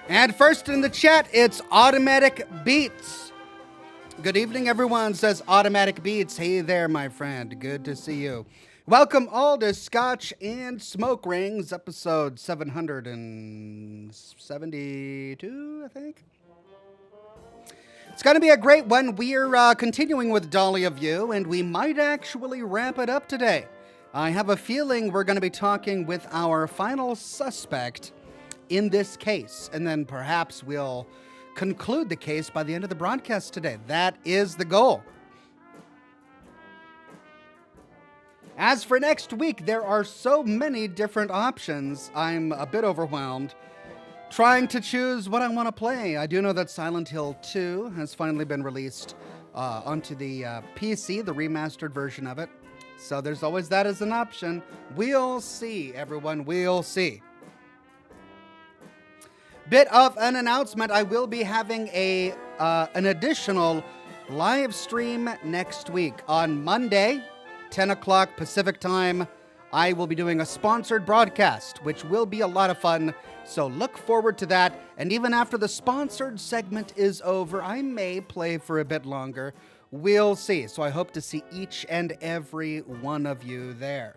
And first in the chat, it's Automatic Beats. Good evening, everyone, says Automatic Beats. Hey there, my friend. Good to see you. Welcome all to Scotch and Smoke Rings, episode 772, I think. It's going to be a great one. We're continuing with Dalia View, and we might actually wrap it up today. I have a feeling we're going to be talking with our final suspect in this case, and then perhaps we'll conclude the case by the end of the broadcast today. That is the goal. As for next week, there are so many different options. I'm a bit overwhelmed trying to choose what I want to play. I do know that Silent Hill 2 has finally been released onto the PC, the remastered version of it. So there's always that as an option. We'll see, everyone. We'll see. Bit of an announcement. I will be having an additional live stream next week. On Monday, 10 o'clock Pacific time, I will be doing a sponsored broadcast, which will be a lot of fun. So look forward to that. And even after the sponsored segment is over, I may play for a bit longer. We'll see. So I hope to see each and every one of you there.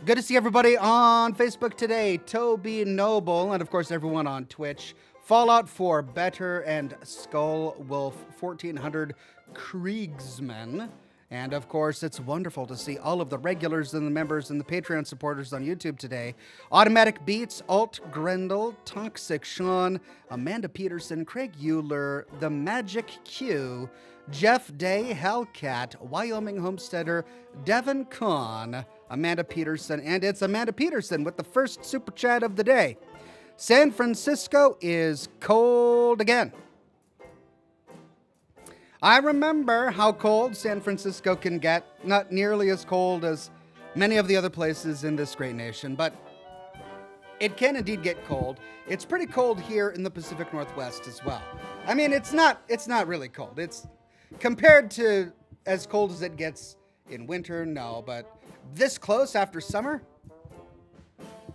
Good to see everybody on Facebook today. Toby Noble, and of course everyone on Twitch. Fallout 4 Better and Skull Wolf 1400 Kriegsmen. And of course, it's wonderful to see all of the regulars and the members and the Patreon supporters on YouTube today. Automatic Beats, Alt Grendel, Toxic Sean, Amanda Peterson, Craig Euler, The Magic Q, Jeff Day, Hellcat, Wyoming Homesteader, Devin Kahn, Amanda Peterson, and it's Amanda Peterson with the first super chat of the day. San Francisco is cold again. I remember how cold San Francisco can get, not nearly as cold as many of the other places in this great nation, but it can indeed get cold. It's pretty cold here in the Pacific Northwest as well. I mean, it's not really cold. It's compared to as cold as it gets in winter, no, but this close after summer,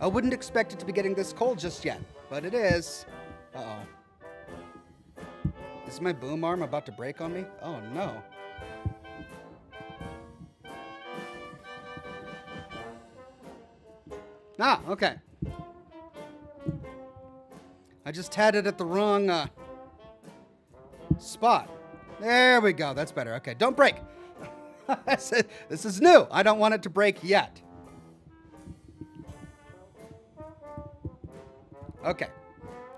I wouldn't expect it to be getting this cold just yet, but it is. Uh-oh. Is my boom arm about to break on me? Oh, no. Ah, okay. I just had it at the wrong spot. There we go. That's better. Okay, don't break. This is new. I don't want it to break yet. Okay.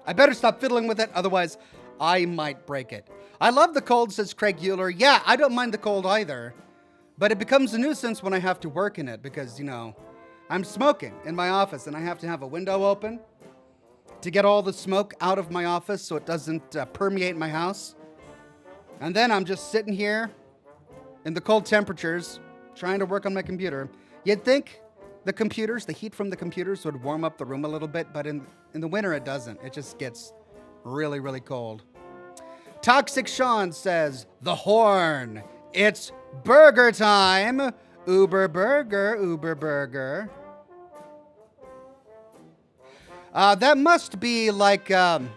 I better stop fiddling with it, otherwise I might break it. I love the cold, says Craig Euler. Yeah, I don't mind the cold either. But it becomes a nuisance when I have to work in it because, you know, I'm smoking in my office and I have to have a window open to get all the smoke out of my office so it doesn't permeate my house. And then I'm just sitting here in the cold temperatures trying to work on my computer. You'd think the computers, the heat from the computers would warm up the room a little bit, but in the winter it doesn't. It just gets really, really cold. Toxic Sean says, the horn. It's burger time. Uber burger, Uber burger. That must be like an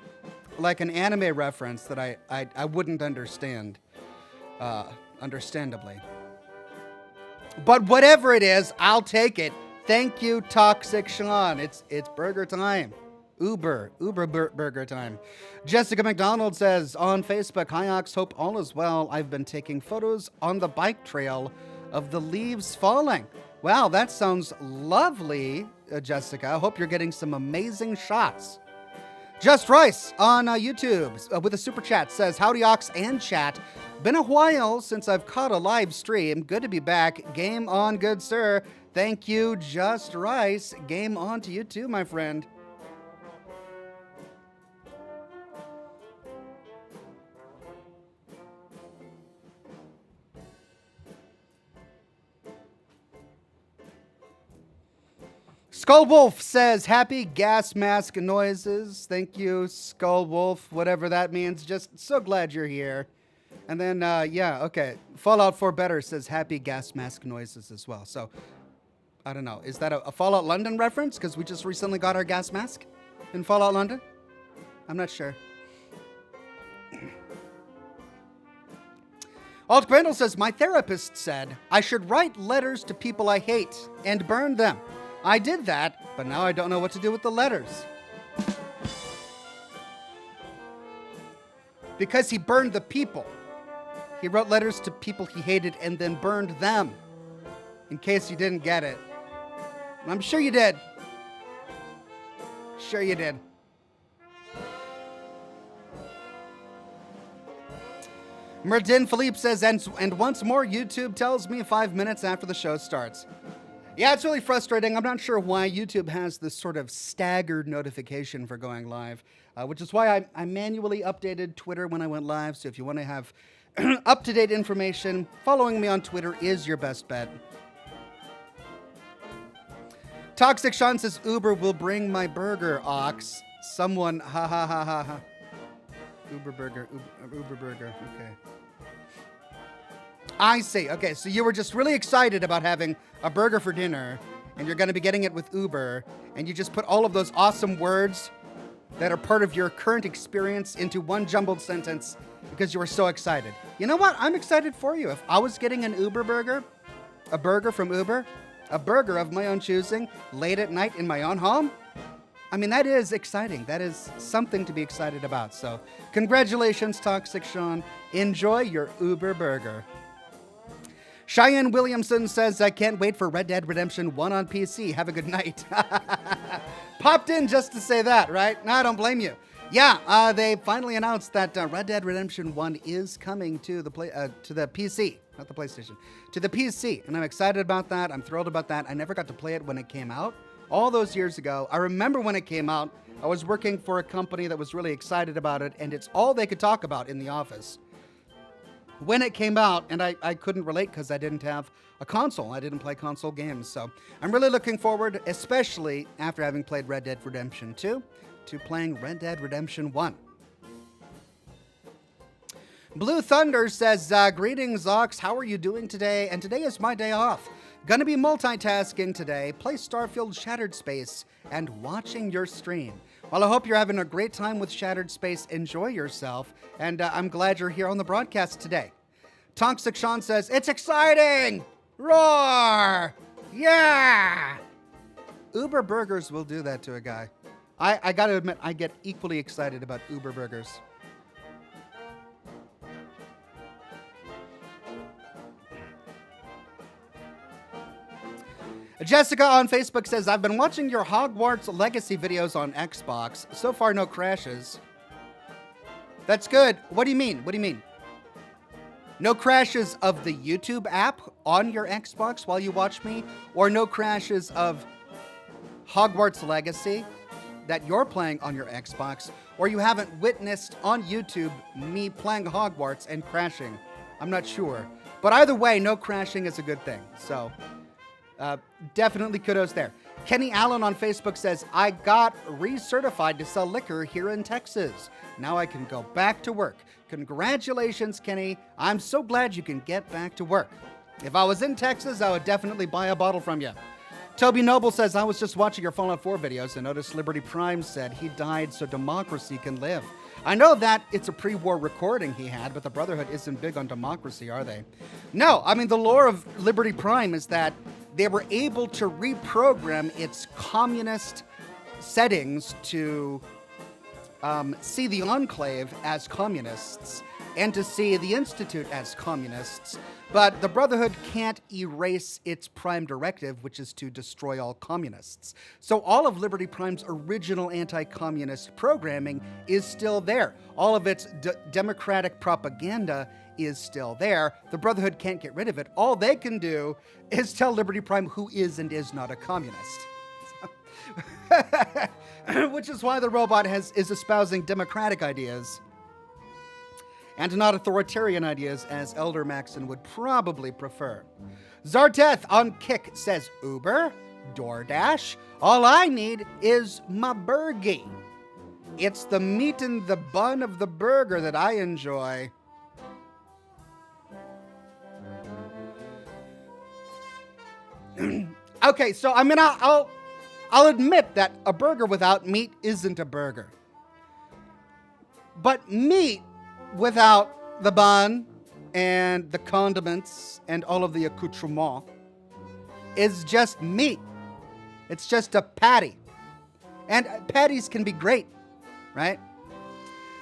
anime reference that I wouldn't understand, understandably. But whatever it is, I'll take it. Thank you, Toxic Sean. It's burger time. Uber burger time. Jessica McDonald says on Facebook, hi Ox, hope all is well. I've been taking photos on the bike trail of the leaves falling. Wow, that sounds lovely, Jessica. I hope you're getting some amazing shots. Just Rice on YouTube with a super chat says, howdy Ox and chat. Been a while since I've caught a live stream. Good to be back. Game on, good sir. Thank you, Just Rice. Game on to you too, my friend. Skull Wolf says, happy gas mask noises. Thank you, Skull Wolf, whatever that means. Just so glad you're here. And then, yeah, okay. Fallout 4 Better says, happy gas mask noises as well. So I don't know. Is that a Fallout London reference? Because we just recently got our gas mask in Fallout London? I'm not sure. Alt Grendel says, my therapist said I should write letters to people I hate and burn them. I did that, but now I don't know what to do with the letters. Because he burned the people. He wrote letters to people he hated and then burned them. In case you didn't get it. I'm sure you did. Sure you did. Merdin Philippe says, and once more, YouTube tells me 5 minutes after the show starts. Yeah, it's really frustrating. I'm not sure why YouTube has this sort of staggered notification for going live, which is why I manually updated Twitter when I went live. So if you want to have up-to-date information, following me on Twitter is your best bet. Toxic Sean says, Uber will bring my burger, Ox. Someone, ha ha ha ha ha. Uber burger, okay. I see. Okay, so you were just really excited about having a burger for dinner, and you're going to be getting it with Uber, and you just put all of those awesome words that are part of your current experience into one jumbled sentence because you were so excited. You know what? I'm excited for you. If I was getting an Uber burger, a burger from Uber, a burger of my own choosing, late at night in my own home, I mean, that is exciting. That is something to be excited about. So, congratulations, Toxic Sean. Enjoy your Uber burger. Cheyenne Williamson says, I can't wait for Red Dead Redemption 1 on PC. Have a good night. Popped in just to say that, right? No, I don't blame you. Yeah, they finally announced that Red Dead Redemption 1 is coming to the PC, not the PlayStation, to the PC. And I'm excited about that. I'm thrilled about that. I never got to play it when it came out. All those years ago, I remember when it came out, I was working for a company that was really excited about it, and it's all they could talk about in the office. When it came out, and I couldn't relate because I didn't have a console. I didn't play console games. So I'm really looking forward, especially after having played Red Dead Redemption 2, to playing Red Dead Redemption 1. Blue Thunder says, greetings, Ox. How are you doing today? And today is my day off. Gonna be multitasking today, play Starfield Shattered Space, and watching your stream. Well, I hope you're having a great time with Shattered Space. Enjoy yourself, and I'm glad you're here on the broadcast today. Toxic Sean says, it's exciting! Roar! Yeah! Uber Burgers will do that to a guy. I gotta admit, I get equally excited about Uber Burgers. Jessica on Facebook says, I've been watching your Hogwarts Legacy videos on Xbox. So far, no crashes. That's good. What do you mean? What do you mean? No crashes of the YouTube app on your Xbox while you watch me? Or no crashes of Hogwarts Legacy that you're playing on your Xbox? Or you haven't witnessed on YouTube me playing Hogwarts and crashing? I'm not sure. But either way, no crashing is a good thing. So... definitely kudos there. Kenny Allen on Facebook says, I got recertified to sell liquor here in Texas. Now I can go back to work. Congratulations, Kenny. I'm so glad you can get back to work. If I was in Texas, I would definitely buy a bottle from you. Toby Noble says, I was just watching your Fallout 4 videos and noticed Liberty Prime said he died so democracy can live. I know that it's a pre-war recording he had, but the Brotherhood isn't big on democracy, are they? No, I mean, the lore of Liberty Prime is that they were able to reprogram its communist settings to see the Enclave as communists and to see the Institute as communists. But the Brotherhood can't erase its prime directive, which is to destroy all communists. So all of Liberty Prime's original anti-communist programming is still there. All of its democratic propaganda is still there. The Brotherhood can't get rid of it. All they can do is tell Liberty Prime who is and is not a communist. Which is why the robot is espousing democratic ideas and not authoritarian ideas, as Elder Maxon would probably prefer. Zarteth on Kick says, Uber, DoorDash, all I need is my burgie. It's the meat and the bun of the burger that I enjoy. Okay, so I'll admit that a burger without meat isn't a burger. But meat without the bun and the condiments and all of the accoutrement is just meat. It's just a patty. And patties can be great, right?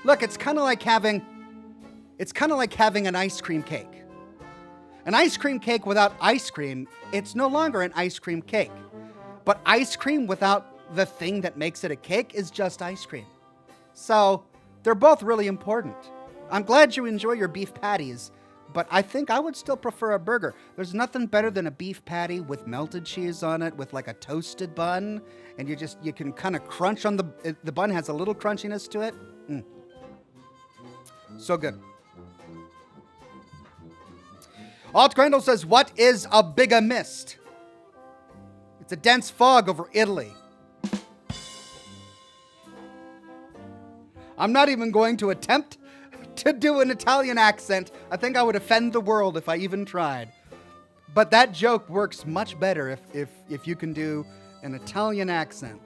Look, it's kind of like having an ice cream cake. An ice cream cake without ice cream, it's no longer an ice cream cake. But ice cream without the thing that makes it a cake is just ice cream. So they're both really important. I'm glad you enjoy your beef patties, but I think I would still prefer a burger. There's nothing better than a beef patty with melted cheese on it, with like a toasted bun, and you can kind of crunch on the bun has a little crunchiness to it. So good. Alt Grendel says, what is a bigamist? It's a dense fog over Italy. I'm not even going to attempt to do an Italian accent. I think I would offend the world if I even tried. But that joke works much better if you can do an Italian accent.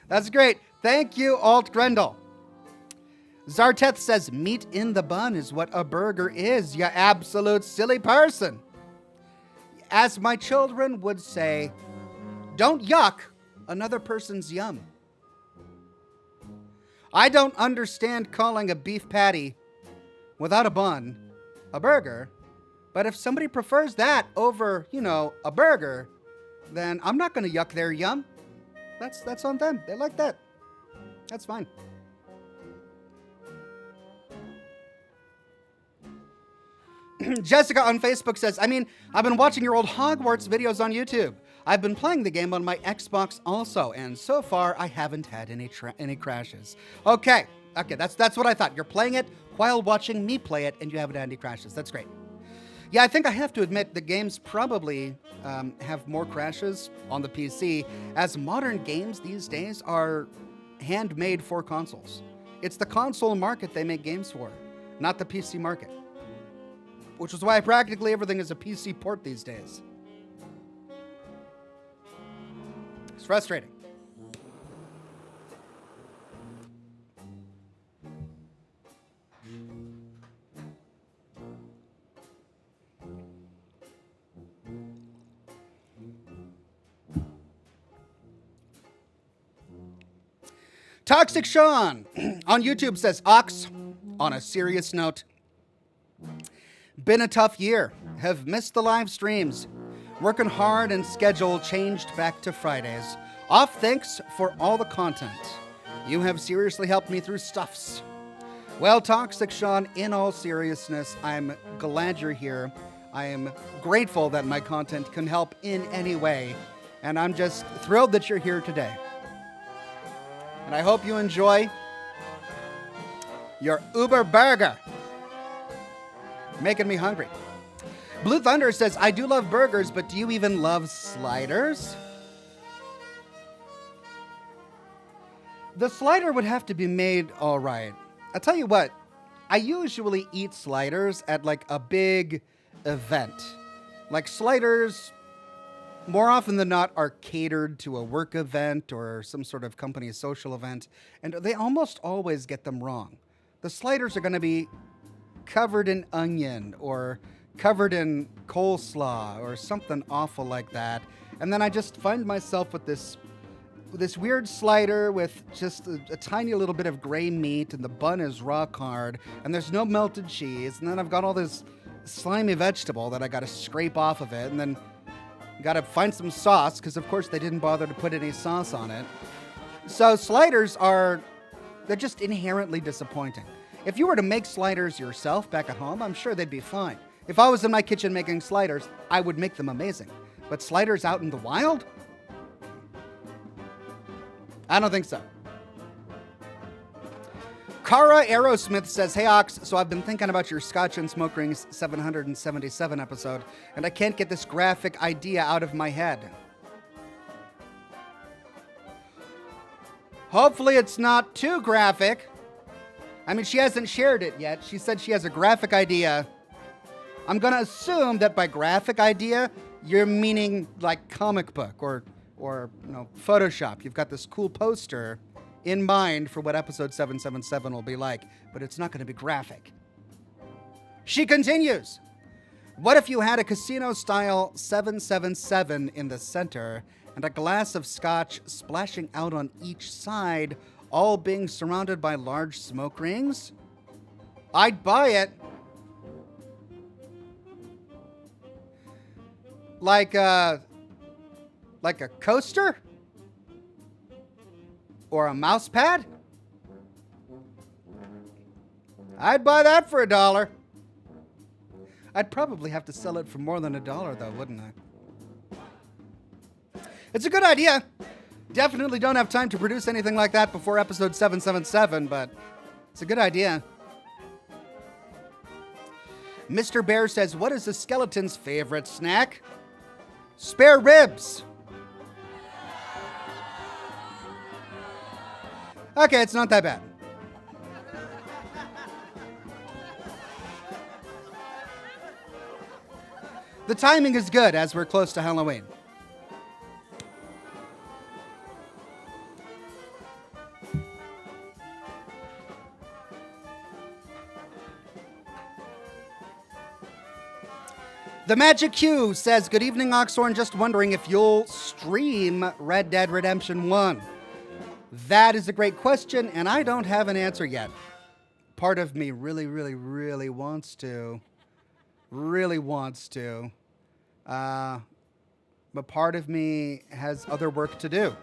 That's great. Thank you, Alt Grendel. Zarteth says, meat in the bun is what a burger is, you absolute silly person. As my children would say, don't yuck another person's yum. I don't understand calling a beef patty without a bun a burger, but if somebody prefers that over, a burger, then I'm not going to yuck their yum. That's on them. They like that. That's fine. Jessica on Facebook says, I've been watching your old Hogwarts videos on YouTube. I've been playing the game on my Xbox also, and so far I haven't had any crashes. Okay, that's what I thought. You're playing it while watching me play it, and you haven't had any crashes. That's great. Yeah, I think I have to admit the games probably have more crashes on the PC, as modern games these days are handmade for consoles. It's the console market they make games for, not the PC market. Which is why practically everything is a PC port these days. It's frustrating. Toxic Sean on YouTube says, Ox, on a serious note, been a tough year. Have missed the live streams. Working hard and schedule changed back to Fridays. Off thanks for all the content. You have seriously helped me through stuffs. Well, Toxic Sean, in all seriousness, I'm glad you're here. I am grateful that my content can help in any way. And I'm just thrilled that you're here today. And I hope you enjoy your Uber burger. Making me hungry. Blue Thunder says, I do love burgers, but do you even love sliders? The slider would have to be made all right. I'll tell you what, I usually eat sliders at like a big event. Like sliders, more often than not, are catered to a work event or some sort of company social event, and they almost always get them wrong. The sliders are going to be covered in onion or covered in coleslaw or something awful like that. And then I just find myself with this weird slider with just a tiny little bit of gray meat, and the bun is rock hard, and there's no melted cheese, and then I've got all this slimy vegetable that I got to scrape off of it, and then got to find some sauce, because of course they didn't bother to put any sauce on it. So sliders they're just inherently disappointing. If you were to make sliders yourself back at home, I'm sure they'd be fine. If I was in my kitchen making sliders, I would make them amazing. But sliders out in the wild? I don't think so. Kara Aerosmith says, hey Ox, so I've been thinking about your Scotch and Smoke Rings 777 episode, and I can't get this graphic idea out of my head. Hopefully it's not too graphic. She hasn't shared it yet. She said she has a graphic idea. I'm going to assume that by graphic idea, You're meaning like comic book or Photoshop. You've got this cool poster in mind for what episode 777 will be like, but it's not going to be graphic. She continues. What if you had a casino-style 777 in the center and a glass of scotch splashing out on each side, all being surrounded by large smoke rings? I'd buy it. Like a coaster? Or a mouse pad? I'd buy that for $1. I'd probably have to sell it for more than $1 though, wouldn't I? It's a good idea. Definitely don't have time to produce anything like that before episode 777, but it's a good idea. Mr. Bear says, what is the skeleton's favorite snack? Spare ribs. Okay, it's not that bad. The timing is good as we're close to Halloween. The Magic Q says, good evening, Oxhorn. Just wondering if you'll stream Red Dead Redemption 1. That is a great question, and I don't have an answer yet. Part of me really, really, really wants to. Really wants to. But part of me has other work to do.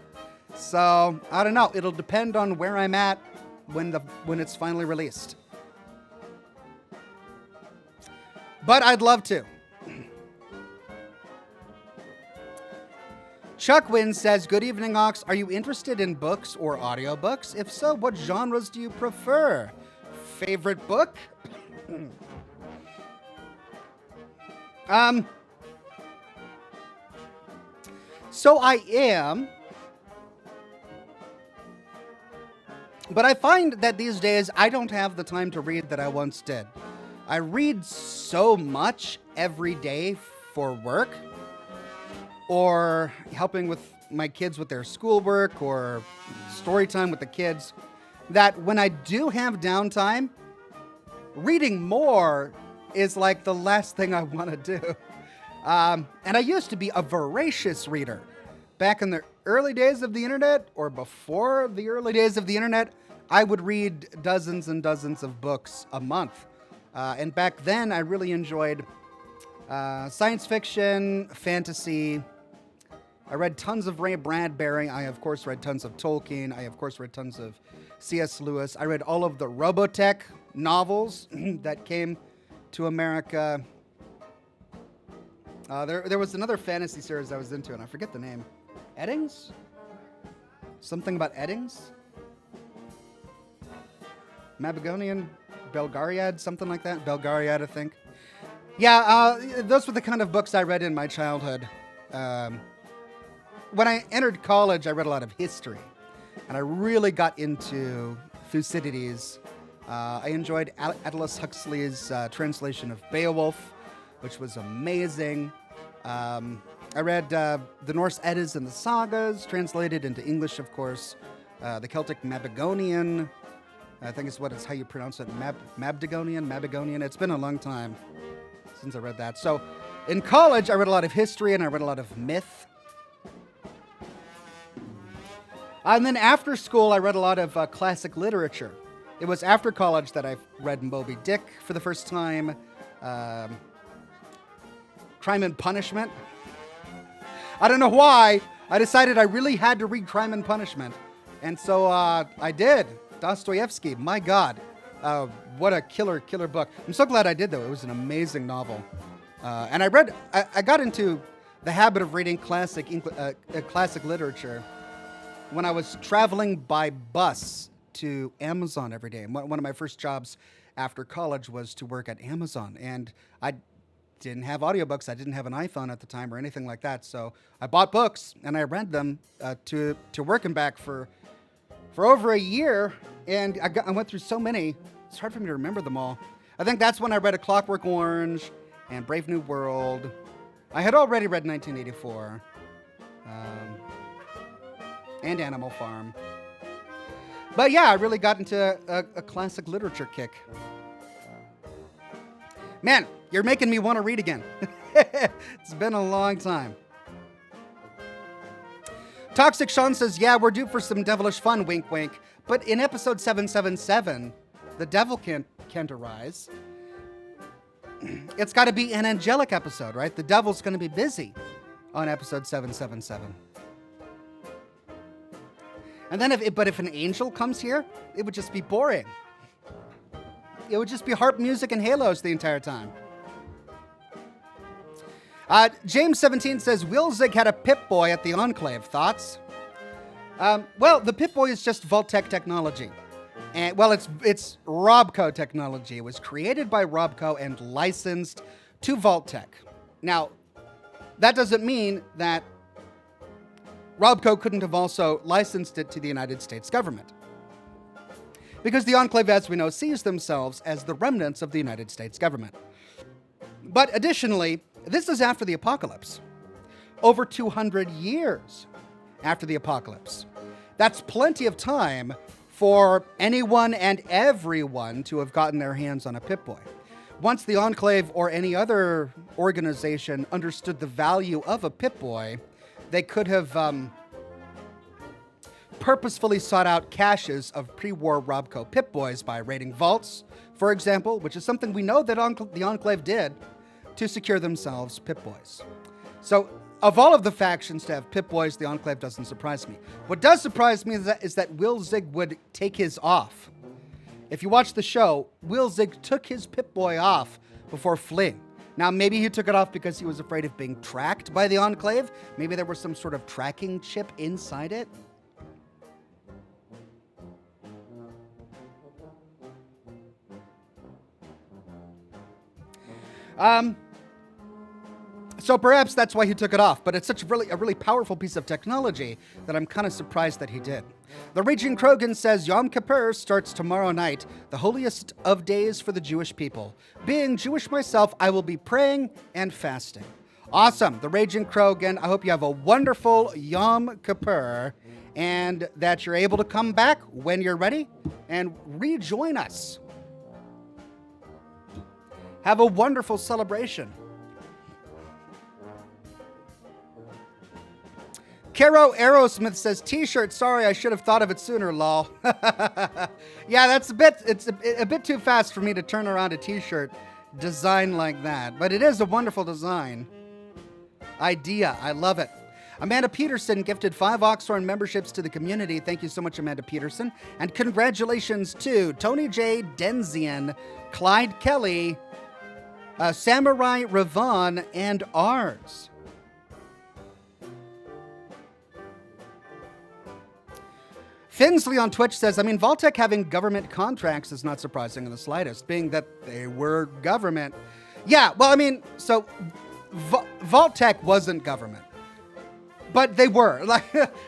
So, I don't know. It'll depend on where I'm at when it's finally released. But I'd love to. Chuck Wynn says, good evening, Ox. Are you interested in books or audiobooks? If so, what genres do you prefer? Favorite book? So I am. But I find that these days I don't have the time to read that I once did. I read so much every day for work, or helping with my kids with their schoolwork, or story time with the kids, that when I do have downtime, reading more is like the last thing I want to do. And I used to be a voracious reader. Back in the early days of the internet, or before the early days of the internet, I would read dozens and dozens of books a month. And back then, I really enjoyed science fiction, fantasy. I read tons of Ray Bradbury. I, of course, read tons of Tolkien. I, of course, read tons of C.S. Lewis. I read all of the Robotech novels that came to America. There was another fantasy series I was into, and I forget the name. Eddings? Something about Eddings? Mabagonian? Belgariad? Something like that? Belgariad, I think. Yeah, those were the kind of books I read in my childhood. When I entered college, I read a lot of history, and I really got into Thucydides. I enjoyed Aldous Huxley's translation of Beowulf, which was amazing. I read the Norse Eddas and the Sagas, translated into English, of course. The Celtic Mabagonian, I think is how you pronounce it, Mabagonian. It's been a long time since I read that. So in college, I read a lot of history, and I read a lot of myth. And then after school, I read a lot of classic literature. It was after college that I read Moby Dick for the first time, Crime and Punishment. I don't know why. I decided I really had to read Crime and Punishment. And so I did. Dostoevsky, my God. What a killer book. I'm so glad I did, though. It was an amazing novel. And I got into the habit of reading classic literature when I was traveling by bus to Amazon every day. And one of my first jobs after college was to work at Amazon. And I didn't have audiobooks. I didn't have an iPhone at the time or anything like that. So I bought books and I read them to work and back for over a year. And I went through so many. It's hard for me to remember them all. I think that's when I read A Clockwork Orange and Brave New World I had already read 1984 and Animal Farm. But yeah, I really got into a classic literature kick. Man, you're making me want to read again. It's been a long time. Toxic Sean says, yeah, we're due for some devilish fun, wink, wink. But in episode 777, the devil can't arise. It's got to be an angelic episode, right? The devil's going to be busy on episode 777. And then if an angel comes here, it would just be boring. It would just be harp music and halos the entire time. James 17 says, Wilzig had a Pip-Boy at the Enclave. Thoughts? Well, the Pip-Boy is just Vault-Tec technology. And, well, it's Robco technology. It was created by Robco and licensed to Vault-Tec. Now, that doesn't mean that Robco couldn't have also licensed it to the United States government. Because the Enclave, as we know, sees themselves as the remnants of the United States government. But additionally, this is after the apocalypse. Over 200 years after the apocalypse. That's plenty of time for anyone and everyone to have gotten their hands on a Pip-Boy. Once the Enclave or any other organization understood the value of a Pip-Boy, they could have purposefully sought out caches of pre-war Robco Pip-Boys by raiding vaults, for example, which is something we know that the Enclave did to secure themselves Pip-Boys. So, of all of the factions to have Pip-Boys, the Enclave doesn't surprise me. What does surprise me is that Wilzig would take his off. If you watch the show, Wilzig took his Pip-Boy off before fleeing. Now, maybe he took it off because he was afraid of being tracked by the Enclave. Maybe there was some sort of tracking chip inside it. So perhaps that's why he took it off, but it's such a really powerful piece of technology that I'm kind of surprised that he did. The Raging Krogan says, Yom Kippur starts tomorrow night, the holiest of days for the Jewish people. Being Jewish myself, I will be praying and fasting. Awesome. The Raging Krogan, I hope you have a wonderful Yom Kippur and that you're able to come back when you're ready and rejoin us. Have a wonderful celebration. Caro Aerosmith says, T-shirt, sorry, I should have thought of it sooner, lol. Yeah, it's a bit too fast for me to turn around a T-shirt design like that, but it is a wonderful design. Idea, I love it. Amanda Peterson gifted 5 Oxhorn memberships to the community. Thank you so much, Amanda Peterson. And congratulations to Tony J. Denzian, Clyde Kelly, Samurai Ravon, and Ars. Finsley on Twitch says, I mean, Vault-Tec having government contracts is not surprising in the slightest, being that they were government. Yeah, well, I mean, so Vault-Tec wasn't government, but they were.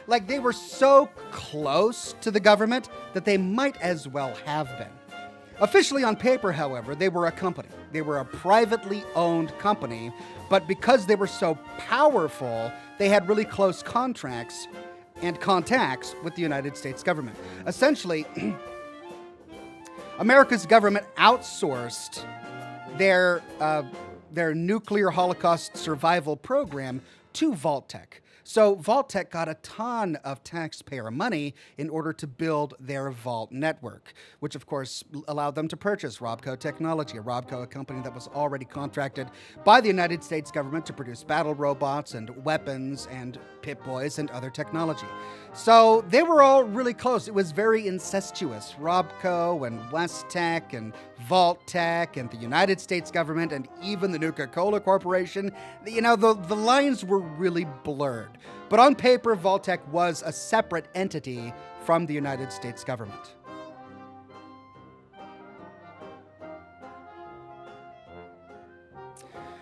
Like they were so close to the government that they might as well have been. Officially on paper, however, they were a company. They were a privately owned company, but because they were so powerful, they had really close contracts and contacts with the United States government. Essentially, America's government outsourced their nuclear Holocaust survival program to Vault-Tec. So Vault-Tec got a ton of taxpayer money in order to build their Vault network, which of course allowed them to purchase Robco technology, a company that was already contracted by the United States government to produce battle robots and weapons and Pip-Boys and other technology. So they were all really close. It was very incestuous. Robco and West-Tec and Vault-Tec and the United States government and even the Nuka-Cola Corporation. You know, the lines were really blurred. But on paper, Vault-Tec was a separate entity from the United States government.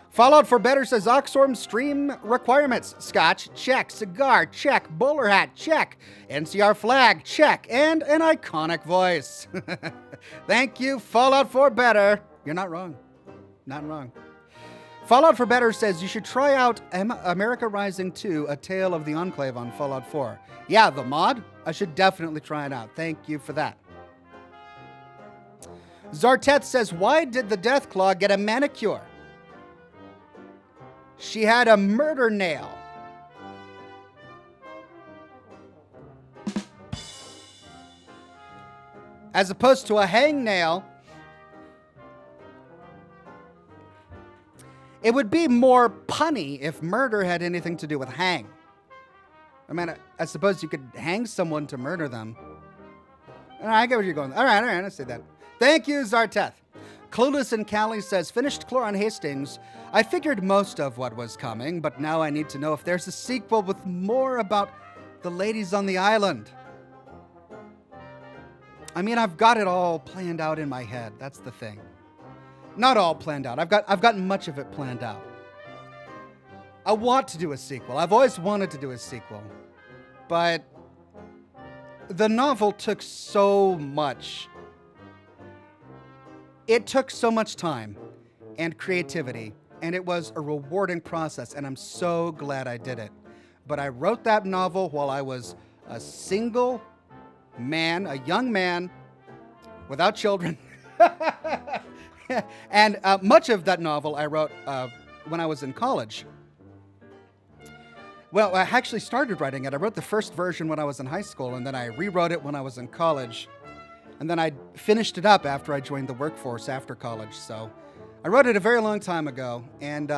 Fallout for Better says, Oxhorn stream requirements. Scotch, check. Cigar, check. Bowler hat, check. NCR flag, check. And an iconic voice. Thank you, Fallout for Better. You're not wrong. Not wrong. Fallout for Better says you should try out America Rising 2, A Tale of the Enclave on Fallout 4. Yeah, the mod? I should definitely try it out. Thank you for that. Zartet says, why did the Deathclaw get a manicure? She had a murder nail. As opposed to a hangnail. It would be more punny if murder had anything to do with hang. I mean, I suppose you could hang someone to murder them. I get where you're going. All right, I see that. Thank you, Zarteth. Clueless and Callie says, finished Cloron Hastings. I figured most of what was coming, but now I need to know if there's a sequel with more about the ladies on the island. I mean, I've got it all planned out in my head. That's the thing. Not all planned out. I've got much of it planned out. I want to do a sequel. I've always wanted to do a sequel. But the novel took so much. It took so much time and creativity, and it was a rewarding process, and I'm so glad I did it. But I wrote that novel while I was a single man, a young man, without children. And much of that novel I wrote when I was in college. Well, I actually started writing it. I wrote the first version when I was in high school, and then I rewrote it when I was in college. And then I finished it up after I joined the workforce after college. So I wrote it a very long time ago, and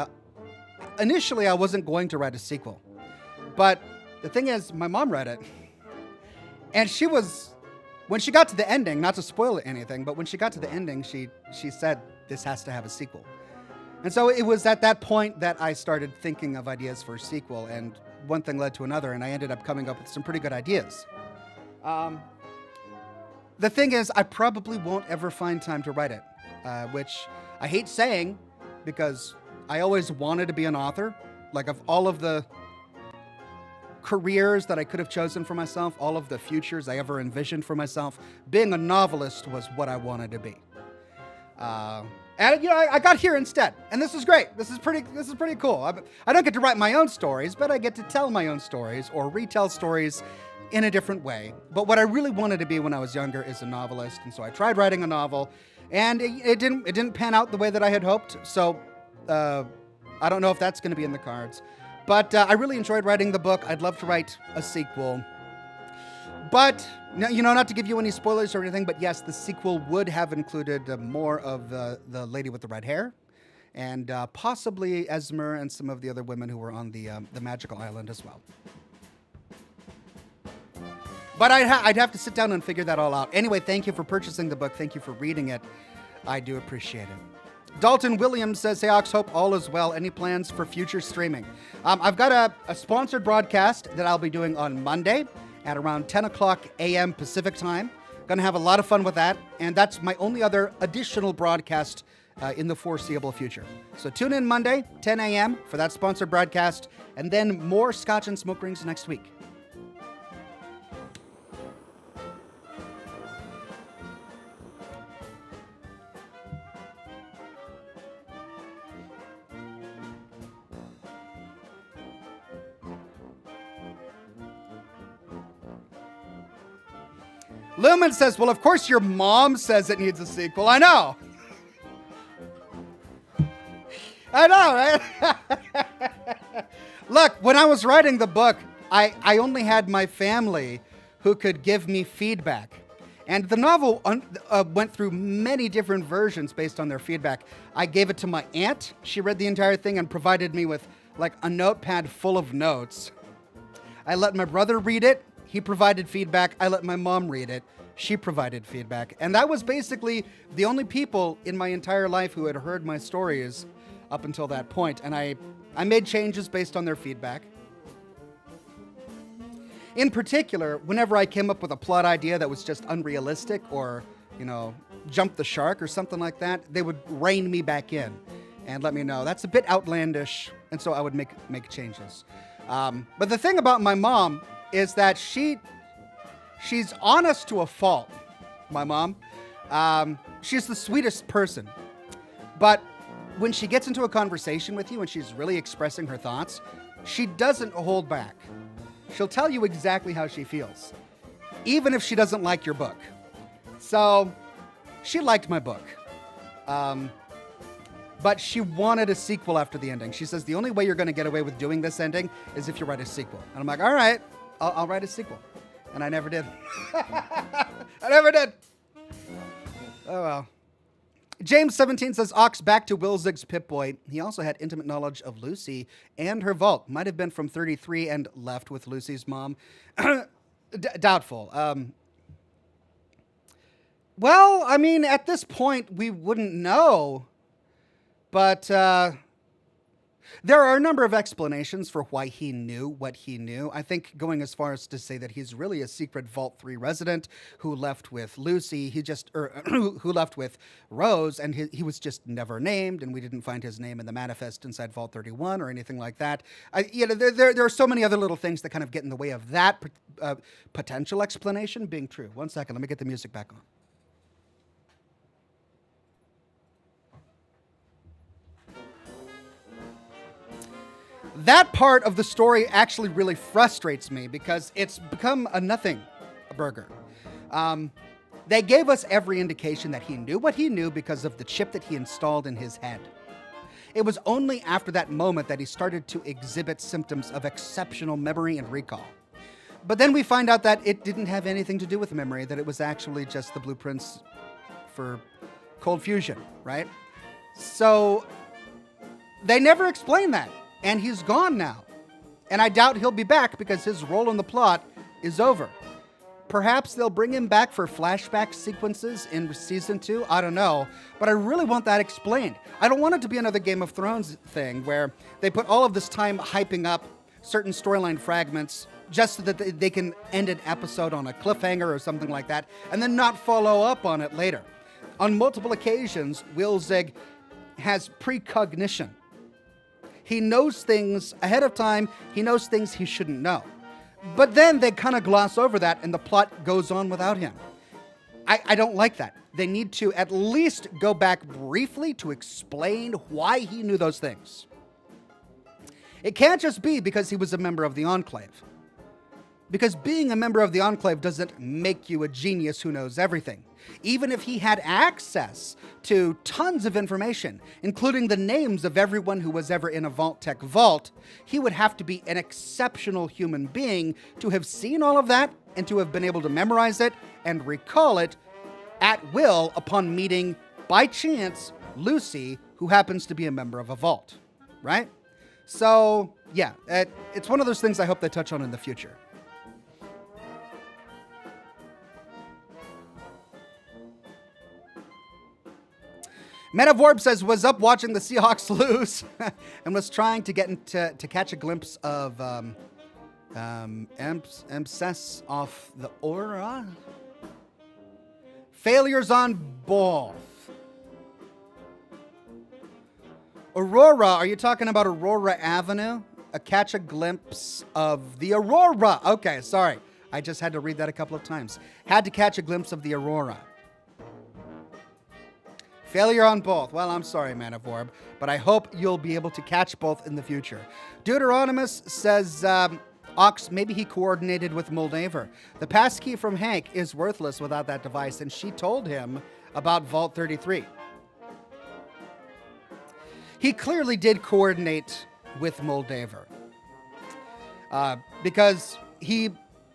initially I wasn't going to write a sequel. But the thing is, my mom read it, and she was... When she got to the ending, not to spoil anything, but when she got to the ending, she said, this has to have a sequel. And so it was at that point that I started thinking of ideas for a sequel, and one thing led to another, and I ended up coming up with some pretty good ideas. The thing is, I probably won't ever find time to write it, which I hate saying, because I always wanted to be an author. Like, of all of the careers that I could have chosen for myself, all of the futures I ever envisioned for myself, being a novelist was what I wanted to be. And you know, I got here instead, and this is great. This is pretty cool. I don't get to write my own stories, but I get to tell my own stories or retell stories in a different way. But what I really wanted to be when I was younger is a novelist, and so I tried writing a novel, and it didn't pan out the way that I had hoped. So I don't know if that's going to be in the cards. But I really enjoyed writing the book. I'd love to write a sequel. But, you know, not to give you any spoilers or anything, but yes, the sequel would have included more of the lady with the red hair, and possibly Esmer and some of the other women who were on the magical island as well. But I'd have to sit down and figure that all out. Anyway, thank you for purchasing the book. Thank you for reading it. I do appreciate it. Dalton Williams says, hey, Ox, hope all is well. Any plans for future streaming? I've got a sponsored broadcast that I'll be doing on Monday at around 10 o'clock a.m. Pacific time. Going to have a lot of fun with that. And that's my only other additional broadcast in the foreseeable future. So tune in Monday, 10 a.m. for that sponsored broadcast. And then more Scotch and Smoke Rings next week. Lumen says, well, of course your mom says it needs a sequel. I know. I know, right? Look, when I was writing the book, I only had my family who could give me feedback. And the novel went through many different versions based on their feedback. I gave it to my aunt. She read the entire thing and provided me with like a notepad full of notes. I let my brother read it. He provided feedback. I let my mom read it. She provided feedback. And that was basically the only people in my entire life who had heard my stories up until that point. And I made changes based on their feedback. In particular, whenever I came up with a plot idea that was just unrealistic or, you know, jump the shark or something like that, they would rein me back in and let me know that's a bit outlandish. And so I would make changes. But the thing about my mom is that she's honest to a fault, my mom. She's the sweetest person. But when she gets into a conversation with you and she's really expressing her thoughts, she doesn't hold back. She'll tell you exactly how she feels, even if she doesn't like your book. So she liked my book. But she wanted a sequel after the ending. She says, the only way you're going to get away with doing this ending is if you write a sequel. And I'm like, all right, I'll write a sequel. And I never did. I never did. Oh, well. James17 says, Ox, back to Wilzig's Pip-Boy. He also had intimate knowledge of Lucy and her vault. Might have been from 33 and left with Lucy's mom. Doubtful. Well, I mean, at this point, we wouldn't know. But there are a number of explanations for why he knew what he knew. I think going as far as to say that he's really a secret Vault 3 resident who left with Lucy, who left with Rose, and he was just never named, and we didn't find his name in the manifest inside Vault 31 or anything like that. There are so many other little things that kind of get in the way of that potential explanation being true. 1 second, let me get the music back on. That part of the story actually really frustrates me because it's become a nothing burger. They gave us every indication that he knew what he knew because of the chip that he installed in his head. It was only after that moment that he started to exhibit symptoms of exceptional memory and recall. But then we find out that it didn't have anything to do with memory, that it was actually just the blueprints for cold fusion, right? So they never explain that. And he's gone now. And I doubt he'll be back because his role in the plot is over. Perhaps they'll bring him back for flashback sequences in Season 2. I don't know. But I really want that explained. I don't want it to be another Game of Thrones thing where they put all of this time hyping up certain storyline fragments just so that they can end an episode on a cliffhanger or something like that and then not follow up on it later. On multiple occasions, Wilzig has precognition. He knows things ahead of time. He knows things he shouldn't know. But then they kind of gloss over that and the plot goes on without him. I don't like that. They need to at least go back briefly to explain why he knew those things. It can't just be because he was a member of the Enclave. Because being a member of the Enclave doesn't make you a genius who knows everything. Even if he had access to tons of information, including the names of everyone who was ever in a Vault-Tec vault, he would have to be an exceptional human being to have seen all of that and to have been able to memorize it and recall it at will upon meeting, by chance, Lucy, who happens to be a member of a vault, right? So, yeah, it's one of those things I hope they touch on in the future. Metavorb says, was up watching the Seahawks lose and was trying to get to catch a glimpse of MSS off the aura. Failures on both. Aurora, are you talking about Aurora Avenue? Catch a glimpse of the Aurora. Okay, sorry. I just had to read that a couple of times. Had to catch a glimpse of the Aurora. Failure on both. Well, I'm sorry, Manavorb, but I hope you'll be able to catch both in the future. Deuteronomus says, Ox, maybe he coordinated with Moldaver. The passkey from Hank is worthless without that device, and she told him about Vault 33. He clearly did coordinate with Moldaver because he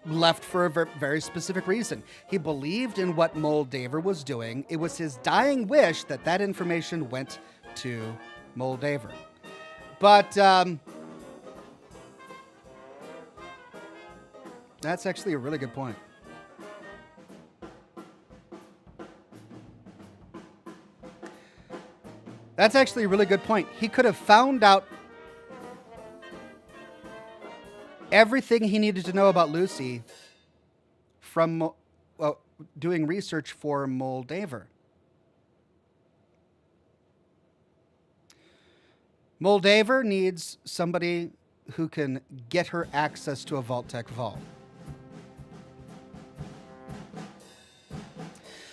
left for a very specific reason. He believed in what Moldaver was doing. It was his dying wish that that information went to Moldaver. But that's actually a really good point. That's actually a really good point. He could have found out everything he needed to know about Lucy from doing research for Moldaver. Moldaver needs somebody who can get her access to a Vault-Tec vault.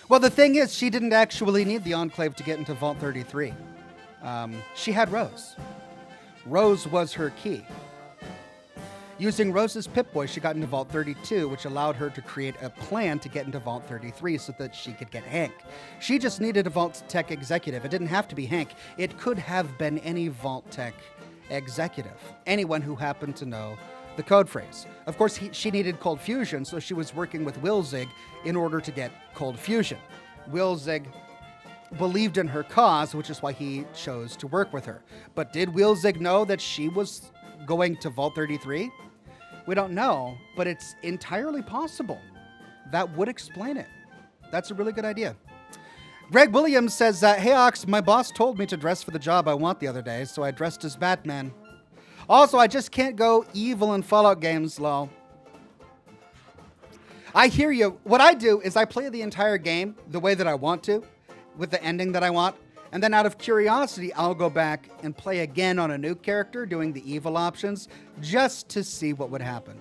Well, the thing is, she didn't actually need the Enclave to get into Vault 33. She had Rose. Rose was her key. Using Rose's Pip-Boy, she got into Vault 32, which allowed her to create a plan to get into Vault 33 so that she could get Hank. She just needed a Vault Tech executive. It didn't have to be Hank. It could have been any Vault Tech executive, anyone who happened to know the code phrase. Of course, she needed Cold Fusion, so she was working with Wilzig in order to get Cold Fusion. Wilzig believed in her cause, which is why he chose to work with her. But did Wilzig know that she was going to Vault 33? We don't know, but it's entirely possible. That would explain it. That's a really good idea. Greg Williams says, hey, Ox, my boss told me to dress for the job I want the other day, so I dressed as Batman. Also, I just can't go evil in Fallout games, lol. I hear you. What I do is I play the entire game the way that I want to, with the ending that I want, and then out of curiosity, I'll go back and play again on a new character doing the evil options just to see what would happen.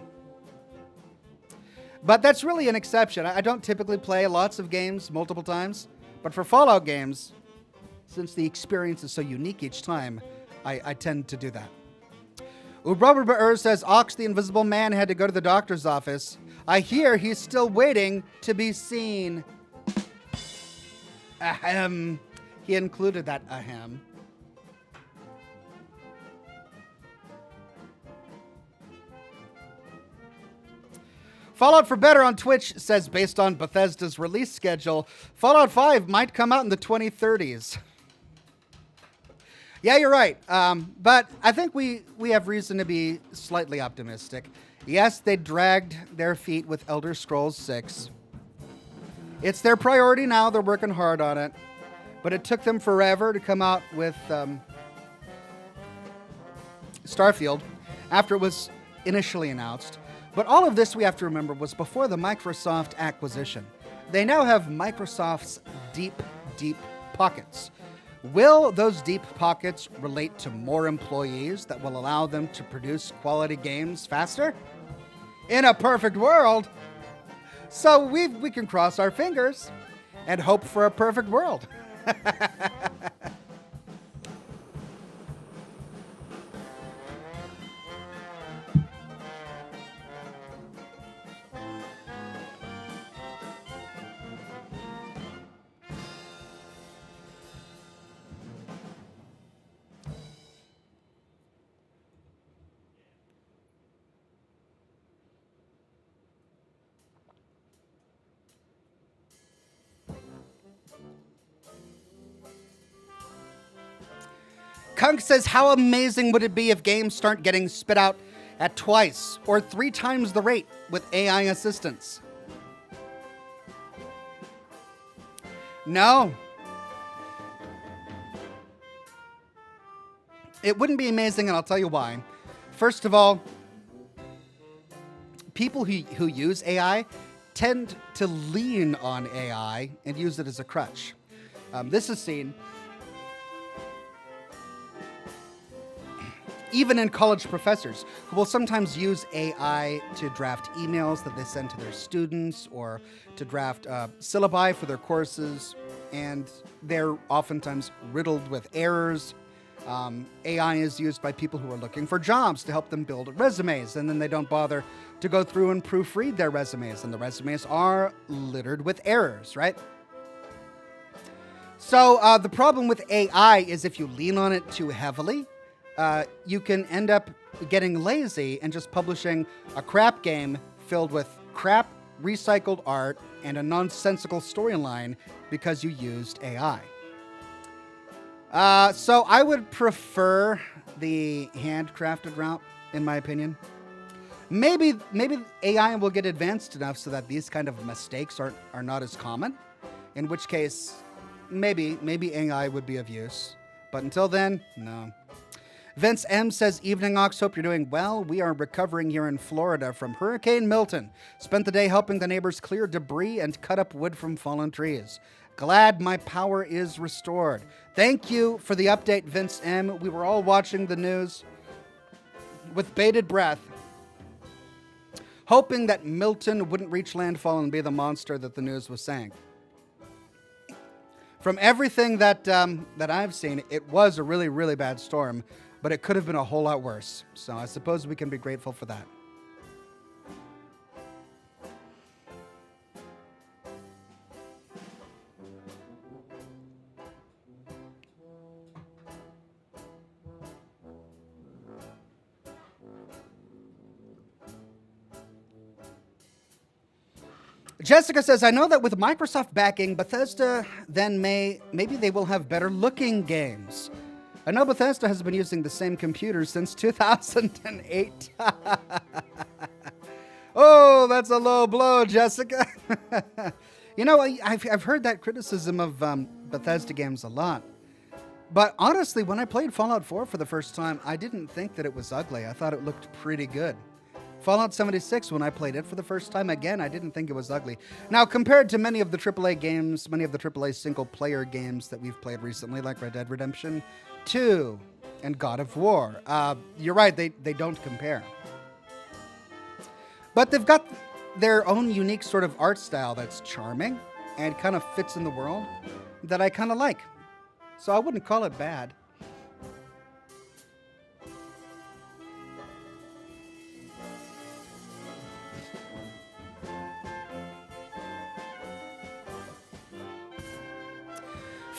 But that's really an exception. I don't typically play lots of games multiple times, but for Fallout games, since the experience is so unique each time, I tend to do that. Ubrubber says, Ox the Invisible Man had to go to the doctor's office. I hear he's still waiting to be seen. Ahem. He included that ahem. Fallout for Better on Twitch says, based on Bethesda's release schedule, Fallout 5 might come out in the 2030s. Yeah, you're right. But I think we have reason to be slightly optimistic. Yes, they dragged their feet with Elder Scrolls 6. It's their priority now. They're working hard on it. But it took them forever to come out with Starfield after it was initially announced. But all of this, we have to remember, was before the Microsoft acquisition. They now have Microsoft's deep, deep pockets. Will those deep pockets relate to more employees that will allow them to produce quality games faster? In a perfect world. So we can cross our fingers and hope for a perfect world. Kunk says, how amazing would it be if games start getting spit out at twice or 3 times the rate with AI assistance? No. It wouldn't be amazing, and I'll tell you why. First of all, people who use AI tend to lean on AI and use it as a crutch. This is seen even in college professors who will sometimes use AI to draft emails that they send to their students or to draft syllabi for their courses, and they're oftentimes riddled with errors. AI is used by people who are looking for jobs to help them build resumes, and then they don't bother to go through and proofread their resumes, and the resumes are littered with errors, right? So the problem with AI is if you lean on it too heavily, you can end up getting lazy and just publishing a crap game filled with crap recycled art and a nonsensical storyline because you used AI. So I would prefer the handcrafted route, in my opinion. Maybe AI will get advanced enough so that these kind of mistakes are not as common, in which case maybe AI would be of use. But until then, no. Vince M says, evening, Ox. Hope you're doing well. We are recovering here in Florida from Hurricane Milton. Spent the day helping the neighbors clear debris and cut up wood from fallen trees. Glad my power is restored. Thank you for the update, Vince M. We were all watching the news with bated breath, hoping that Milton wouldn't reach landfall and be the monster that the news was saying. From everything that I've seen, it was a really, really bad storm, but it could have been a whole lot worse. So I suppose we can be grateful for that. Jessica says, I know that with Microsoft backing, Bethesda then maybe they will have better looking games. I know Bethesda has been using the same computer since 2008. Oh, that's a low blow, Jessica. You know, I've heard that criticism of Bethesda games a lot. But honestly, when I played Fallout 4 for the first time, I didn't think that it was ugly. I thought it looked pretty good. Fallout 76, when I played it for the first time, again, I didn't think it was ugly. Now, compared to many of the AAA games, many of the AAA single-player games that we've played recently, like Red Dead Redemption 2 and God of War, you're right, they don't compare. But they've got their own unique sort of art style that's charming and kind of fits in the world that I kind of like. So I wouldn't call it bad.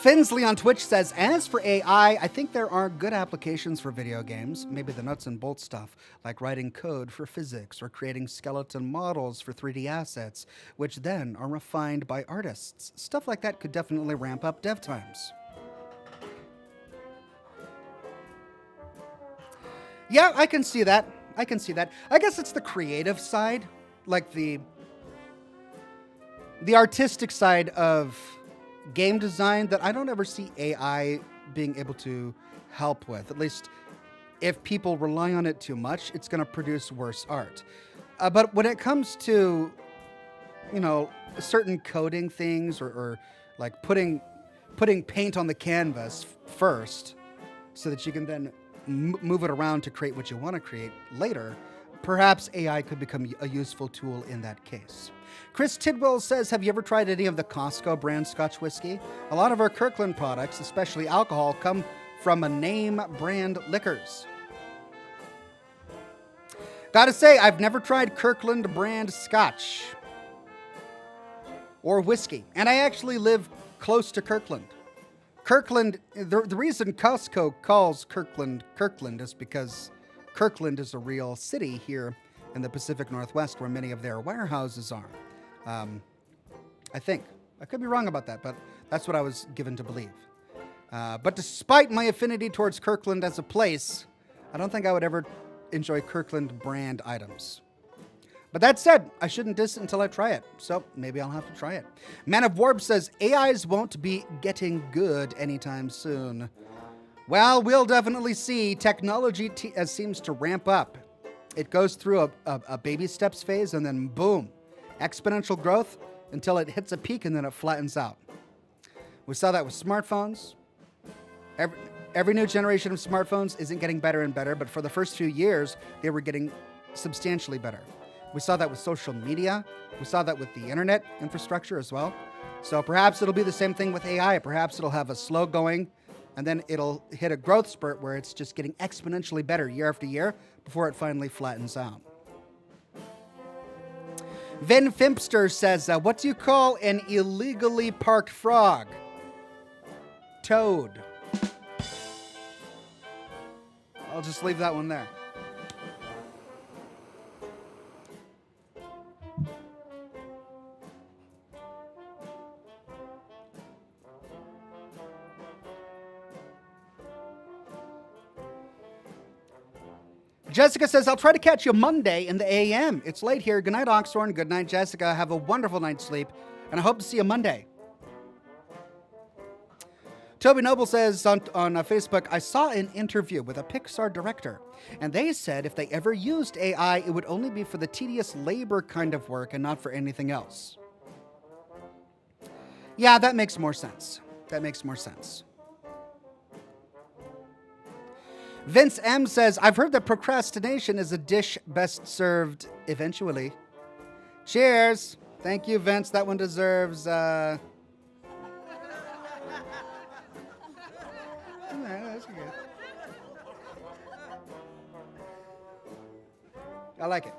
Finsley on Twitch says, as for AI, I think there are good applications for video games, maybe the nuts and bolts stuff, like writing code for physics or creating skeleton models for 3D assets, which then are refined by artists. Stuff like that could definitely ramp up dev times. Yeah, I can see that. I guess it's the creative side, like the artistic side of game design that I don't ever see AI being able to help with. At least if people rely on it too much, it's going to produce worse art. But when it comes to, you know, certain coding things or like putting paint on the canvas first so that you can then move it around to create what you want to create later, perhaps AI could become a useful tool in that case. Chris Tidwell says, have you ever tried any of the Costco brand Scotch whiskey? A lot of our Kirkland products, especially alcohol, come from a name brand liquors. Gotta say, I've never tried Kirkland brand Scotch or whiskey. And I actually live close to Kirkland. Kirkland, the reason Costco calls Kirkland Kirkland is because Kirkland is a real city here in the Pacific Northwest where many of their warehouses are. I think. I could be wrong about that, but that's what I was given to believe. But despite my affinity towards Kirkland as a place, I don't think I would ever enjoy Kirkland brand items. But that said, I shouldn't diss it until I try it, so maybe I'll have to try it. Man of Warp says, AIs won't be getting good anytime soon. Well, we'll definitely see. Technology seems to ramp up. It goes through a baby steps phase and then boom, exponential growth until it hits a peak and then it flattens out. We saw that with smartphones. Every new generation of smartphones isn't getting better and better, but for the first few years, they were getting substantially better. We saw that with social media. We saw that with the internet infrastructure as well. So perhaps it'll be the same thing with AI. Perhaps it'll have a slow going, and then it'll hit a growth spurt where it's just getting exponentially better year after year before it finally flattens out. Vin Fimpster says, what do you call an illegally parked frog? Toad. I'll just leave that one there. Jessica says, I'll try to catch you Monday in the AM. It's late here. Good night, Oxhorn. Good night, Jessica. Have a wonderful night's sleep, and I hope to see you Monday. Toby Noble says on Facebook, I saw an interview with a Pixar director, and they said if they ever used AI, it would only be for the tedious labor kind of work and not for anything else. Yeah, that makes more sense. Vince M says, I've heard that procrastination is a dish best served eventually. Cheers. Thank you, Vince. That one deserves, good. I like it.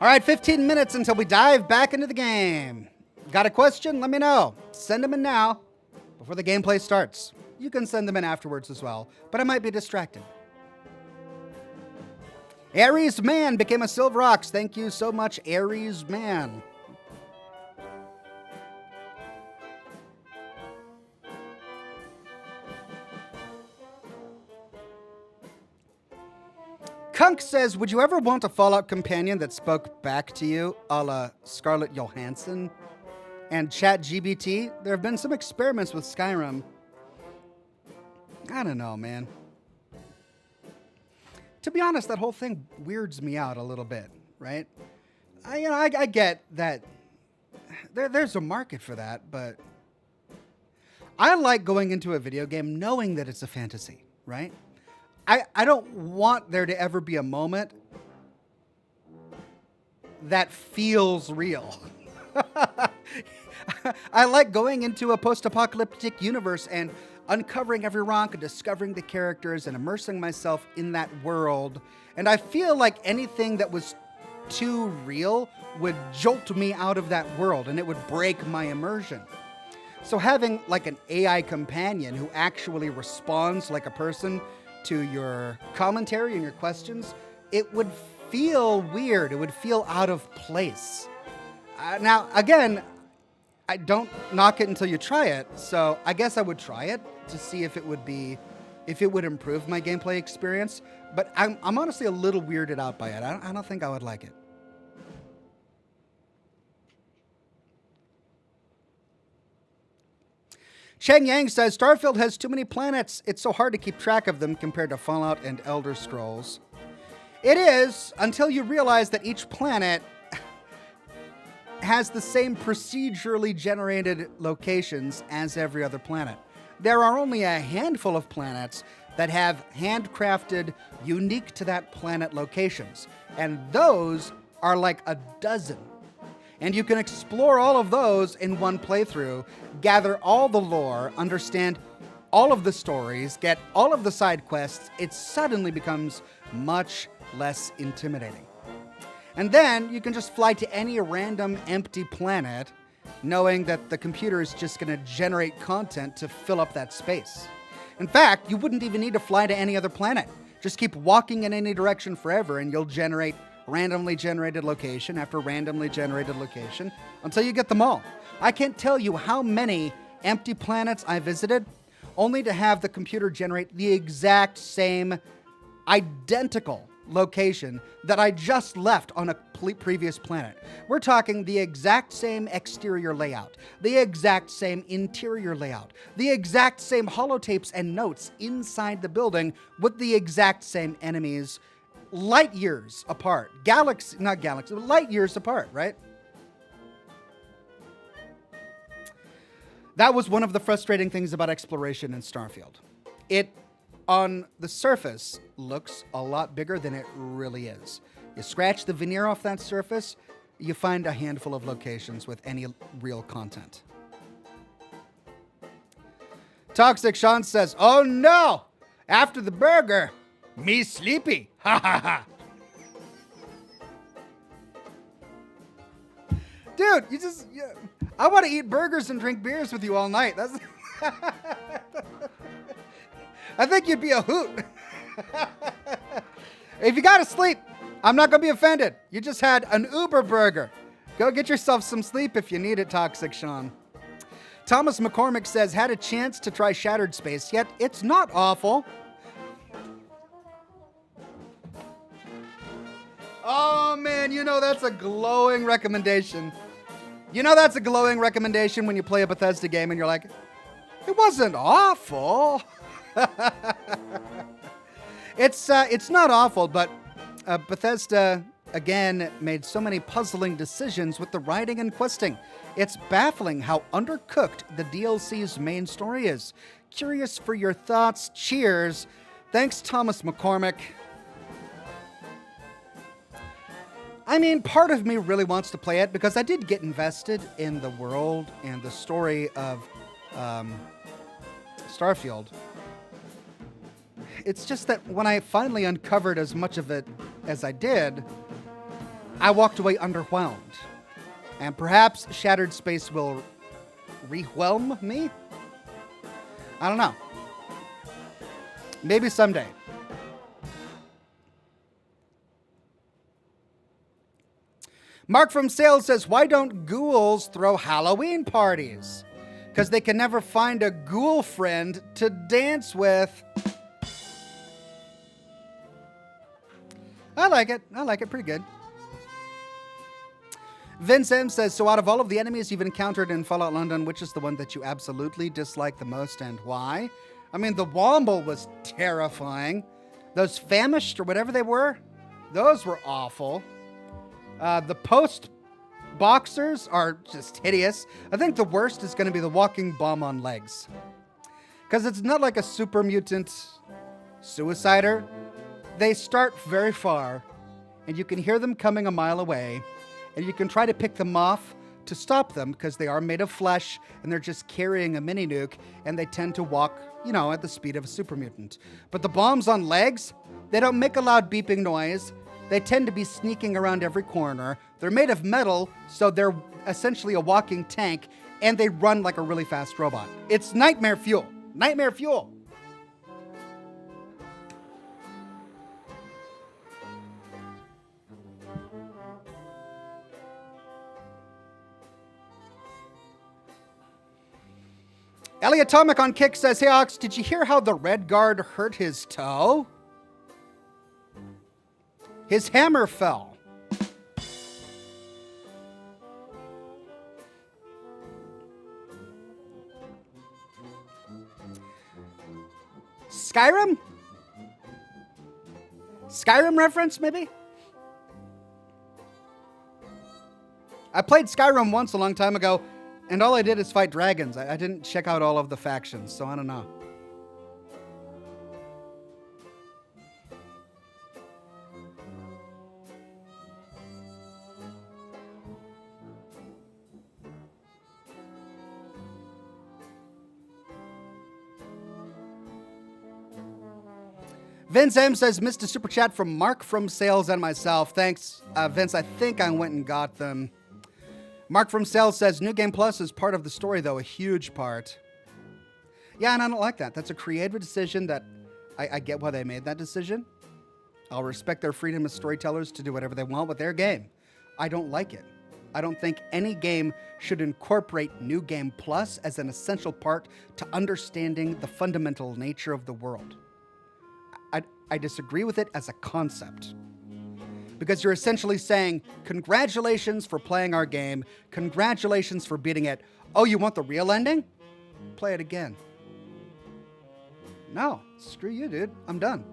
All right, 15 minutes until we dive back into the game. Got a question? Let me know. Send them in now before the gameplay starts. You can send them in afterwards as well, but I might be distracted. Aries Man became a Silver Ox. Thank you so much, Aries Man. Kunk says, would you ever want a Fallout companion that spoke back to you, a la Scarlett Johansson and ChatGPT? There have been some experiments with Skyrim. I don't know, man. To be honest, that whole thing weirds me out a little bit, right? I get that there's a market for that, but I like going into a video game knowing that it's a fantasy, right? I don't want there to ever be a moment that feels real. I like going into a post-apocalyptic universe and uncovering every rock and discovering the characters and immersing myself in that world. And I feel like anything that was too real would jolt me out of that world and it would break my immersion. So having like an AI companion who actually responds like a person to your commentary and your questions, it would feel weird. It would feel out of place. Now, again, I don't knock it until you try it. So I guess I would try it to see if it would improve my gameplay experience. But I'm honestly a little weirded out by it. I don't think I would like it. Cheng Yang says, Starfield has too many planets. It's so hard to keep track of them compared to Fallout and Elder Scrolls. It is, until you realize that each planet has the same procedurally generated locations as every other planet. There are only a handful of planets that have handcrafted, unique to that planet locations. And those are like a dozen. And you can explore all of those in one playthrough, gather all the lore, understand all of the stories, get all of the side quests. It suddenly becomes much less intimidating. And then you can just fly to any random empty planet, knowing that the computer is just going to generate content to fill up that space. In fact, you wouldn't even need to fly to any other planet. Just keep walking in any direction forever and you'll generate randomly generated location after randomly generated location until you get them all. I can't tell you how many empty planets I visited only to have the computer generate the exact same identical location that I just left on a previous planet. We're talking the exact same exterior layout, the exact same interior layout, the exact same holotapes and notes inside the building with the exact same enemies light years apart. Light years apart, right? That was one of the frustrating things about exploration in Starfield. It, on the surface, looks a lot bigger than it really is. You scratch the veneer off that surface, you find a handful of locations with any real content. Toxic Sean says, oh no! After the burger, me sleepy. Ha ha ha. Dude, I want to eat burgers and drink beers with you all night. That's I think you'd be a hoot. If you gotta sleep, I'm not gonna be offended. You just had an Uber burger. Go get yourself some sleep if you need it, Toxic Sean. Thomas McCormick says, had a chance to try Shattered Space, yet it's not awful. Oh man, that's a glowing recommendation. That's a glowing recommendation when you play a Bethesda game and you're like, it wasn't awful. It's not awful, but Bethesda, again, made so many puzzling decisions with the writing and questing. It's baffling how undercooked the DLC's main story is. Curious for your thoughts. Cheers. Thanks, Thomas McCormick. I mean, part of me really wants to play it because I did get invested in the world and the story of Starfield. It's just that when I finally uncovered as much of it as I did, I walked away underwhelmed. And perhaps Shattered Space will re-whelm me? I don't know. Maybe someday. Mark from Sales says, why don't ghouls throw Halloween parties? Because they can never find a ghoul friend to dance with. I like it. I like it pretty good. Vince M says, so out of all of the enemies you've encountered in Fallout London, which is the one that you absolutely dislike the most and why? I mean, the Womble was terrifying. Those famished or whatever they were, those were awful. The post-boxers are just hideous. I think the worst is going to be the walking bomb on legs. Because it's not like a super mutant suicider. They start very far, and you can hear them coming a mile away, and you can try to pick them off to stop them because they are made of flesh, and they're just carrying a mini nuke, and they tend to walk, you know, at the speed of a super mutant. But the bombs on legs, they don't make a loud beeping noise. They tend to be sneaking around every corner. They're made of metal, so they're essentially a walking tank, and they run like a really fast robot. It's nightmare fuel. Nightmare fuel. Atomic on Kick says, hey Ox, did you hear how the Red Guard hurt his toe? His hammer fell. Skyrim? Skyrim reference, maybe? I played Skyrim once a long time ago, and all I did is fight dragons. I didn't check out all of the factions, so I don't know. Vince M says, missed a super chat from Mark from Sales and myself. Thanks, Vince. I think I went and got them. Mark from Sales says, New Game Plus is part of the story, though, a huge part. Yeah, and I don't like that. That's a creative decision that I get why they made that decision. I'll respect their freedom as storytellers to do whatever they want with their game. I don't like it. I don't think any game should incorporate New Game Plus as an essential part to understanding the fundamental nature of the world. I disagree with it as a concept. Because you're essentially saying, congratulations for playing our game. Congratulations for beating it. Oh, you want the real ending? Play it again. No, screw you, dude. I'm done.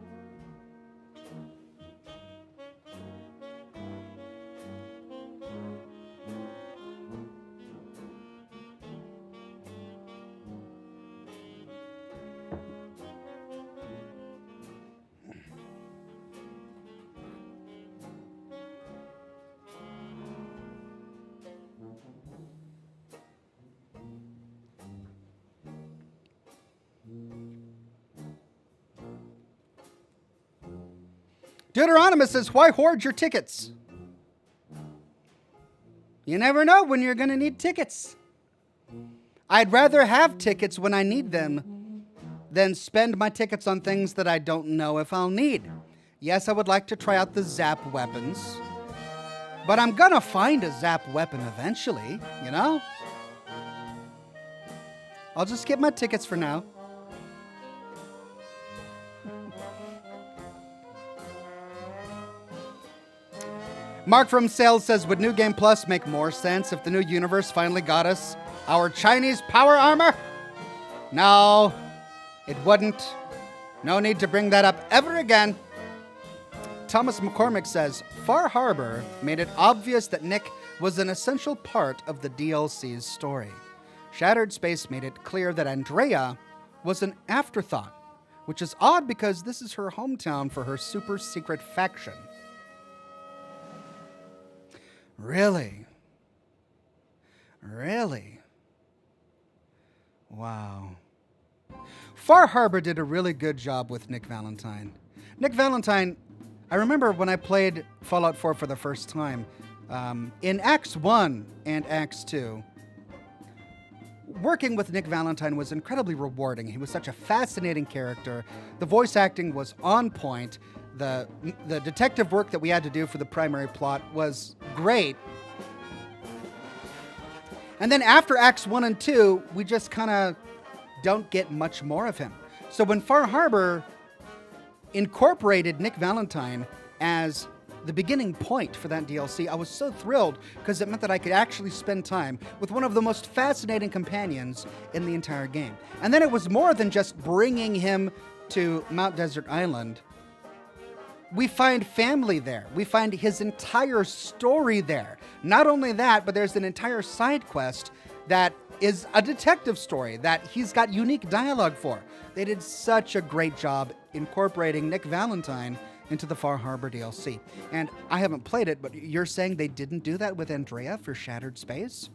Deuteronomous says, why hoard your tickets? You never know when you're going to need tickets. I'd rather have tickets when I need them than spend my tickets on things that I don't know if I'll need. Yes, I would like to try out the Zap weapons, but I'm going to find a Zap weapon eventually, you know? I'll just get my tickets for now. Mark from Sales says, would New Game Plus make more sense if the new universe finally got us our Chinese power armor? No, it wouldn't. No need to bring that up ever again. Thomas McCormick says, Far Harbor made it obvious that Nick was an essential part of the DLC's story. Shattered Space made it clear that Andrea was an afterthought. which is odd because this is her hometown for her super secret faction. Really? Really? Wow. Far Harbor did a really good job with Nick Valentine. Nick Valentine, I remember when I played Fallout 4 for the first time, in Acts 1 and Acts 2, working with Nick Valentine was incredibly rewarding. He was such a fascinating character. The voice acting was on point. The detective work that we had to do for the primary plot was great. And then after Acts 1 and 2, we just kind of don't get much more of him. So when Far Harbor incorporated Nick Valentine as the beginning point for that DLC, I was so thrilled because it meant that I could actually spend time with one of the most fascinating companions in the entire game. And then it was more than just bringing him to Mount Desert Island. We find family there. We find his entire story there. Not only that, but there's an entire side quest that is a detective story that he's got unique dialogue for. They did such a great job incorporating Nick Valentine into the Far Harbor DLC. And I haven't played it, but you're saying they didn't do that with Andrea for Shattered Space?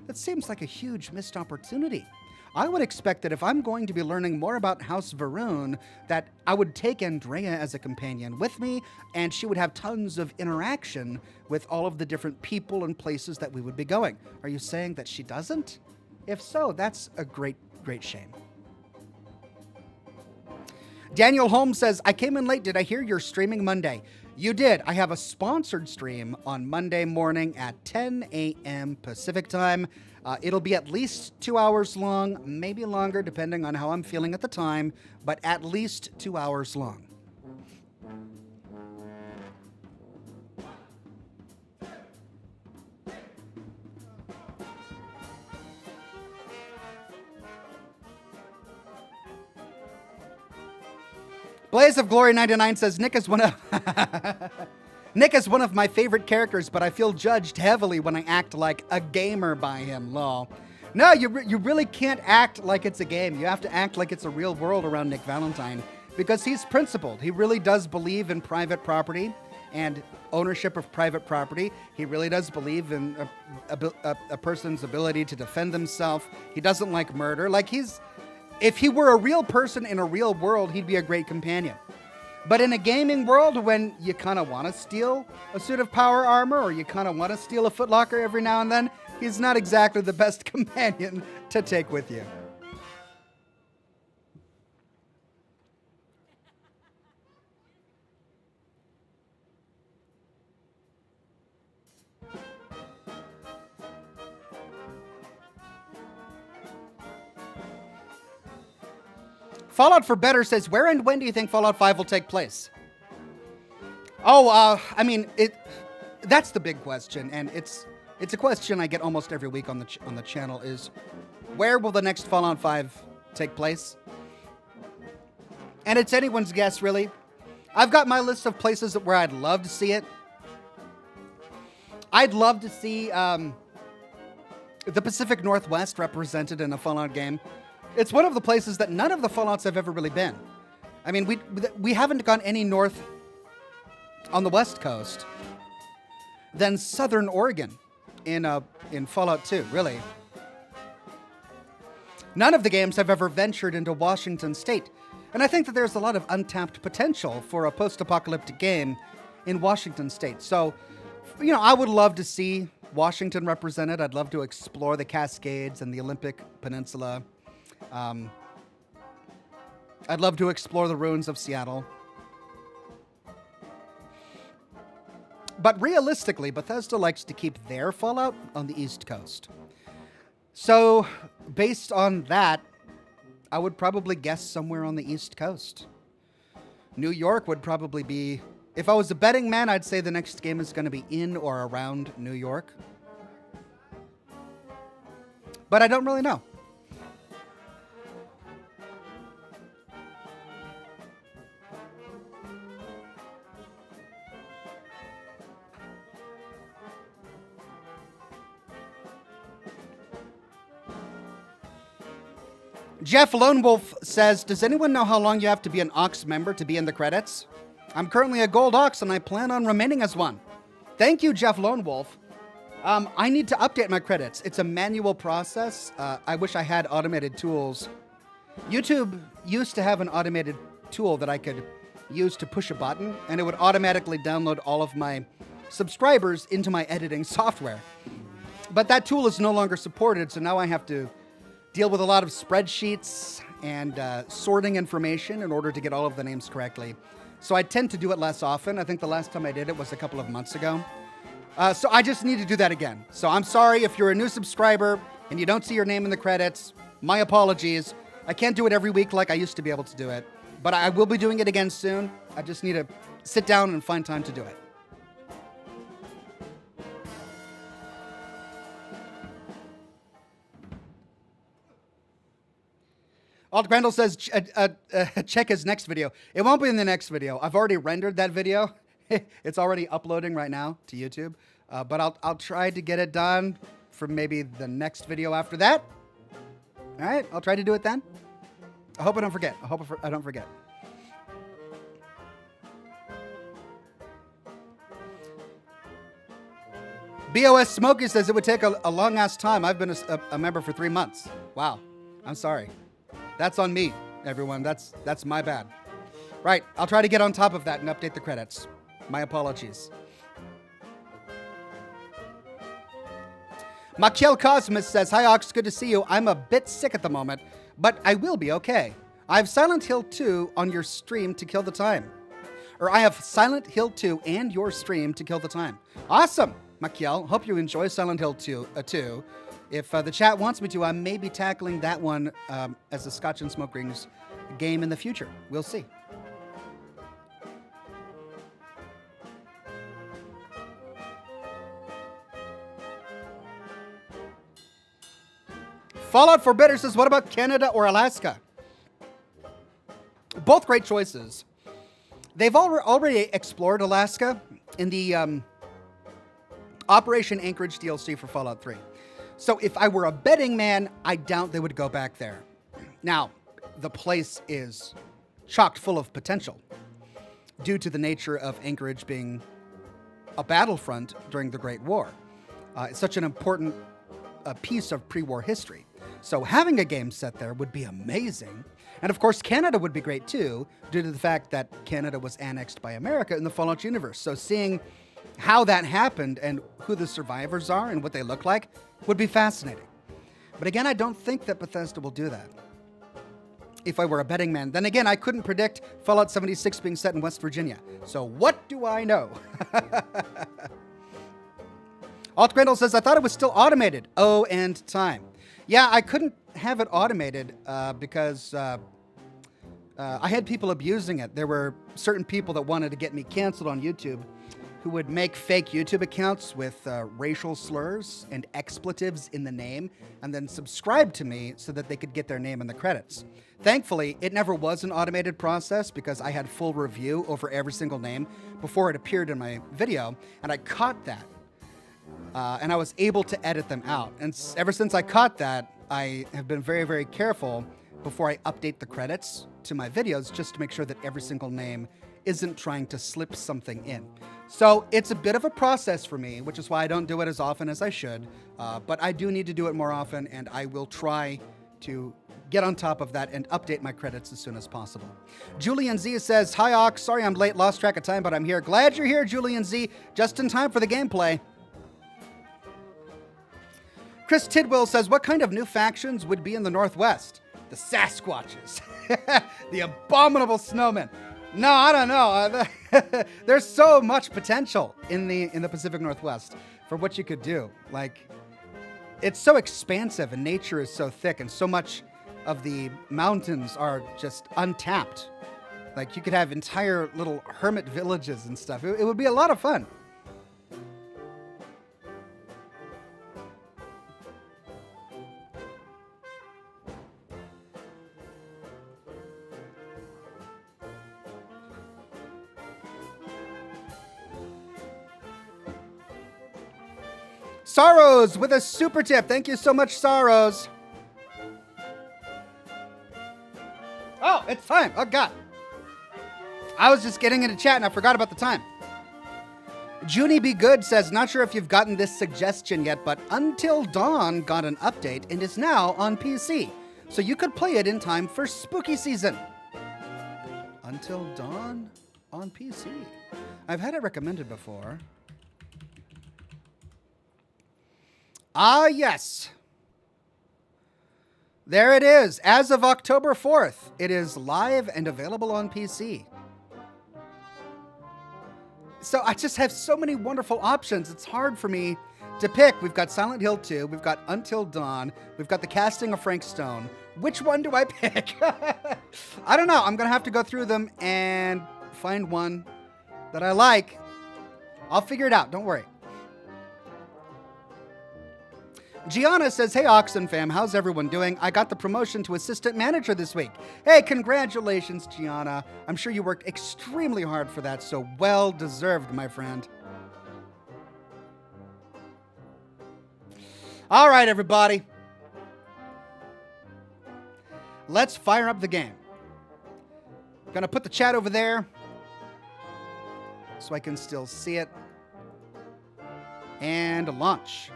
That seems like a huge missed opportunity. I would expect that if I'm going to be learning more about House Varun, that I would take Andrea as a companion with me, and she would have tons of interaction with all of the different people and places that we would be going. Are you saying that she doesn't? If so, that's a great, great shame. Daniel Holmes says, I came in late. Did I hear you're streaming Monday? You did. I have a sponsored stream on Monday morning at 10 a.m. Pacific time. It'll be at least 2 hours long, maybe longer, depending on how I'm feeling at the time, but at least 2 hours long. Blaze of Glory 99 says, Nick is one of my favorite characters, but I feel judged heavily when I act like a gamer by him, lol. No, you really can't act like it's a game. You have to act like it's a real world around Nick Valentine because he's principled. He really does believe in private property and ownership of private property. He really does believe in a person's ability to defend themselves. He doesn't like murder. If he were a real person in a real world, he'd be a great companion. But in a gaming world, when you kind of want to steal a suit of power armor or you kind of want to steal a footlocker every now and then, he's not exactly the best companion to take with you. Fallout for Better says, where and when do you think Fallout 5 will take place? That's the big question, and it's a question I get almost every week on the channel is, where will the next Fallout 5 take place? And it's anyone's guess, really. I've got my list of places where I'd love to see it. I'd love to see the Pacific Northwest represented in a Fallout game. It's one of the places that none of the Fallouts have ever really been. I mean, we haven't gone any north on the West Coast than Southern Oregon in Fallout 2, really. None of the games have ever ventured into Washington State. And I think that there's a lot of untapped potential for a post-apocalyptic game in Washington State. So, I would love to see Washington represented. I'd love to explore the Cascades and the Olympic Peninsula. I'd love to explore the ruins of Seattle. But realistically, Bethesda likes to keep their Fallout on the East Coast. So, based on that, I would probably guess somewhere on the East Coast. New York would probably be... If I was a betting man, I'd say the next game is going to be in or around New York. But I don't really know. Jeff Lone Wolf says, does anyone know how long you have to be an Ox member to be in the credits? I'm currently a gold Ox and I plan on remaining as one. Thank you, Jeff Lone Wolf. I need to update my credits. It's a manual process. I wish I had automated tools. YouTube used to have an automated tool that I could use to push a button, and it would automatically download all of my subscribers into my editing software. But that tool is no longer supported, so now I have to deal with a lot of spreadsheets and sorting information in order to get all of the names correctly. So I tend to do it less often. I think the last time I did it was a couple of months ago. So I just need to do that again. So I'm sorry if you're a new subscriber and you don't see your name in the credits. My apologies. I can't do it every week like I used to be able to do it. But I will be doing it again soon. I just need to sit down and find time to do it. Alt Grendel says, check his next video. It won't be in the next video. I've already rendered that video. It's already uploading right now to YouTube. But I'll try to get it done for maybe the next video after that. All right, I'll try to do it then. I hope I don't forget. I hope I don't forget. BOS Smokey says it would take a long-ass time. I've been a member for 3 months. Wow. I'm sorry. That's on me, everyone. That's my bad. Right. I'll try to get on top of that and update the credits. My apologies. Makiel Cosmos says, hi, Ox. Good to see you. I'm a bit sick at the moment, but I will be okay. I have Silent Hill 2 on your stream to kill the time. Or I have Silent Hill 2 and your stream to kill the time. Awesome, Makiel. Hope you enjoy Silent Hill 2. If the chat wants me to, I may be tackling that one as a Scotch and Smoke Rings game in the future. We'll see. Fallout for Bitter says, what about Canada or Alaska? Both great choices. They've already explored Alaska in the Operation Anchorage DLC for Fallout 3. So if I were a betting man, I doubt they would go back there. Now, the place is chock full of potential due to the nature of Anchorage being a battlefront during the Great War. It's such an important piece of pre-war history. So having a game set there would be amazing. And of course, Canada would be great too, due to the fact that Canada was annexed by America in the Fallout universe. So seeing how that happened and who the survivors are and what they look like would be fascinating. But again, I don't think that Bethesda will do that. If I were a betting man. Then again, I couldn't predict Fallout 76 being set in West Virginia. So what do I know? Alt Grendel says, I thought it was still automated. Oh, and time. Yeah, I couldn't have it automated because I had people abusing it. There were certain people that wanted to get me canceled on YouTube who would make fake YouTube accounts with racial slurs and expletives in the name and then subscribe to me so that they could get their name in the credits. Thankfully, it never was an automated process because I had full review over every single name before it appeared in my video, and I caught that. And I was able to edit them out. And ever since I caught that, I have been very, very careful before I update the credits to my videos just to make sure that every single name isn't trying to slip something in. So it's a bit of a process for me, which is why I don't do it as often as I should. But I do need to do it more often, and I will try to get on top of that and update my credits as soon as possible. Julian Z says, hi, Ox. Sorry I'm late, lost track of time, but I'm here. Glad you're here, Julian Z. Just in time for the gameplay. Chris Tidwell says, what kind of new factions would be in the Northwest? The Sasquatches. The abominable snowmen. No, I don't know. There's so much potential in the Pacific Northwest for what you could do. Like, it's so expansive and nature is so thick and so much of the mountains are just untapped. Like, you could have entire little hermit villages and stuff. It would be a lot of fun. Sorrows with a super tip. Thank you so much, Sorrows. Oh, it's time. Oh, God. I was just getting into chat and I forgot about the time. Junie Be Good says, not sure if you've gotten this suggestion yet, but Until Dawn got an update and is now on PC. So you could play it in time for spooky season. Until Dawn on PC. I've had it recommended before. Ah, yes. There it is. As of October 4th, it is live and available on PC. So I just have so many wonderful options. It's hard for me to pick. We've got Silent Hill 2. We've got Until Dawn. We've got the casting of Frank Stone. Which one do I pick? I don't know. I'm going to have to go through them and find one that I like. I'll figure it out. Don't worry. Gianna says, hey, Oxen fam, how's everyone doing? I got the promotion to assistant manager this week. Hey, congratulations, Gianna. I'm sure you worked extremely hard for that, so well deserved, my friend. All right, everybody. Let's fire up the game. Gonna put the chat over there so I can still see it. And launch.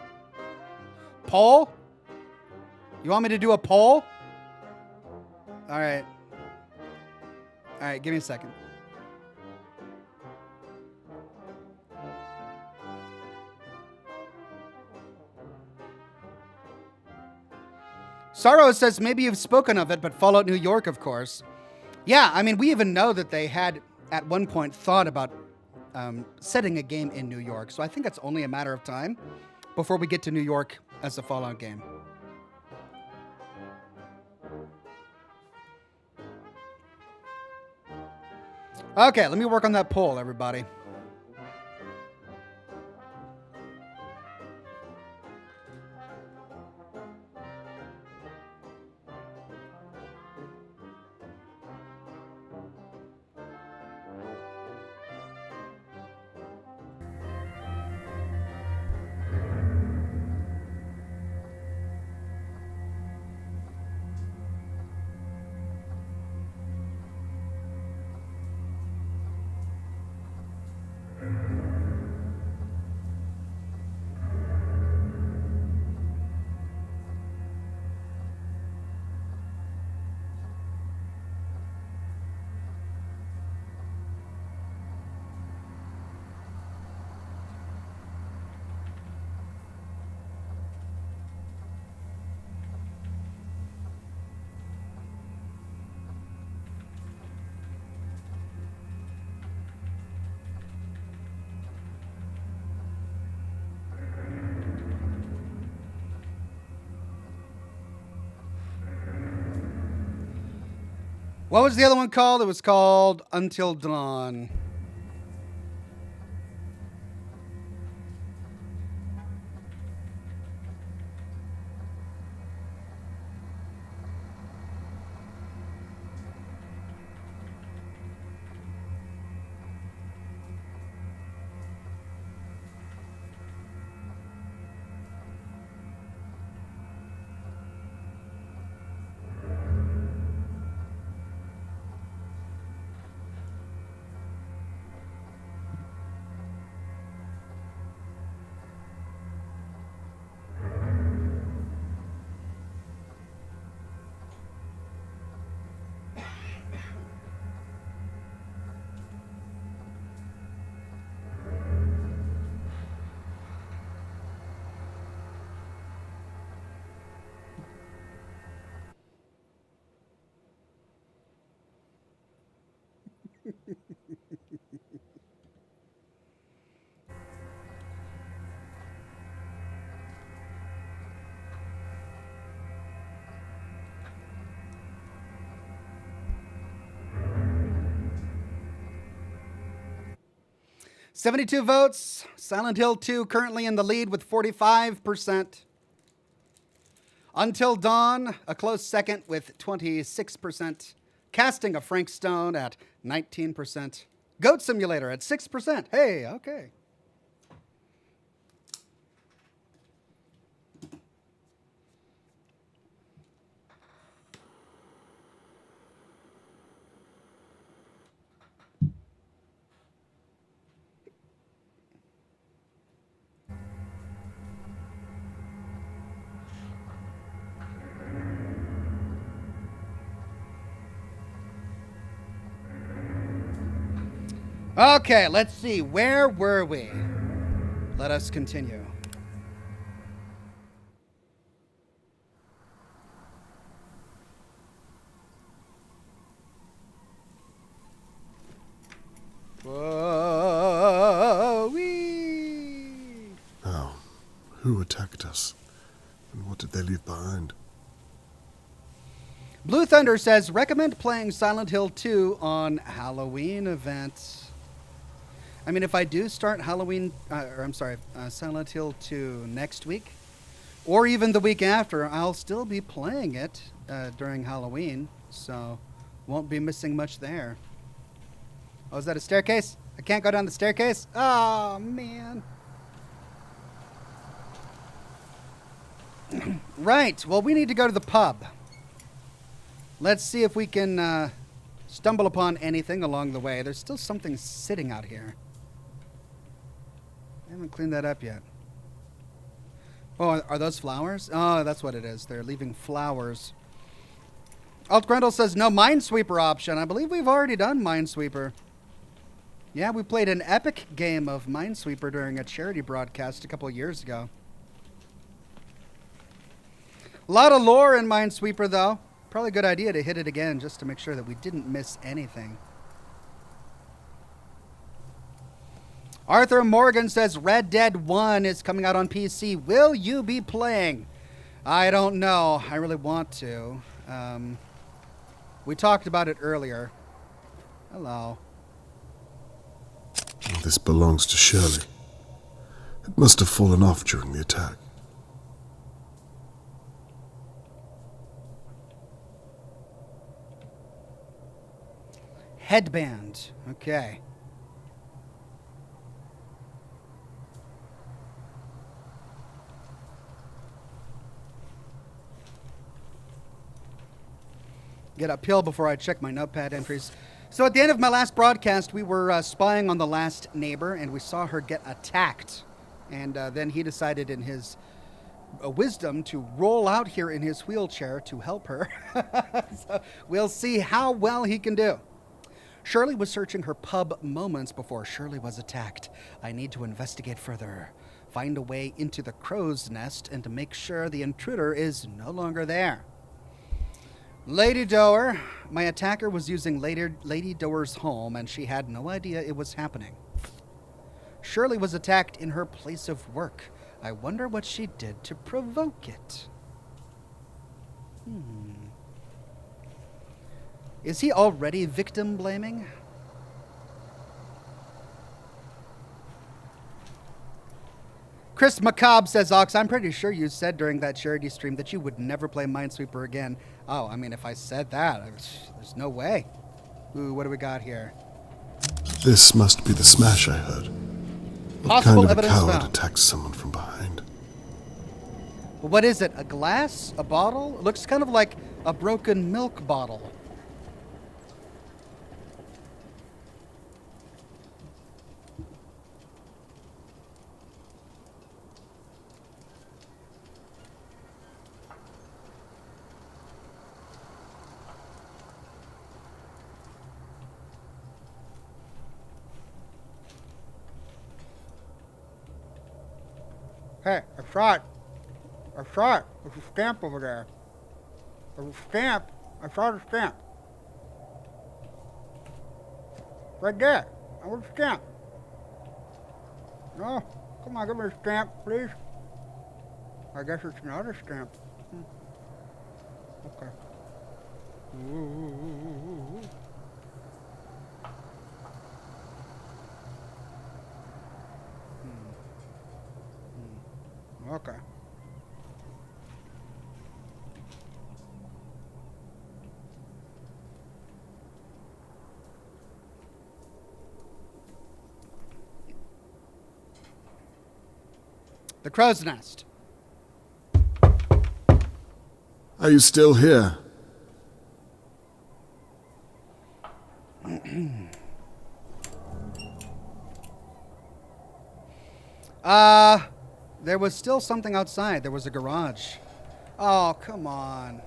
Poll? You want me to do a poll? All right. All right, give me a second. Sorrow says, maybe you've spoken of it, but Fallout New York, of course. Yeah, I mean, we even know that they had, at one point, thought about setting a game in New York. So I think it's only a matter of time before we get to New York as a Fallout game. Okay, let me work on that poll, everybody. What was the other one called? It was called Until Dawn. $72 votes. Silent Hill 2 currently in the lead with 45%. Until Dawn, a close second with 26%. Casting of Frank Stone at 19%. Goat Simulator at 6%. Hey, okay. Okay, let's see. Where were we? Let us continue. Whoa-wee. Now, who attacked us? And what did they leave behind? Blue Thunder says, recommend playing Silent Hill 2 on Halloween events. I mean, if I do start Silent Hill 2 next week, or even the week after, I'll still be playing it during Halloween, so won't be missing much there. Oh, is that a staircase? I can't go down the staircase? Oh, man. Right, well, we need to go to the pub. Let's see if we can stumble upon anything along the way. There's still something sitting out here. I haven't cleaned that up yet. Oh, are those flowers? Oh, that's what it is. They're leaving flowers. Alt Grendel says no Minesweeper option. I believe we've already done Minesweeper. Yeah, we played an epic game of Minesweeper during a charity broadcast a couple of years ago. A lot of lore in Minesweeper, though. Probably a good idea to hit it again just to make sure that we didn't miss anything. Arthur Morgan says Red Dead 1 is coming out on PC. Will you be playing? I don't know. I really want to. We talked about it earlier. Hello. This belongs to Shirley. It must have fallen off during the attack. Headband. Okay. Get uphill before I check my notepad entries. So at the end of my last broadcast, we were spying on the last neighbor, and we saw her get attacked. And then he decided in his wisdom to roll out here in his wheelchair to help her. So we'll see how well he can do. Shirley was searching her pub moments before Shirley was attacked. I need to investigate further, find a way into the crow's nest, and to make sure the intruder is no longer there. Lady Doer, my attacker was using Lady Doer's home, and she had no idea it was happening. Shirley was attacked in her place of work. I wonder what she did to provoke it. Is he already victim blaming? Chris Macabre says, Ox, I'm pretty sure you said during that charity stream that you would never play Minesweeper again. Oh, I mean, if I said that, there's no way. Ooh, what do we got here? This must be the smash I heard. What Possible kind of a evidence coward found. attacks someone from behind? Well, what is it? A glass? A bottle? It looks kind of like a broken milk bottle. Hey, I saw it. There's a stamp over there. There's a stamp. I saw the stamp. Right there. Where's the stamp? No, come on, give me a stamp, please. I guess it's not a stamp. Okay. Ooh. Okay. The crow's nest. Are you still here? There was still something outside. There was a garage. Oh, come on.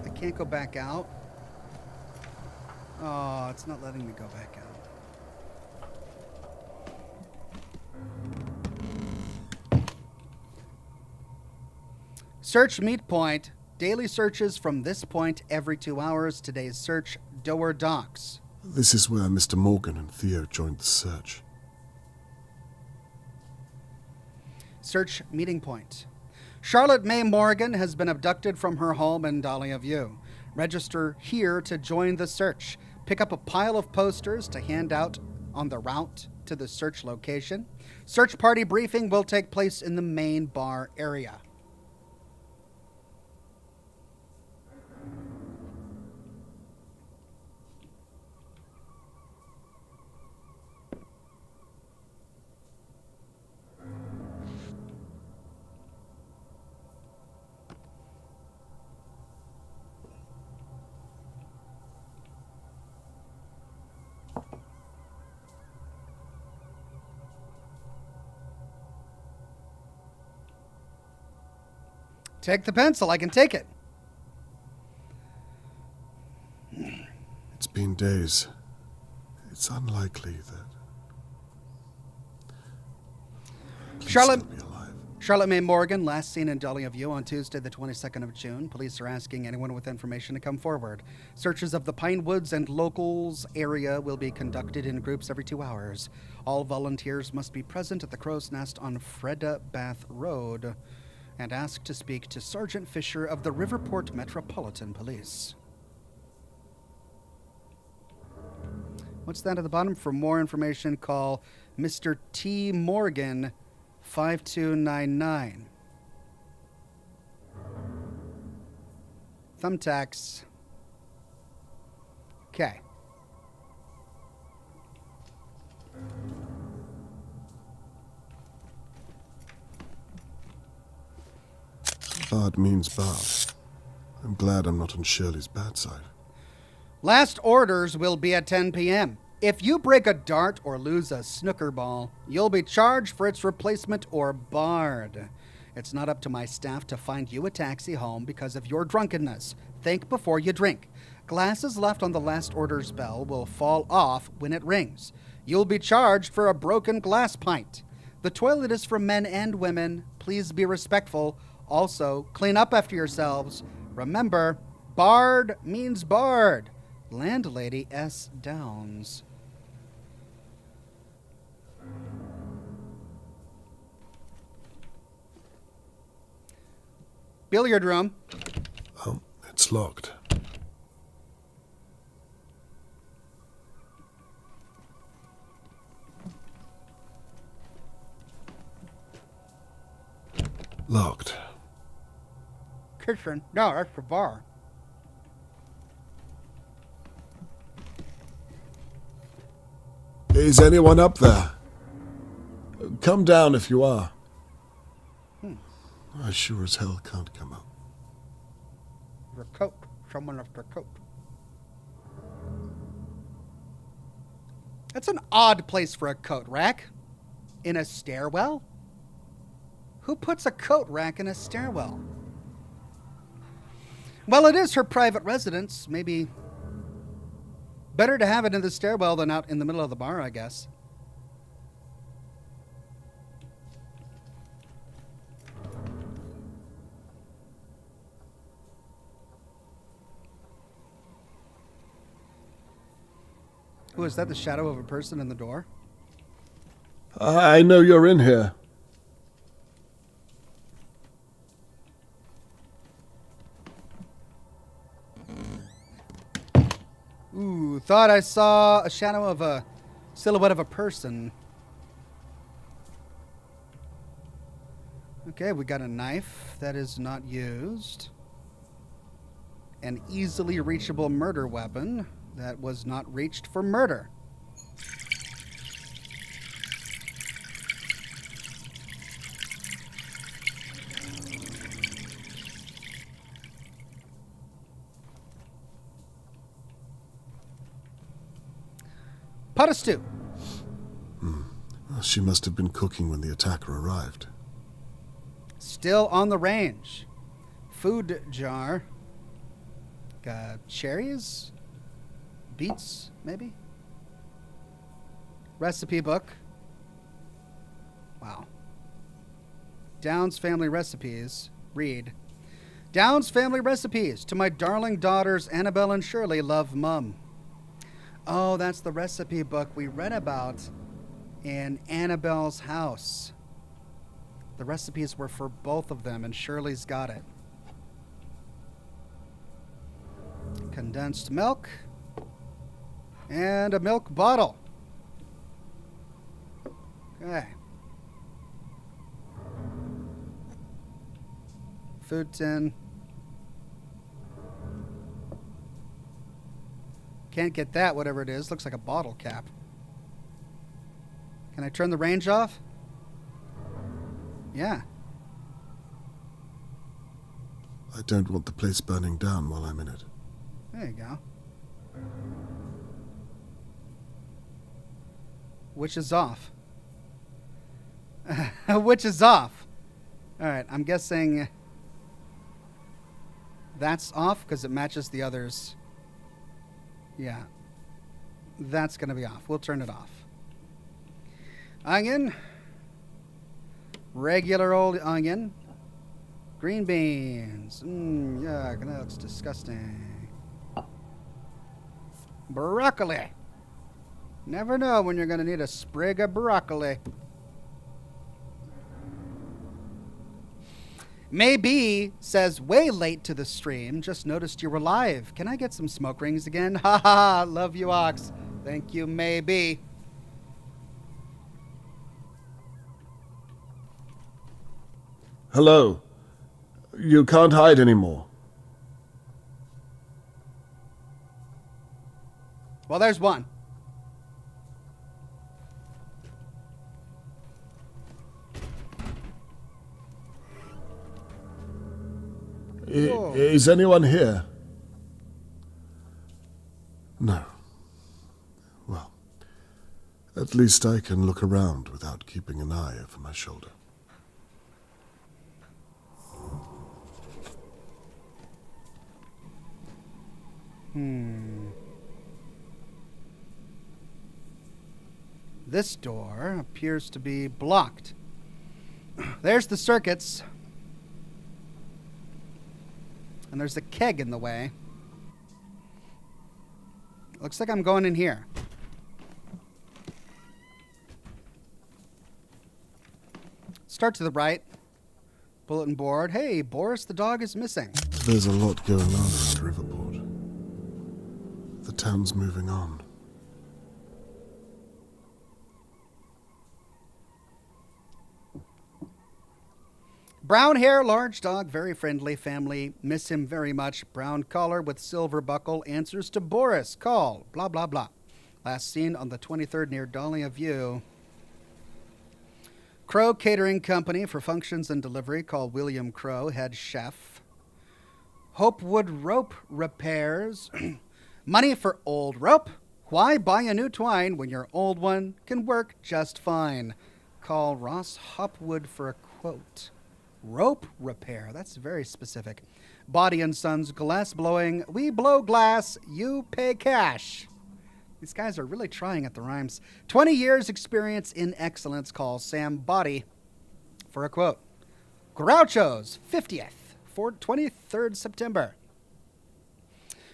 I can't go back out. Oh, it's not letting me go back out. Search meet point. Daily searches from this point every 2 hours. Today's search, Doer Docks. This is where Mr. Morgan and Theo joined the search. Search meeting point. Charlotte May Morgan has been abducted from her home in Dalia View. Register here to join the search. Pick up a pile of posters to hand out on the route to the search location. Search party briefing will take place in the main bar area. Take the pencil. I can take it. It's been days. It's unlikely that... Please Charlotte, still be alive. Charlotte May Morgan, last seen in Dalia View on Tuesday, the 22nd of June. Police are asking anyone with information to come forward. Searches of the Pine Woods and locals area will be conducted in groups every 2 hours. All volunteers must be present at the Crow's Nest on Freda Bath Road and ask to speak to Sergeant Fisher of the Riverport Metropolitan Police. What's that at the bottom? For more information, call Mr. T. Morgan, 5299. Thumbtacks. Okay. Bad means bad. I'm glad I'm not on Shirley's bad side. Last orders will be at 10 p.m. If you break a dart or lose a snooker ball, you'll be charged for its replacement or barred. It's not up to my staff to find you a taxi home because of your drunkenness. Think before you drink. Glasses left on the last order's bell will fall off when it rings. You'll be charged for a broken glass pint. The toilet is for men and women. Please be respectful. Also, clean up after yourselves. Remember, barred means barred. Landlady S. Downs. Billiard room. Oh, it's locked. Locked. Kitchen. No, that's the bar. Is anyone up there? Come down if you are. I sure as hell can't come up. Your coat. Someone left their coat. That's an odd place for a coat rack. In a stairwell? Who puts a coat rack in a stairwell? Well, it is her private residence. Maybe better to have it in the stairwell than out in the middle of the bar, I guess. Who is that? The shadow of a person in the door? I know you're in here. Ooh, thought I saw a shadow of a silhouette of a person. Okay, we got a knife that is not used. An easily reachable murder weapon that was not reached for murder. Pot of stew. Well, she must have been cooking when the attacker arrived. Still on the range. Food jar. Cherries? Beets, maybe? Recipe book. Wow. Downs Family Recipes. Read. Downs Family Recipes. To my darling daughters, Annabelle and Shirley, love Mum. Oh, that's the recipe book we read about in Annabelle's house. The recipes were for both of them, and Shirley's got it. Condensed milk. And a milk bottle. Okay. Food tin. Can't get that, whatever it is. Looks like a bottle cap. Can I turn the range off? Yeah. I don't want the place burning down while I'm in it. There you go. Which is off. Which is off. All right, I'm guessing that's off because it matches the others. Yeah. That's going to be off. We'll turn it off. Onion. Regular old onion. Green beans. Yuck, that looks disgusting. Broccoli. Never know when you're going to need a sprig of broccoli. Maybe says, way late to the stream. Just noticed you were live. Can I get some smoke rings again? Ha ha, love you, Ox. Thank you, maybe. Hello. You can't hide anymore. Well, there's one. Is anyone here? No. Well, at least I can look around without keeping an eye over my shoulder. This door appears to be blocked. There's the circuits. And there's a keg in the way. Looks like I'm going in here. Start to the right. Bulletin board. Hey, Boris, the dog is missing. There's a lot going on around Riverport. The town's moving on. Brown hair, large dog, very friendly family. Miss him very much. Brown collar with silver buckle. Answers to Boris. Call. Blah, blah, blah. Last seen on the 23rd near Dalia View. Crow Catering Company for functions and delivery. Call William Crow, head chef. Hopewood Rope Repairs. Money for old rope. Why buy a new twine when your old one can work just fine? Call Ross Hopwood for a quote. Rope repair. That's very specific. Body and Sons glass blowing. We blow glass. You pay cash. These guys are really trying at the rhymes. 20 years experience in excellence. Call Sam Body for a quote. Groucho's 50th for 23rd September.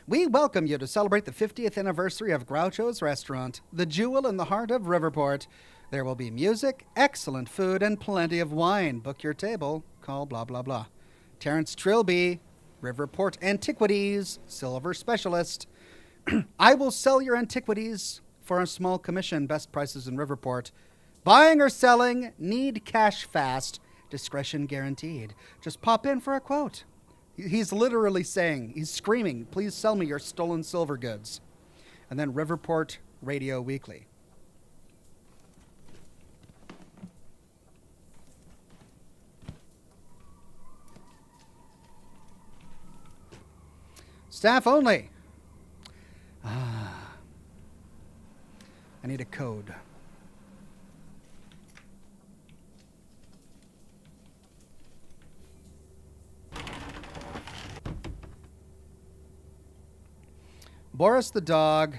We welcome you to celebrate the 50th anniversary of Groucho's Restaurant, the jewel in the heart of Riverport. There will be music, excellent food, and plenty of wine. Book your table. Call blah, blah, blah. Terrence Trilby, Riverport Antiquities, Silver Specialist. I will sell your antiquities for a small commission. Best prices in Riverport. Buying or selling, need cash fast. Discretion guaranteed. Just pop in for a quote. He's literally saying, he's screaming, please sell me your stolen silver goods. And then Riverport Radio Weekly. Staff only. I need a code. Boris the dog.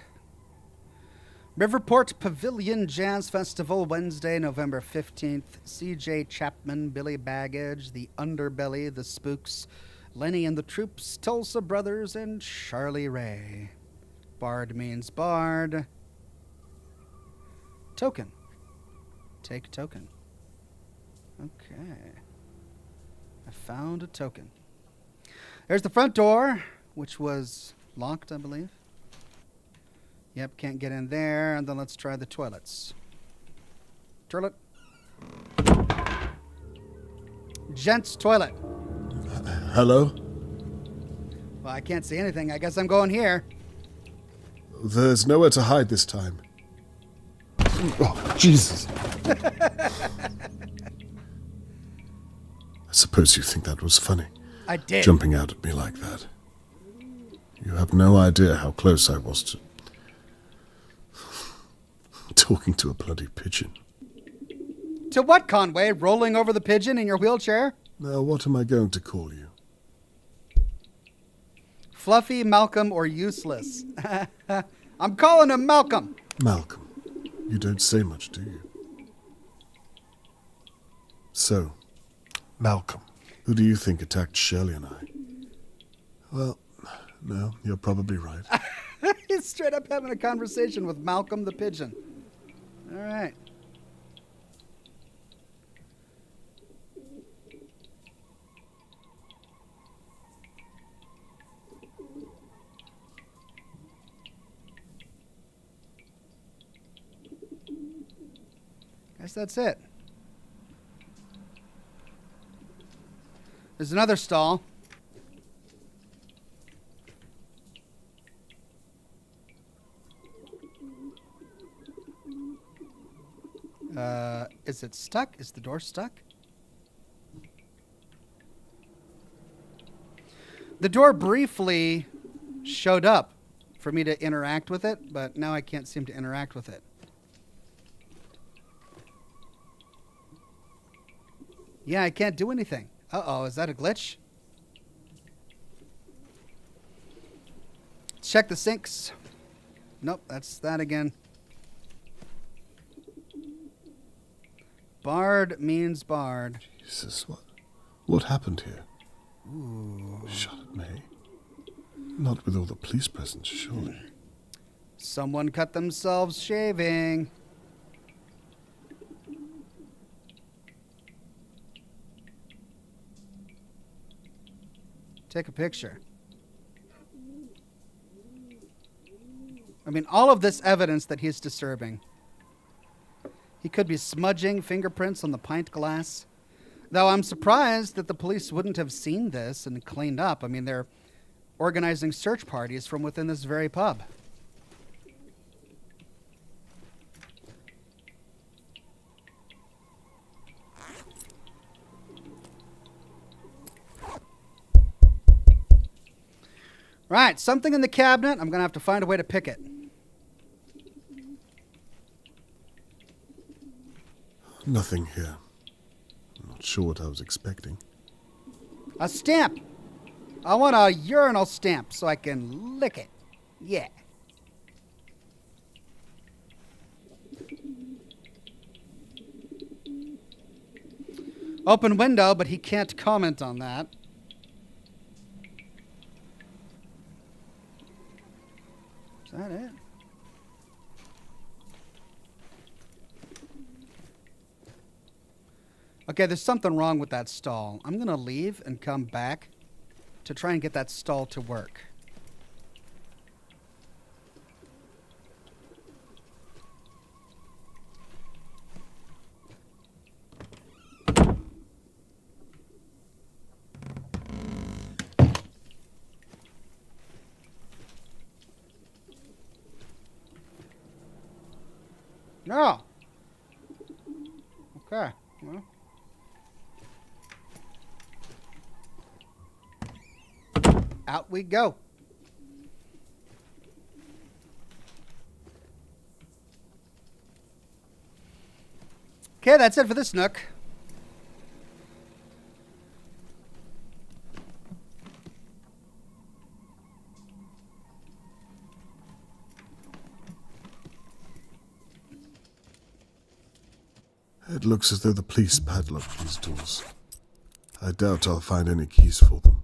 Riverport Pavilion Jazz Festival, Wednesday, November 15th. C.J. Chapman, Billy Baggage, The Underbelly, The Spooks, Lenny and the Troops, Tulsa Brothers, and Charlie Ray. Bard means bard. Token. Take token. Okay. I found a token. There's the front door, which was locked, I believe. Yep, can't get in there. And then let's try the toilets. Toilet. Gents' toilet. Hello? Well, I can't see anything. I guess I'm going here. There's nowhere to hide this time. Oh, Jesus. I suppose you think that was funny. I did. Jumping out at me like that. You have no idea how close I was to talking to a bloody pigeon. To what, Conway? Rolling over the pigeon in your wheelchair? Now, what am I going to call you? Fluffy, Malcolm, or useless? I'm calling him Malcolm. Malcolm. You don't say much, do you? So, Malcolm, who do you think attacked Shirley and I? Well, no, you're probably right. He's straight up having a conversation with Malcolm the pigeon. All right. Guess that's it. There's another stall. Is it stuck? Is the door stuck? The door briefly showed up for me to interact with it, but now I can't seem to interact with it. Yeah, I can't do anything. Uh-oh, is that a glitch? Check the sinks. Nope, that's that again. Bard means bard. Jesus, what happened here? Ooh. Shot at me. Not with all the police present, surely. Someone cut themselves shaving. Take a picture. I mean, all of this evidence that he's disturbing. He could be smudging fingerprints on the pint glass. Though I'm surprised that the police wouldn't have seen this and cleaned up. I mean, they're organizing search parties from within this very pub. Right, something in the cabinet. I'm going to have to find a way to pick it. Nothing here. I'm not sure what I was expecting. A stamp. I want a urinal stamp so I can lick it. Yeah. Open window, but he can't comment on that. Is that it? Okay, there's something wrong with that stall. I'm going to leave and come back to try and get that stall to work. No. Okay. Well. Out we go. Okay, that's it for this nook. It looks as though the police padlocked these doors. I doubt I'll find any keys for them.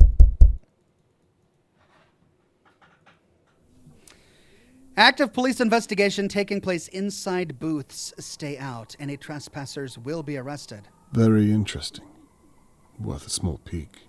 Active police investigation taking place inside booths. Stay out. Any trespassers will be arrested. Very interesting. Worth a small peek.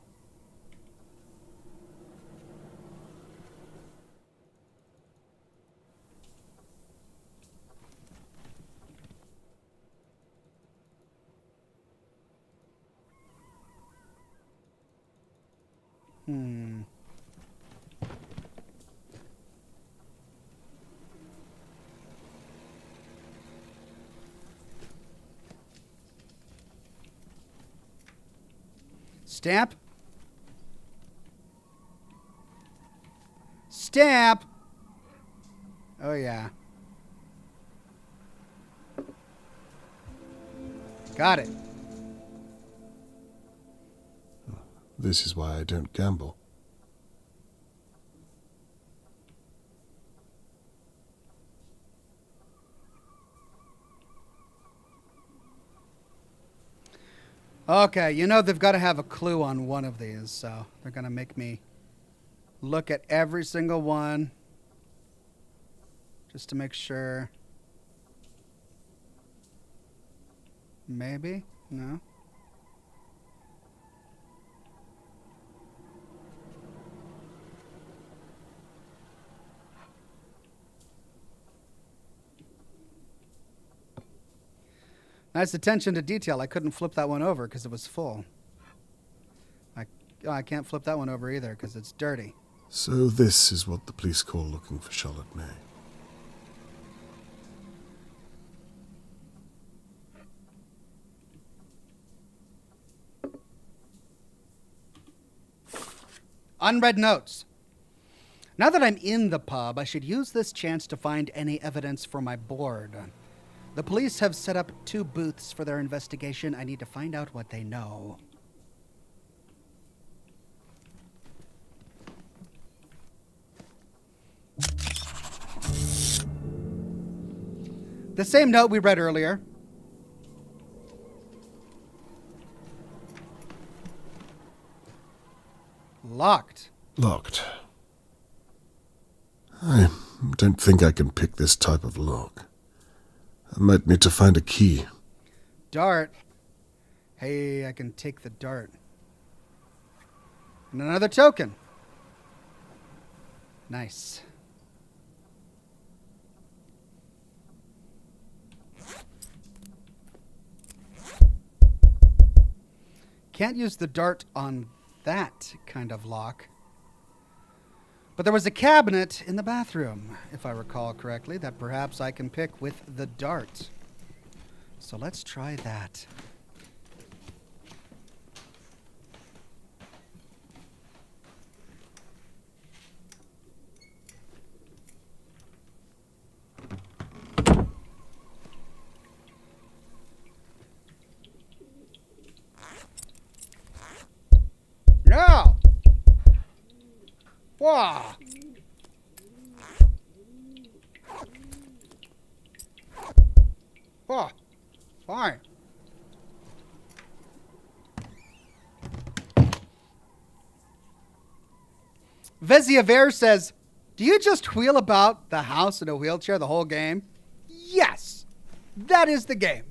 Stamp. Stamp. Oh, yeah. Got it. This is why I don't gamble. Okay, you know they've got to have a clue on one of these, so they're going to make me look at every single one just to make sure. Maybe? No? Nice attention to detail. I couldn't flip that one over because it was full. I can't flip that one over either because it's dirty. So this is what the police call looking for Charlotte May. Unread notes. Now that I'm in the pub, I should use this chance to find any evidence for my board. The police have set up 2 booths for their investigation. I need to find out what they know. The same note we read earlier. Locked. Locked. I don't think I can pick this type of lock. I might need to find a key. Dart. Hey, I can take the dart. And another token. Nice. Can't use the dart on that kind of lock. But there was a cabinet in the bathroom, if I recall correctly, that perhaps I can pick with the dart. So let's try that. No! Wow! Oh, fine. Veziaver says, do you just wheel about the house in a wheelchair the whole game? Yes, that is the game.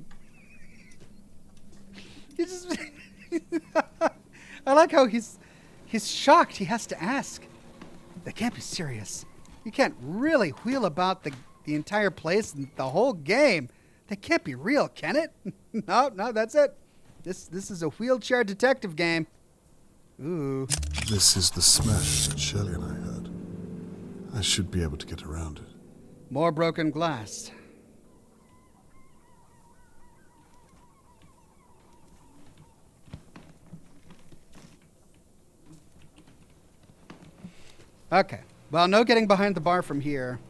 You just I like how he's shocked. He has to ask. They can't be serious. You can't really wheel about the entire place and the whole game. That can't be real, can it? No, that's it. This is a wheelchair detective game. Ooh. This is the smash that Shelley and I heard. I should be able to get around it. More broken glass. Okay. Well, no getting behind the bar from here.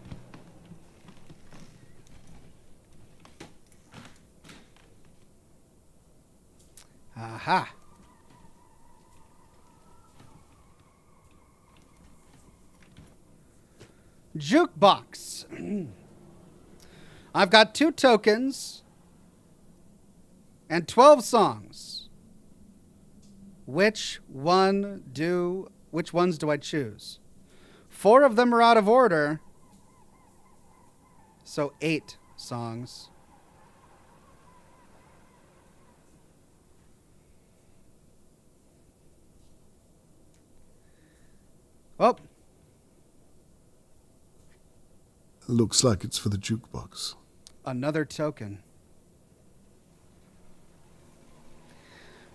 Aha. Jukebox. I've got 2 tokens and 12 songs. Which ones do I choose? 4 of them are out of order. So 8 songs. Oh, Looks like it's for the jukebox. another token.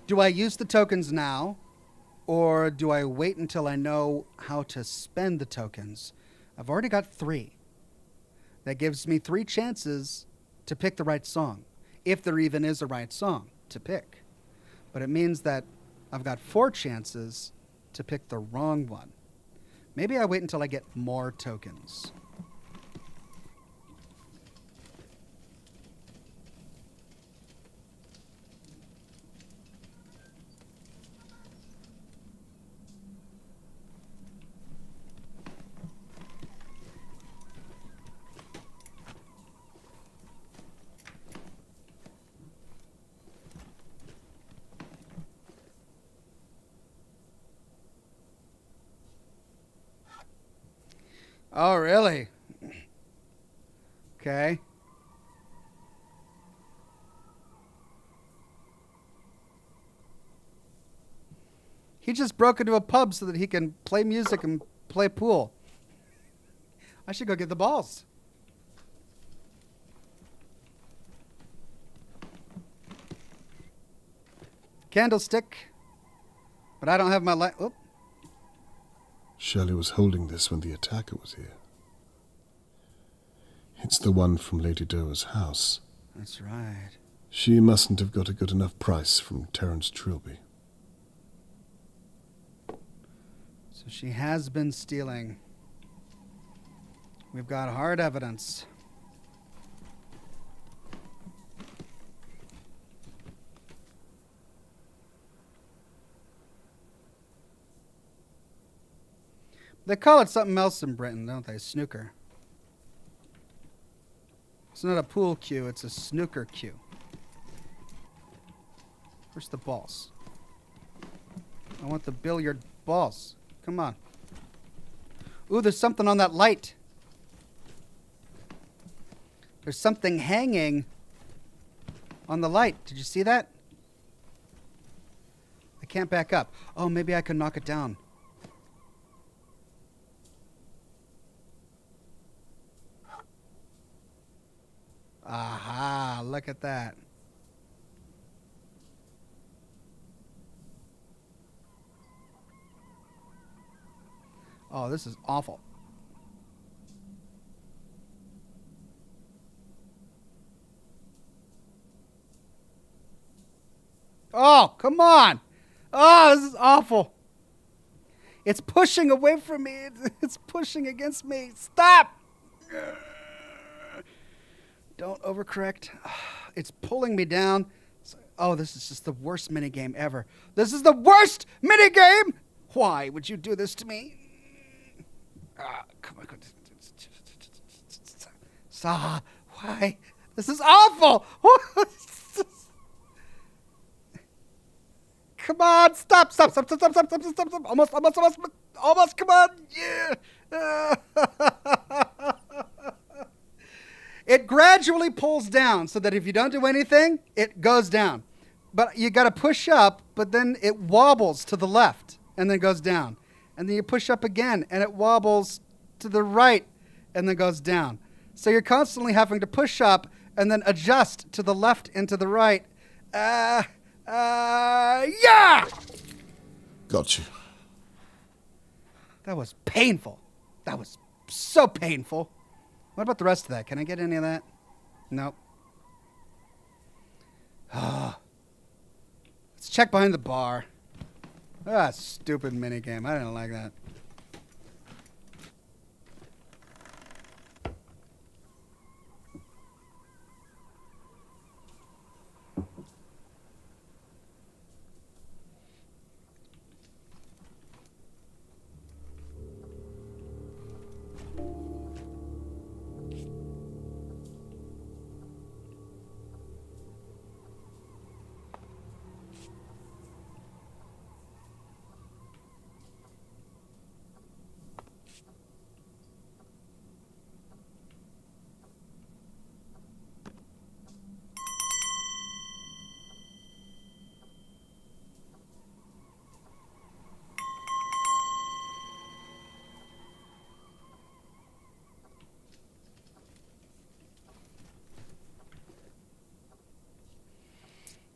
Do I use the tokens now, or do I wait until I know how to spend the tokens? I've already got 3. That gives me 3 chances to pick the right song, if there even is a right song to pick. But it means that I've got 4 chances to pick the wrong one. Maybe I wait until I get more tokens. Oh, really? Okay. He just broke into a pub so that he can play music and play pool. I should go get the balls. Candlestick. But I don't have my light. Oh. Shirley was holding this when the attacker was here. It's the one from Lady Doer's house. That's right. She mustn't have got a good enough price from Terence Trilby. So she has been stealing. We've got hard evidence. They call it something else in Britain, don't they? Snooker. It's not a pool cue, it's a snooker cue. Where's the balls? I want the billiard balls. Come on. Ooh, there's something on that light. There's something hanging on the light. Did you see that? I can't back up. Oh, maybe I can knock it down. Aha, look at that. Oh, this is awful. Oh, come on. Oh, this is awful. It's pushing away from me. It's pushing against me. Stop. Don't overcorrect. It's pulling me down. Oh, this is just the worst minigame ever. This is the worst minigame! Why would you do this to me? Come on. Why? This is awful! Come on, stop. Almost, come on. Yeah. It gradually pulls down so that if you don't do anything, it goes down. But you got to push up, but then it wobbles to the left and then goes down. And then you push up again and it wobbles to the right and then goes down. So you're constantly having to push up and then adjust to the left and to the right. Yeah! Got you. That was painful. That was so painful. What about the rest of that? Can I get any of that? Nope. Let's check behind the bar. Stupid minigame. I didn't like that.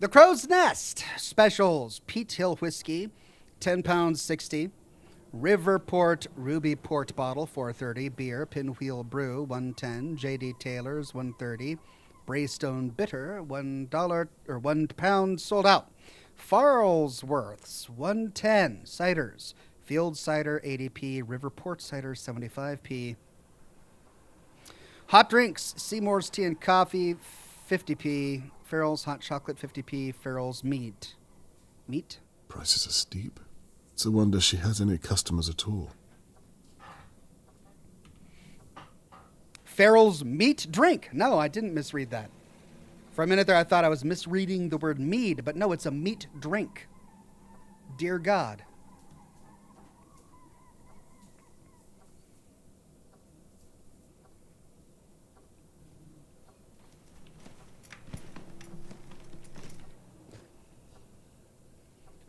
The Crow's Nest specials: Peat Hill whiskey, £10 60. Riverport Ruby Port bottle, $4.30. Beer Pinwheel Brew, $1.10. J.D. Taylor's, $1.30. Braystone Bitter, $1 or £1 sold out. Farlesworth's, $1.10. Ciders: Field Cider, 80p. Riverport Cider, 75p. Hot drinks: Seymour's Tea and Coffee, 50p. Farrell's Hot Chocolate, 50p. Farrell's Meat. Meat? Prices are steep. It's a wonder she has any customers at all. Farrell's Meat Drink. No, I didn't misread that. For a minute there, I thought I was misreading the word mead, but no, it's a meat drink. Dear God.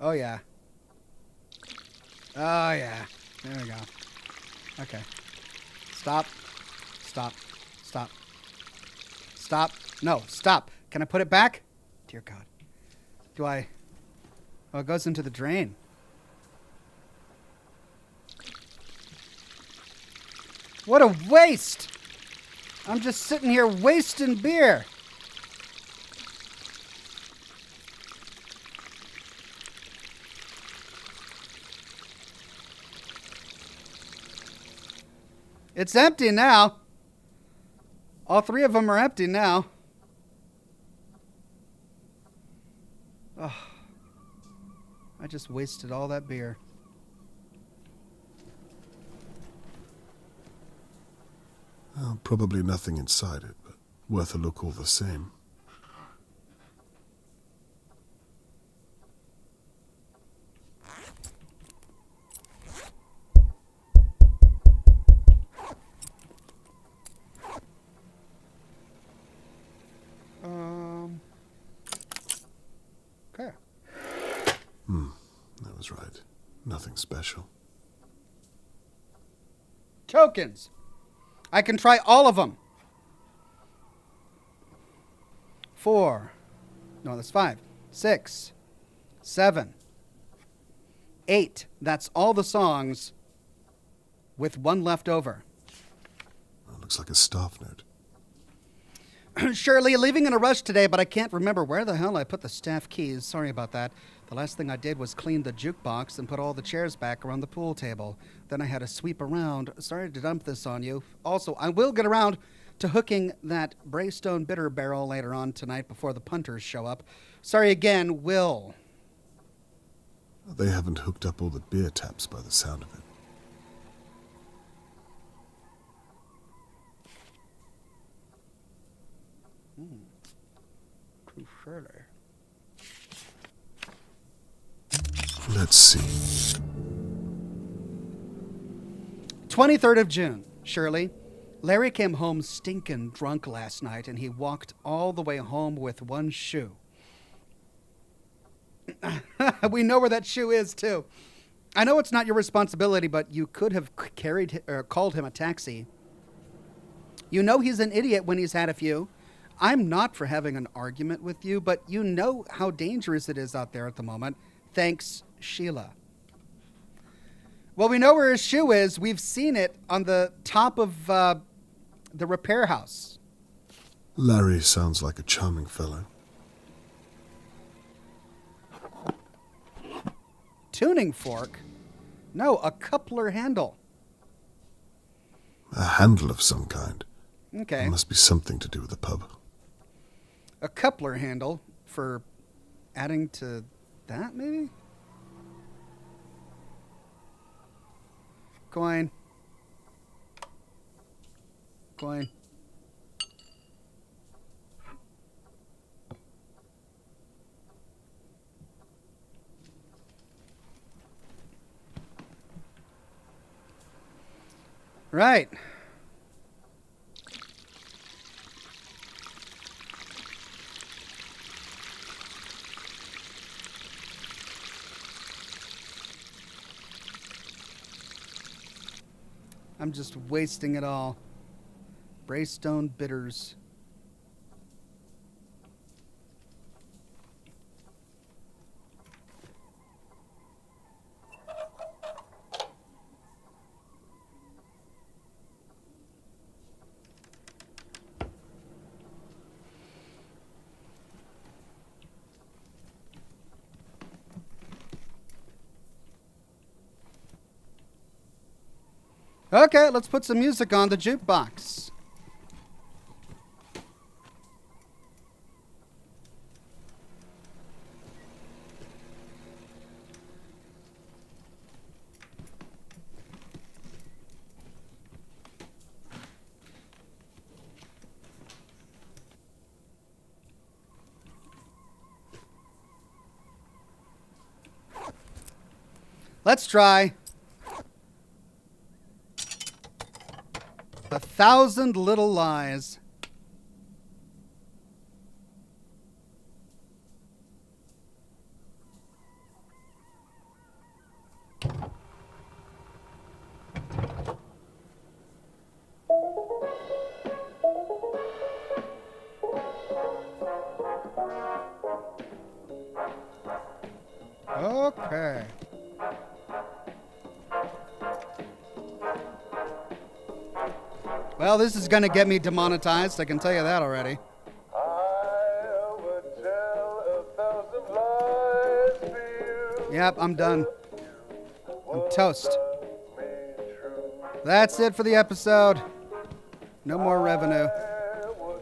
Oh, yeah. Oh, yeah. There we go. Okay. Stop. Stop. Stop. Stop. No, stop. Can I put it back? Dear God. Do I? Oh, it goes into the drain. What a waste! I'm just sitting here wasting beer. It's empty now. All three of them are empty now. Oh, I just wasted all that beer. Probably nothing inside it, but worth a look all the same. Okay. That was right. Nothing special. Tokens. I can try all of them. 4. No, that's 5. 6. 7. 8. That's all the songs with one left over. Well, looks like a staff note. Shirley, leaving in a rush today, but I can't remember where the hell I put the staff keys. Sorry about that. The last thing I did was clean the jukebox and put all the chairs back around the pool table. Then I had to sweep around. Sorry to dump this on you. Also, I will get around to hooking that Braystone Bitter barrel later on tonight before the punters show up. Sorry again, Will. They haven't hooked up all the beer taps by the sound of it. Too Shirley. Let's see. 23rd of June. Shirley, Larry came home stinking drunk last night, and he walked all the way home with one shoe. We know where that shoe is, too. I know it's not your responsibility, but you could have called him a taxi. You know he's an idiot when he's had a few. I'm not for having an argument with you, but you know how dangerous it is out there at the moment. Thanks, Sheila. Well, we know where his shoe is. We've seen it on the top of the repair house. Larry sounds like a charming fellow. Tuning fork? No, a coupler handle. A handle of some kind. Okay. It must be something to do with the pub. A coupler handle for adding to that, maybe? Coin. Coin. Right. I'm just wasting it all. Braystone Bitters. Okay, let's put some music on the jukebox. Let's try 1,000 Little Lies. Okay. Well, this is going to get me demonetized, I can tell you that already. I would tell 1,000 lies to you. Yep, I'm done. I'm toast. Love me true. That's it for the episode. No more revenue.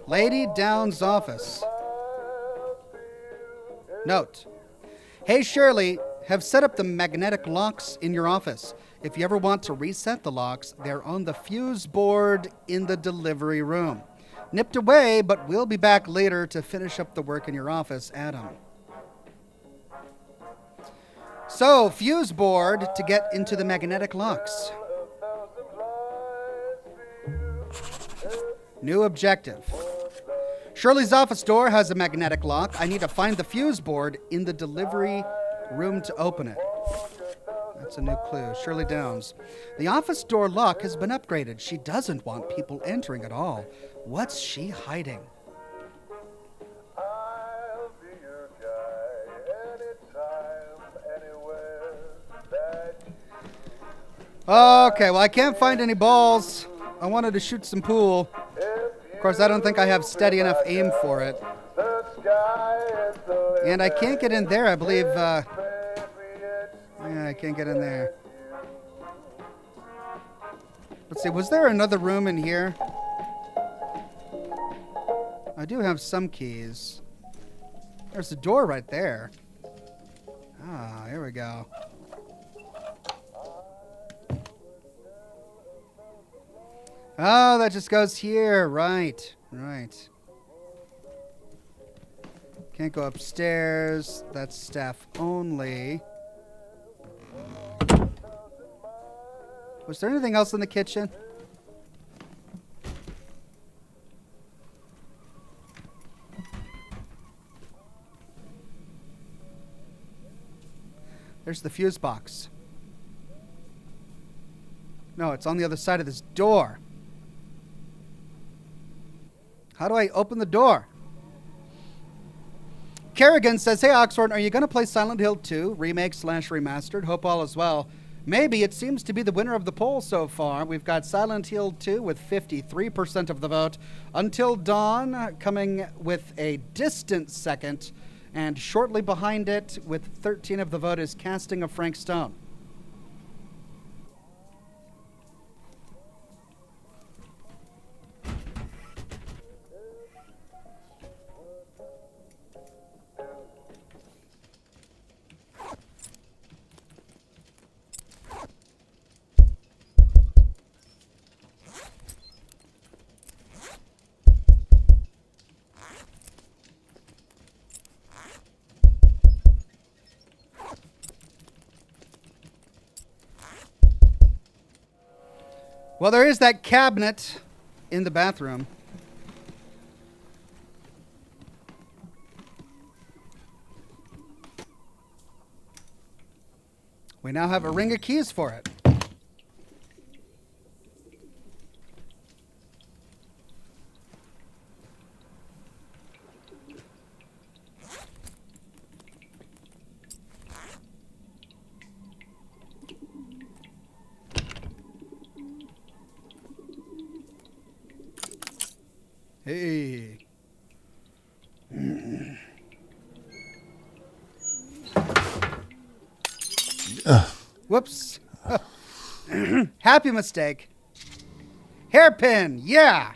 Lady Down's office. Note. Hey Shirley, have set up the magnetic locks in your office. If you ever want to reset the locks, they're on the fuse board in the delivery room. Nipped away, but we'll be back later to finish up the work in your office, Adam. So, fuse board to get into the magnetic locks. New objective. Shirley's office door has a magnetic lock. I need to find the fuse board in the delivery room to open it. That's a new clue. Shirley Downs. The office door lock has been upgraded. She doesn't want people entering at all. What's she hiding? I'll be your guy anytime, anywhere that Okay, well, I can't find any balls. I wanted to shoot some pool. Of course, I don't think I have steady enough aim for it. the sky is the limit. And I can't get in there, I believe. Yeah, I can't get in there. Let's see, was there another room in here? I do have some keys. There's a door right there. Ah, here we go. Oh, that just goes here. Right, right. Can't go upstairs. That's staff only. Was there anything else in the kitchen? There's the fuse box. No, it's on the other side of this door. How do I open the door? Kerrigan says, hey, Oxhorn, are you going to play Silent Hill 2, remake/remastered? Hope all is well. Maybe. It seems to be the winner of the poll so far. We've got Silent Hill 2 with 53% of the vote. Until Dawn coming with a distant second. And shortly behind it, with 13 of the vote, is Casting of Frank Stone. Well, there is that cabinet in the bathroom. We now have a ring of keys for it. Hey. Whoops. Happy mistake. Hairpin, yeah.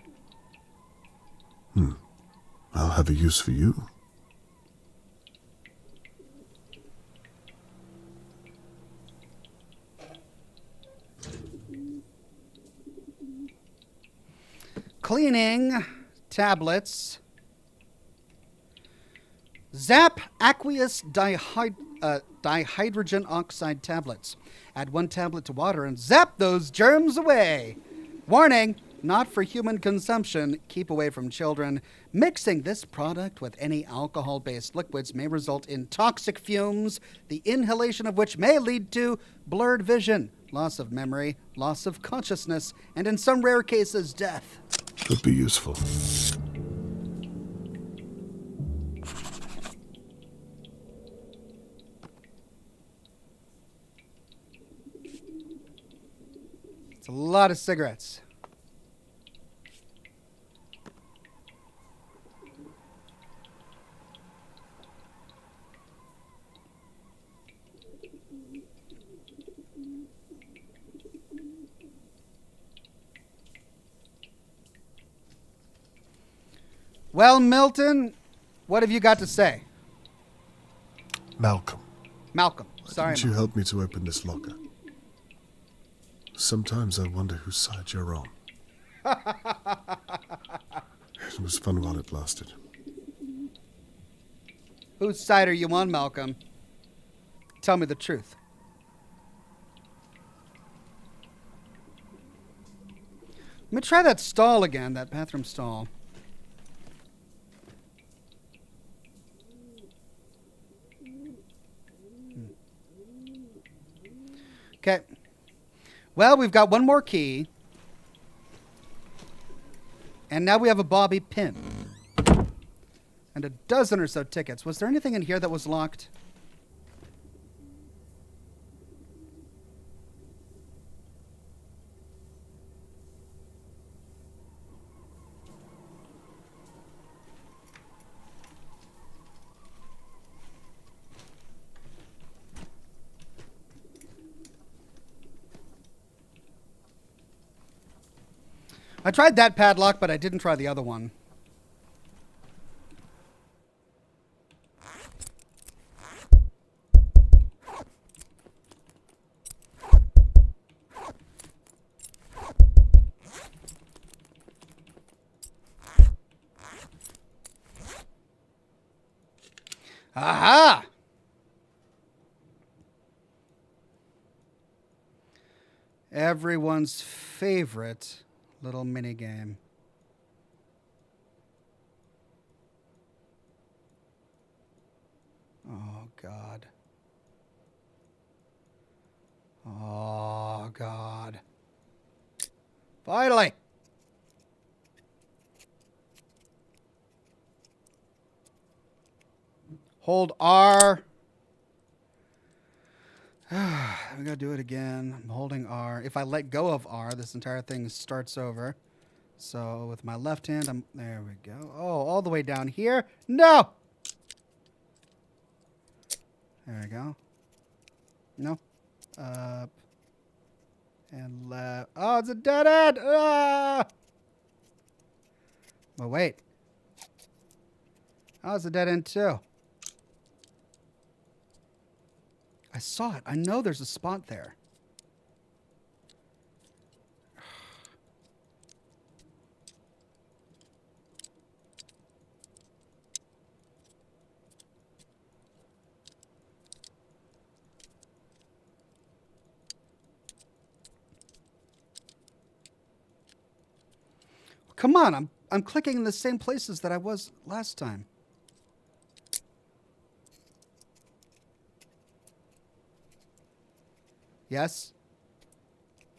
I'll have a use for you. Cleaning tablets. Zap aqueous dihydrogen oxide tablets. Add 1 tablet to water and zap those germs away. Warning, not for human consumption. Keep away from children. Mixing this product with any alcohol-based liquids may result in toxic fumes, the inhalation of which may lead to blurred vision, loss of memory, loss of consciousness, and in some rare cases, death. Could be useful. It's a lot of cigarettes. Well, Milton, what have you got to say? Malcolm, Malcolm, sorry. didn't you help me to open this locker? Sometimes I wonder whose side you're on. It was fun while it lasted. Whose side are you on, Malcolm? Tell me the truth. Let me try that stall again, that bathroom stall. Okay. Well, we've got one more key. And now we have a bobby pin. And a dozen or so tickets. Was there anything in here that was locked? I tried that padlock, but I didn't try the other one. Aha! Everyone's favorite little mini game. Oh, God. Oh, God. Finally! Hold R. We gotta do it again. I'm holding R. If I let go of R, this entire thing starts over. So with my left hand, there we go. Oh, all the way down here. No! There we go. No. Up. And left. Oh, it's a dead end! Ah! Well, wait. Oh, it's a dead end too. I saw it. I know there's a spot there. Come on, I'm clicking in the same places that I was last time. Yes.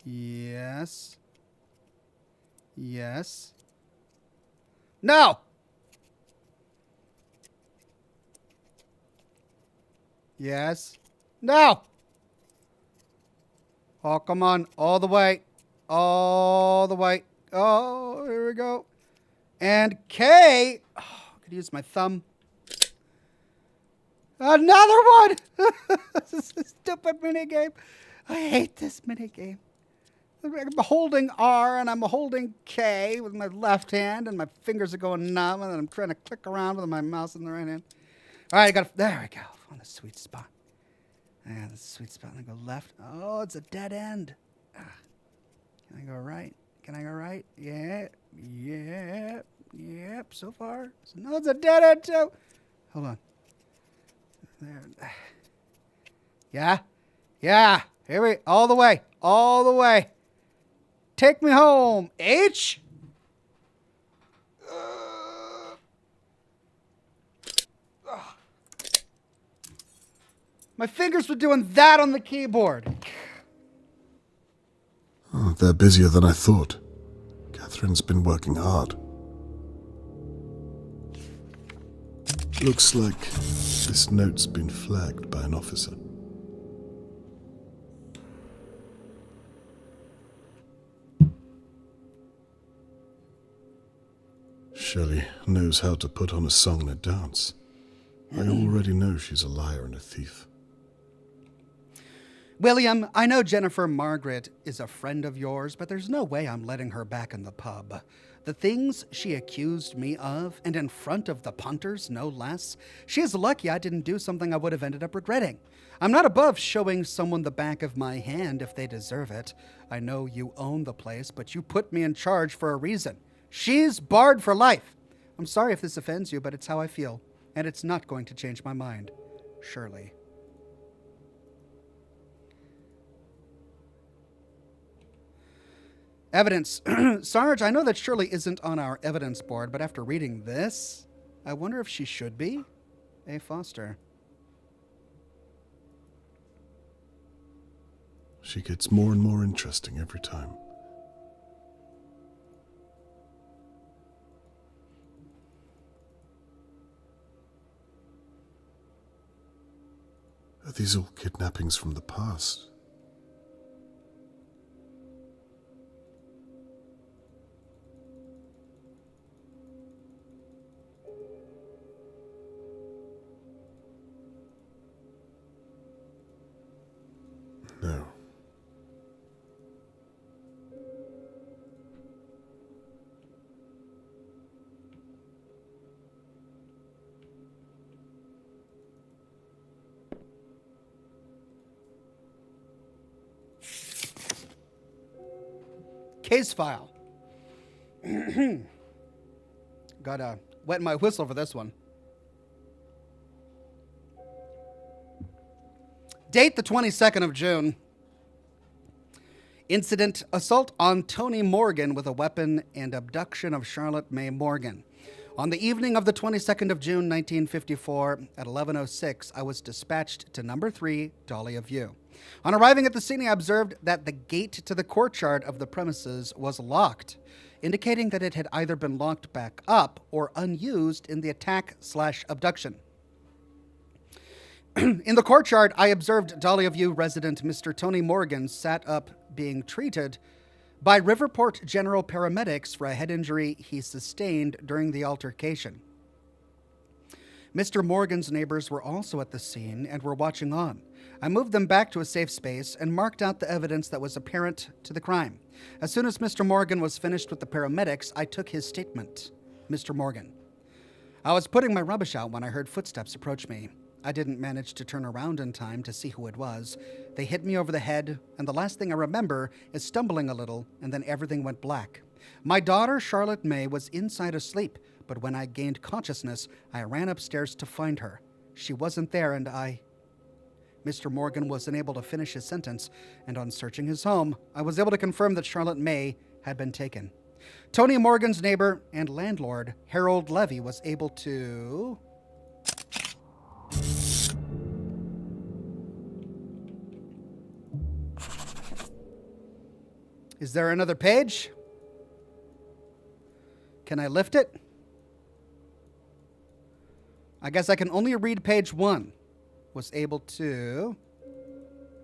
Yes. Yes. No! Yes. No! Oh, come on. All the way. All the way. Oh, here we go. And K. Oh, I could use my thumb. Another one! This is a stupid minigame. I hate this minigame. I'm holding R and I'm holding K with my left hand, and my fingers are going numb, and then I'm trying to click around with my mouse in the right hand. All right, there we go. On the sweet spot. Yeah, the sweet spot. And I go left. Oh, it's a dead end. Can I go right? Can I go right? Yeah. Yep. So far. No, it's a dead end too. Hold on. There. Yeah. Here we all the way. Take me home. H. My fingers were doing that on the keyboard. Oh, they're busier than I thought. Catherine's been working hard. Looks like this note's been flagged by an officer. Shelley knows how to put on a song and a dance. I already know she's a liar and a thief. William, I know Jennifer Margaret is a friend of yours, but there's no way I'm letting her back in the pub. The things she accused me of, and in front of the punters, no less, she is lucky I didn't do something I would have ended up regretting. I'm not above showing someone the back of my hand if they deserve it. I know you own the place, but you put me in charge for a reason. She's barred for life. I'm sorry if this offends you, but it's how I feel, and it's not going to change my mind. Shirley. Evidence. Sarge, I know that Shirley isn't on our evidence board, but after reading this, I wonder if she should be. A. Foster. She gets more and more interesting every time. Are these all kidnappings from the past? No. Case file. Gotta wet my whistle for this one. Date the 22nd of June. Incident: assault on Tony Morgan with a weapon and abduction of Charlotte May Morgan. On the evening of the 22nd of June, 1954, at 11:06, I was dispatched to number 3, Dalia View. On arriving at the scene, I observed that the gate to the courtyard of the premises was locked, indicating that it had either been locked back up or unused in the attack/abduction. In the courtyard, I observed Dahlia View resident Mr. Tony Morgan sat up being treated by Riverport General paramedics for a head injury he sustained during the altercation. Mr. Morgan's neighbors were also at the scene and were watching on. I moved them back to a safe space and marked out the evidence that was apparent to the crime. As soon as Mr. Morgan was finished with the paramedics, I took his statement. Mr. Morgan: I was putting my rubbish out when I heard footsteps approach me. I didn't manage to turn around in time to see who it was. They hit me over the head, and the last thing I remember is stumbling a little, and then everything went black. My daughter, Charlotte May, was inside asleep, but when I gained consciousness, I ran upstairs to find her. She wasn't there, and Mr. Morgan wasn't able to finish his sentence, and on searching his home, I was able to confirm that Charlotte May had been taken. Tony Morgan's neighbor and landlord, Harold Levy, was able to... Is there another page? Can I lift it? I guess I can only read page 1. Was able to...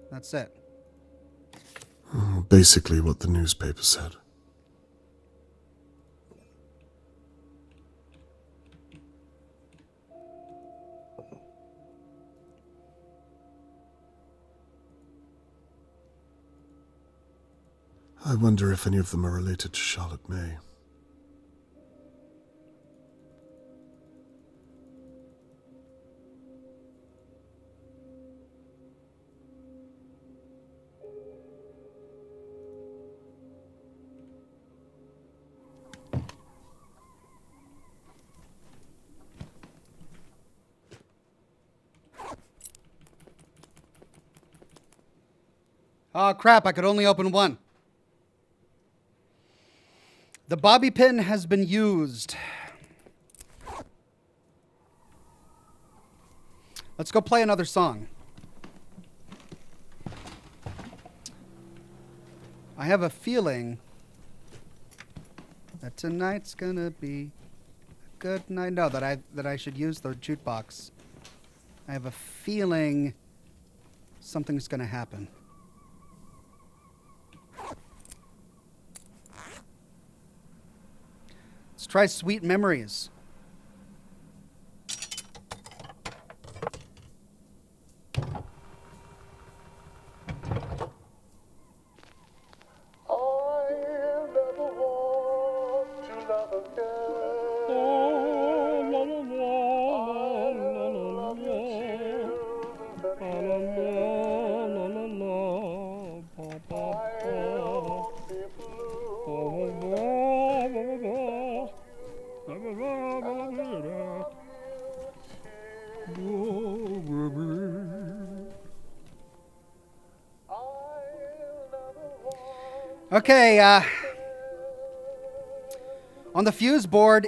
That's it. Basically what the newspaper said. I wonder if any of them are related to Charlotte May. Oh, crap, I could only open one. The bobby pin has been used. Let's go play another song. I have a feeling that tonight's gonna be a good night. No, that I should use the jukebox. I have a feeling something's gonna happen. Let's try Sweet Memories. I never want to love again. I love your children I won't be Okay, on the fuse board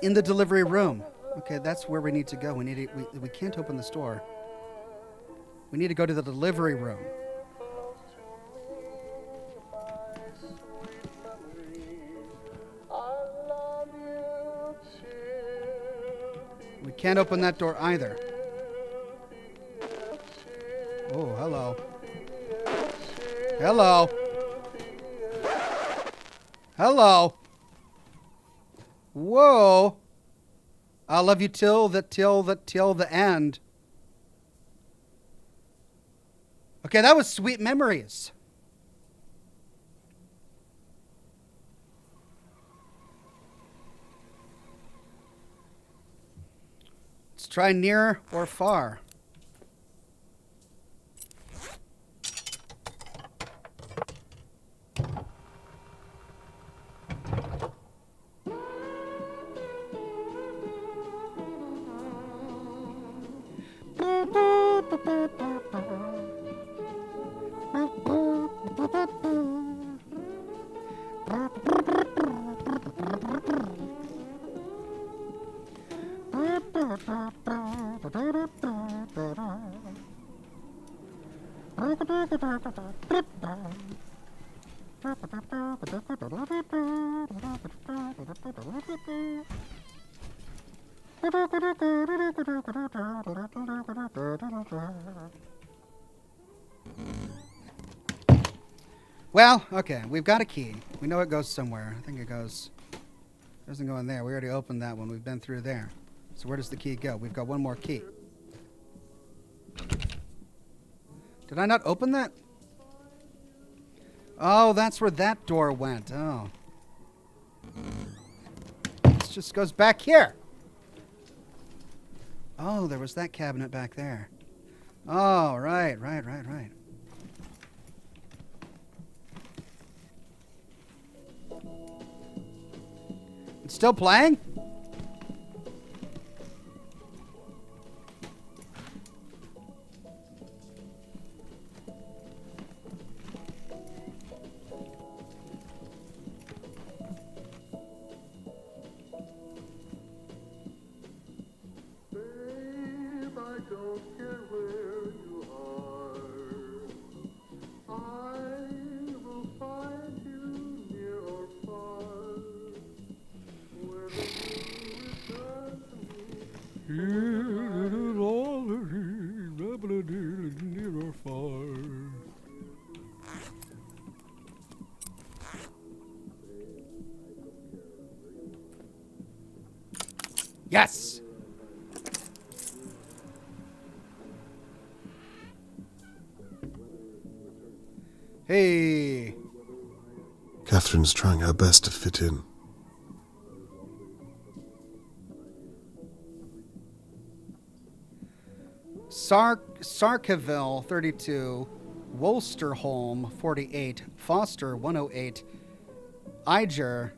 in the delivery room. Okay, that's where we need to go. We can't open this door. We need to go to the delivery room. We can't open that door either. Oh, hello. Hello. Hello. Whoa. I'll love you till the end. Okay, that was Sweet Memories. Let's try Near or Far. Well, okay, we've got a key. We know it goes somewhere. I think it doesn't go in there. We already opened that one. We've been through there. So where does the key go? We've got one more key. Did I not open that? Oh, that's where that door went. Oh. This just goes back here. Oh, there was that cabinet back there. Oh, right. It's still playing? Yes! Hey! Catherine's trying her best to fit in. Sarkaville, 32. Wolsterholm, 48. Foster, 108. Iger,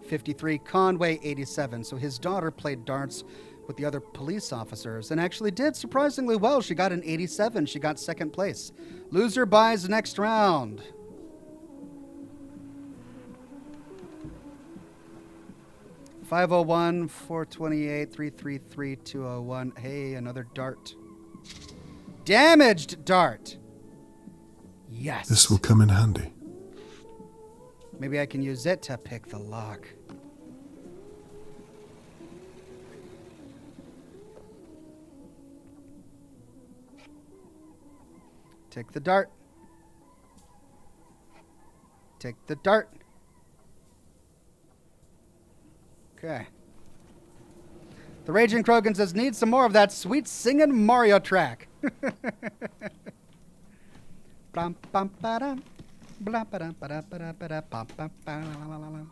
53. Conway, 87. So his daughter played darts with the other police officers and actually did surprisingly well. She got an 87. She got second place. Loser buys next round. $501, 428, 333, 201. Hey, another dart. Damaged dart. Yes. This will come in handy. Maybe I can use it to pick the lock. Take the dart. Take the dart. Okay. The Raging Krogan says, need some more of that sweet singing Mario track. Blam, bam, ba-dum. Blam, ba-dum, ba-dum, ba-dum, ba-dum, bam, bam, ba-la-la-la-la.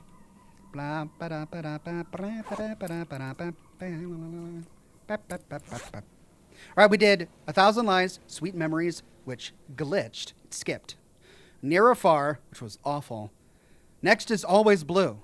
Blam, ba-dum, ba-dum, ba-dum, ba-dum, ba-dum, ba-dum, ba-dum, ba-la-la-la. Ba-ba-ba-ba-ba. All right, we did 1,000 Lies, Sweet Memories, which glitched. It skipped. Near or Far, which was awful. Next is Always Blue.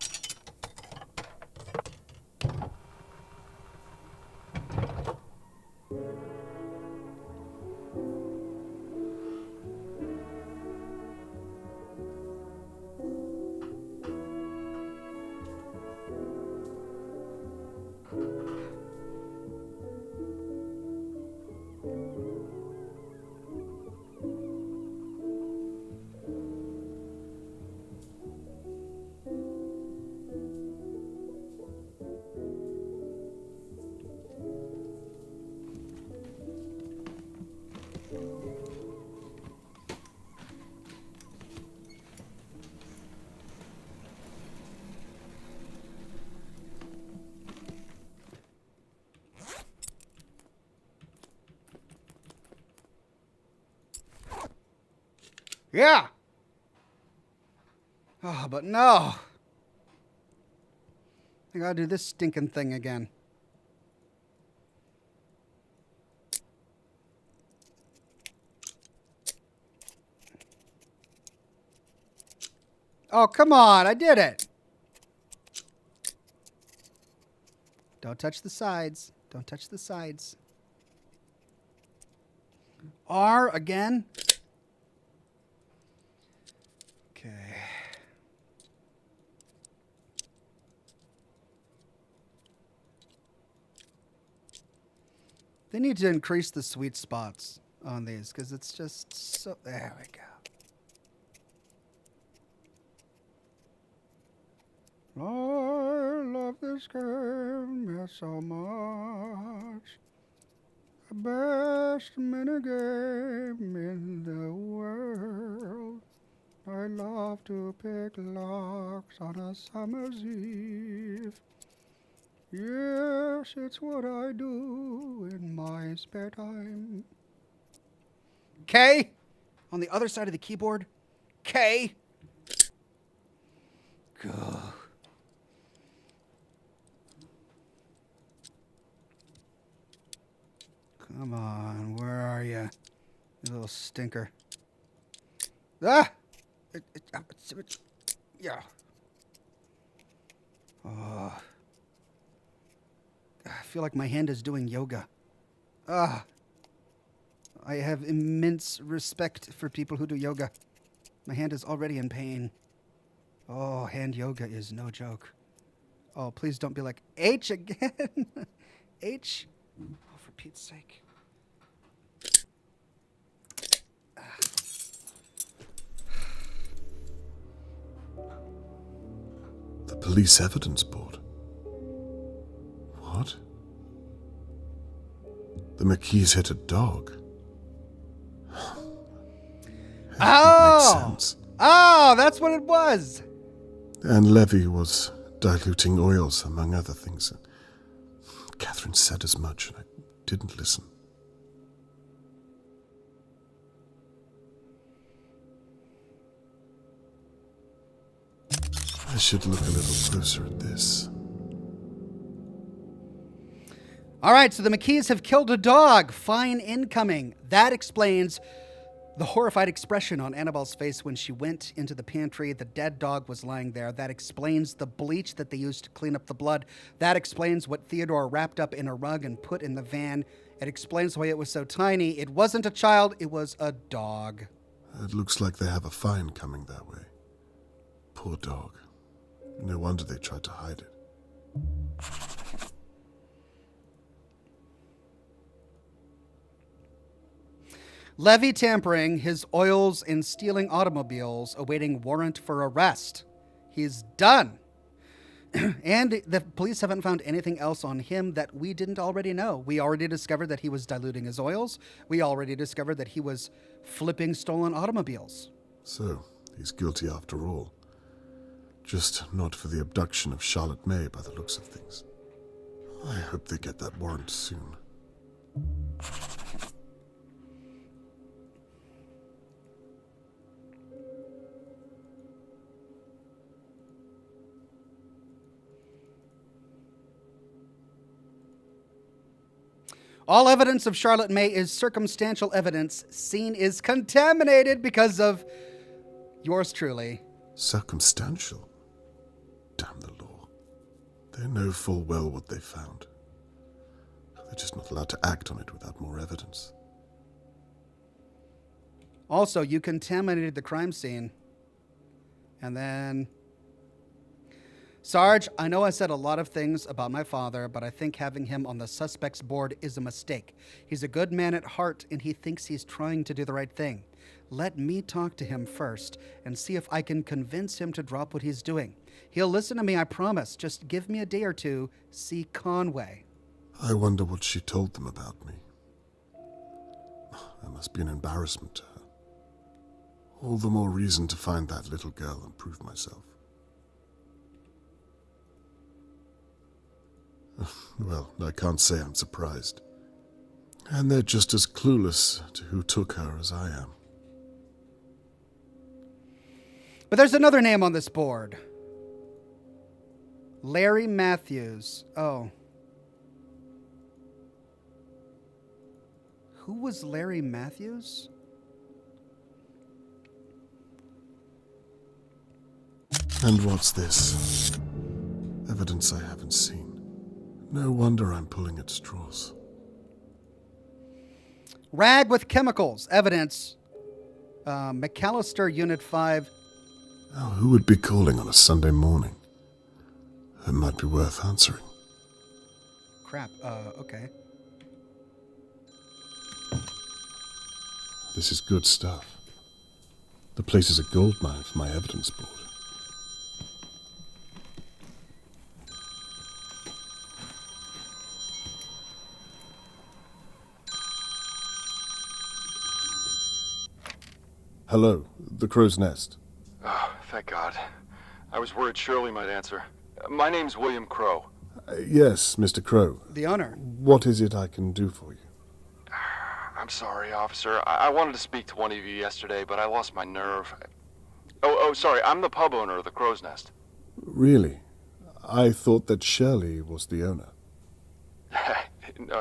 Yeah. Oh, but no. I gotta do this stinking thing again. Oh, come on. I did it. Don't touch the sides. Don't touch the sides. R again. Okay. They need to increase the sweet spots on these because it's just so... There we go. I love this game so much. The best minigame in the world. I love to pick locks on a summer's eve. Yes, it's what I do in my spare time. K on the other side of the keyboard. K. Go. Come on, where are you? You little stinker. Ah! Yeah. Oh. I feel like my hand is doing yoga. Ah. I have immense respect for people who do yoga. My hand is already in pain. Oh, hand yoga is no joke. Oh, please don't be like, H again. H? Oh, for Pete's sake. The police evidence board. What? The McKees hit a dog. Oh! Makes sense. Oh, that's what it was. And Levy was diluting oils, among other things. Catherine said as much, and I didn't listen. I should look a little closer at this. All right, so the McKees have killed a dog. Fine incoming. That explains the horrified expression on Annabelle's face when she went into the pantry. The dead dog was lying there. That explains the bleach that they used to clean up the blood. That explains what Theodore wrapped up in a rug and put in the van. It explains why it was so tiny. It wasn't a child, it was a dog. It looks like they have a fine coming that way. Poor dog. No wonder they tried to hide it. Levy tampering, his oils, and stealing automobiles, awaiting warrant for arrest. He's done. And the police haven't found anything else on him that we didn't already know. We already discovered that he was diluting his oils. We already discovered that he was flipping stolen automobiles. So, he's guilty after all. Just not for the abduction of Charlotte May by the looks of things. I hope they get that warrant soon. All evidence of Charlotte May is circumstantial evidence. Scene is contaminated because of yours truly. Circumstantial? Damn the law. They know full well what they found. They're just not allowed to act on it without more evidence. Also, you contaminated the crime scene. And then... Sarge, I know I said a lot of things about my father, but I think having him on the suspects board is a mistake. He's a good man at heart, and he thinks he's trying to do the right thing. Let me talk to him first and see if I can convince him to drop what he's doing. He'll listen to me, I promise. Just give me a day or two. See Conway. I wonder what she told them about me. That must be an embarrassment to her. All the more reason to find that little girl and prove myself. Well, I can't say I'm surprised. And they're just as clueless to who took her as I am. But there's another name on this board. Larry Matthews. Oh. Who was Larry Matthews? And what's this? Evidence I haven't seen. No wonder I'm pulling at straws. Rag with chemicals. Evidence. McAllister, Unit 5. Now, who would be calling on a Sunday morning? It might be worth answering. Crap. Okay. This is good stuff. The place is a goldmine for my evidence board. Hello, the Crow's Nest. Oh, thank God. I was worried Shirley might answer. My name's William Crow. Yes, Mr. Crow. The owner. What is it I can do for you? I'm sorry, officer. I wanted to speak to one of you yesterday, but I lost my nerve. Oh, sorry. I'm the pub owner of the Crow's Nest. Really? I thought that Shirley was the owner.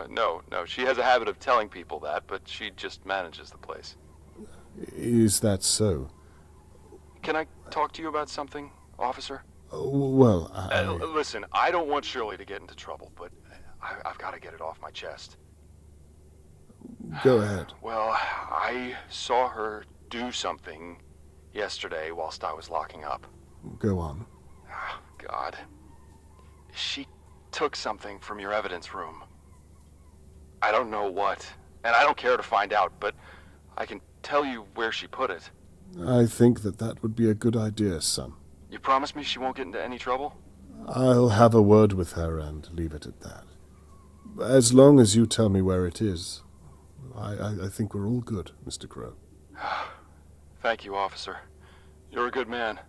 No. She has a habit of telling people that, but she just manages the place. Is that so? Can I talk to you about something, officer? Well, Listen, I don't want Shirley to get into trouble, but I've got to get it off my chest. Go ahead. Well, I saw her do something yesterday whilst I was locking up. Go on. Oh, God. She took something from your evidence room. I don't know what, and I don't care to find out, but I can tell you where she put it. I think that would be a good idea, son. You promise me she won't get into any trouble? I'll have a word with her and leave it at that. As long as you tell me where it is, I think we're all good, Mr. Crow. Thank you, officer. You're a good man.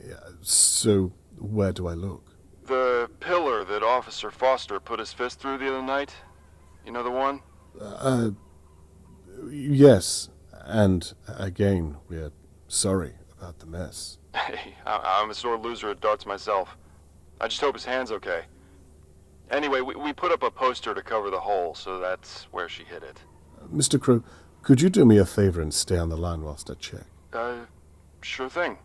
Yeah, so, where do I look? The pillar that Officer Foster put his fist through the other night? You know the one? Yes. And again, we're sorry about the mess. Hey, I'm a sore loser at darts myself. I just hope his hand's okay. Anyway, we put up a poster to cover the hole, so that's where she hid it. Mr. Crow, could you do me a favor and stay on the line whilst I check? Sure thing.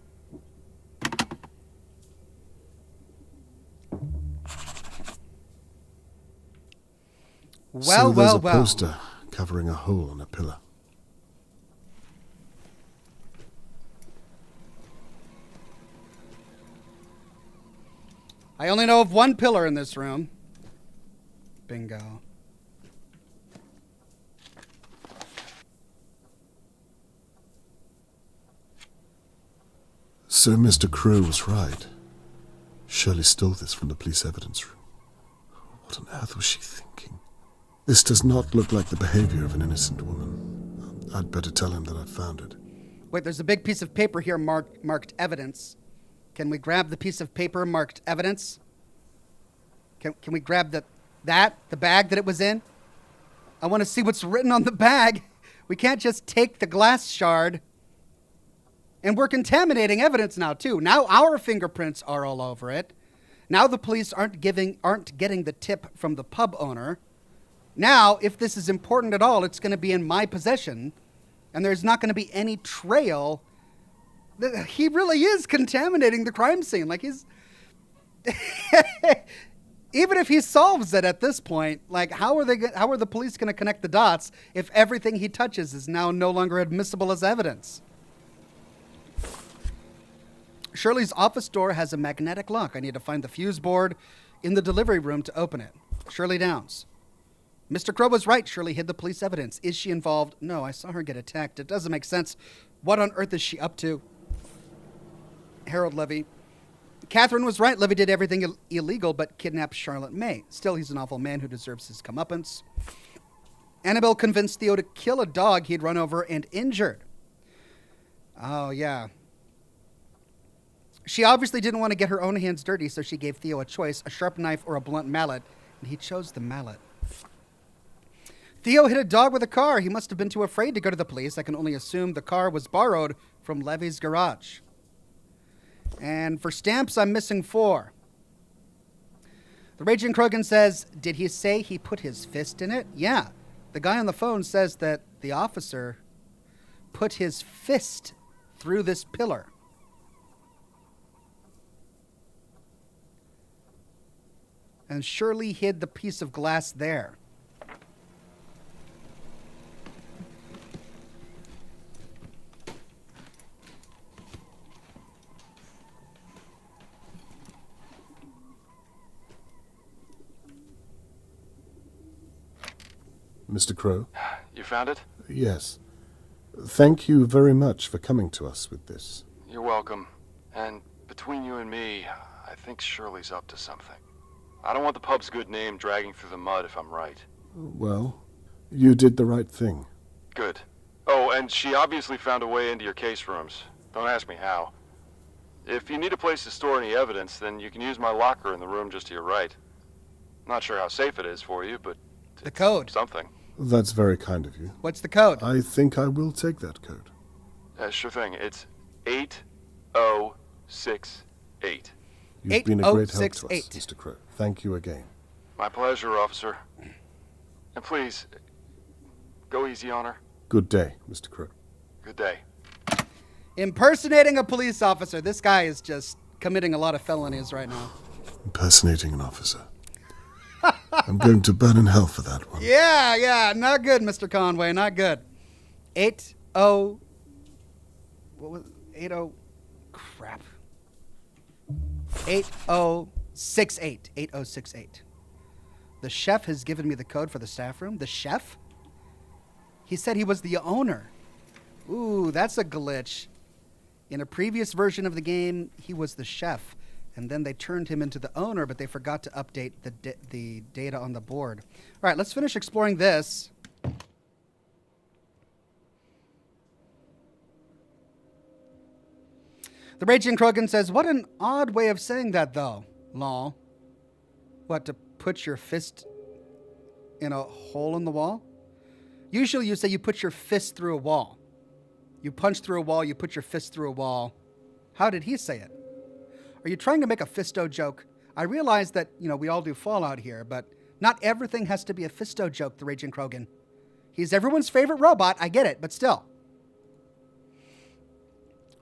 Well, so there's well, a well. poster covering a hole in a pillar. I only know of one pillar in this room. Bingo. So Mr. Crow was right. Shirley stole this from the police evidence room. What on earth was she thinking? This does not look like the behavior of an innocent woman. I'd better tell him that I found it. Wait, there's a big piece of paper here marked evidence. Can we grab the piece of paper marked evidence? Can we grab the bag that it was in? I want to see what's written on the bag. We can't just take the glass shard. And we're contaminating evidence now, too. Now our fingerprints are all over it. Now the police aren't getting the tip from the pub owner. Now, if this is important at all, it's going to be in my possession. And there's not going to be any trail. He really is contaminating the crime scene. Like, he's... Even if he solves it at this point, like, how are the police going to connect the dots if everything he touches is now no longer admissible as evidence? Shirley's office door has a magnetic lock. I need to find the fuse board in the delivery room to open it. Shirley Downs. Mr. Crow was right. Shirley hid the police evidence. Is she involved? No, I saw her get attacked. It doesn't make sense. What on earth is she up to? Harold Levy. Catherine was right. Levy did everything illegal but kidnapped Charlotte May. Still, he's an awful man who deserves his comeuppance. Annabelle convinced Theo to kill a dog he'd run over and injured. Oh, yeah. She obviously didn't want to get her own hands dirty, so she gave Theo a choice, a sharp knife or a blunt mallet, and he chose the mallet. Theo hit a dog with a car. He must have been too afraid to go to the police. I can only assume the car was borrowed from Levy's garage. And for stamps, I'm missing 4. The Raging Krogan says, did he say he put his fist in it? Yeah. The guy on the phone says that the officer put his fist through this pillar. And Shirley hid the piece of glass there. Mr. Crow? You found it? Yes. Thank you very much for coming to us with this. You're welcome. And between you and me, I think Shirley's up to something. I don't want the pub's good name dragging through the mud if I'm right. Well, you did the right thing. Good. Oh, and she obviously found a way into your case rooms. Don't ask me how. If you need a place to store any evidence, then you can use my locker in the room just to your right. Not sure how safe it is for you, but The code. something. That's very kind of you. What's the code? I think I will take that code. Sure thing. It's 8068. You've been a great help to us, 8068. Mr. Crow. Thank you again. My pleasure, officer. And please, go easy on her. Good day, Mr. Crow. Good day. Impersonating a police officer. This guy is just committing a lot of felonies right now. Impersonating an officer. I'm going to burn in hell for that one. Yeah. Not good, Mr. Conway. Not good. 80... What was... 80... Crap. 8068. 8068. The chef has given me the code for the staff room. The chef? He said he was the owner. Ooh, that's a glitch. In a previous version of the game, he was the chef. And then they turned him into the owner, but they forgot to update the data on the board. All right, let's finish exploring this. The Raging Krogan says, what an odd way of saying that, though. Lol. What, to put your fist in a hole in the wall? Usually you say you put your fist through a wall. You punch through a wall, you put your fist through a wall. How did he say it? Are you trying to make a Fisto joke? I realize that, we all do Fallout here, but not everything has to be a Fisto joke, the Raging Krogan. He's everyone's favorite robot, I get it, but still.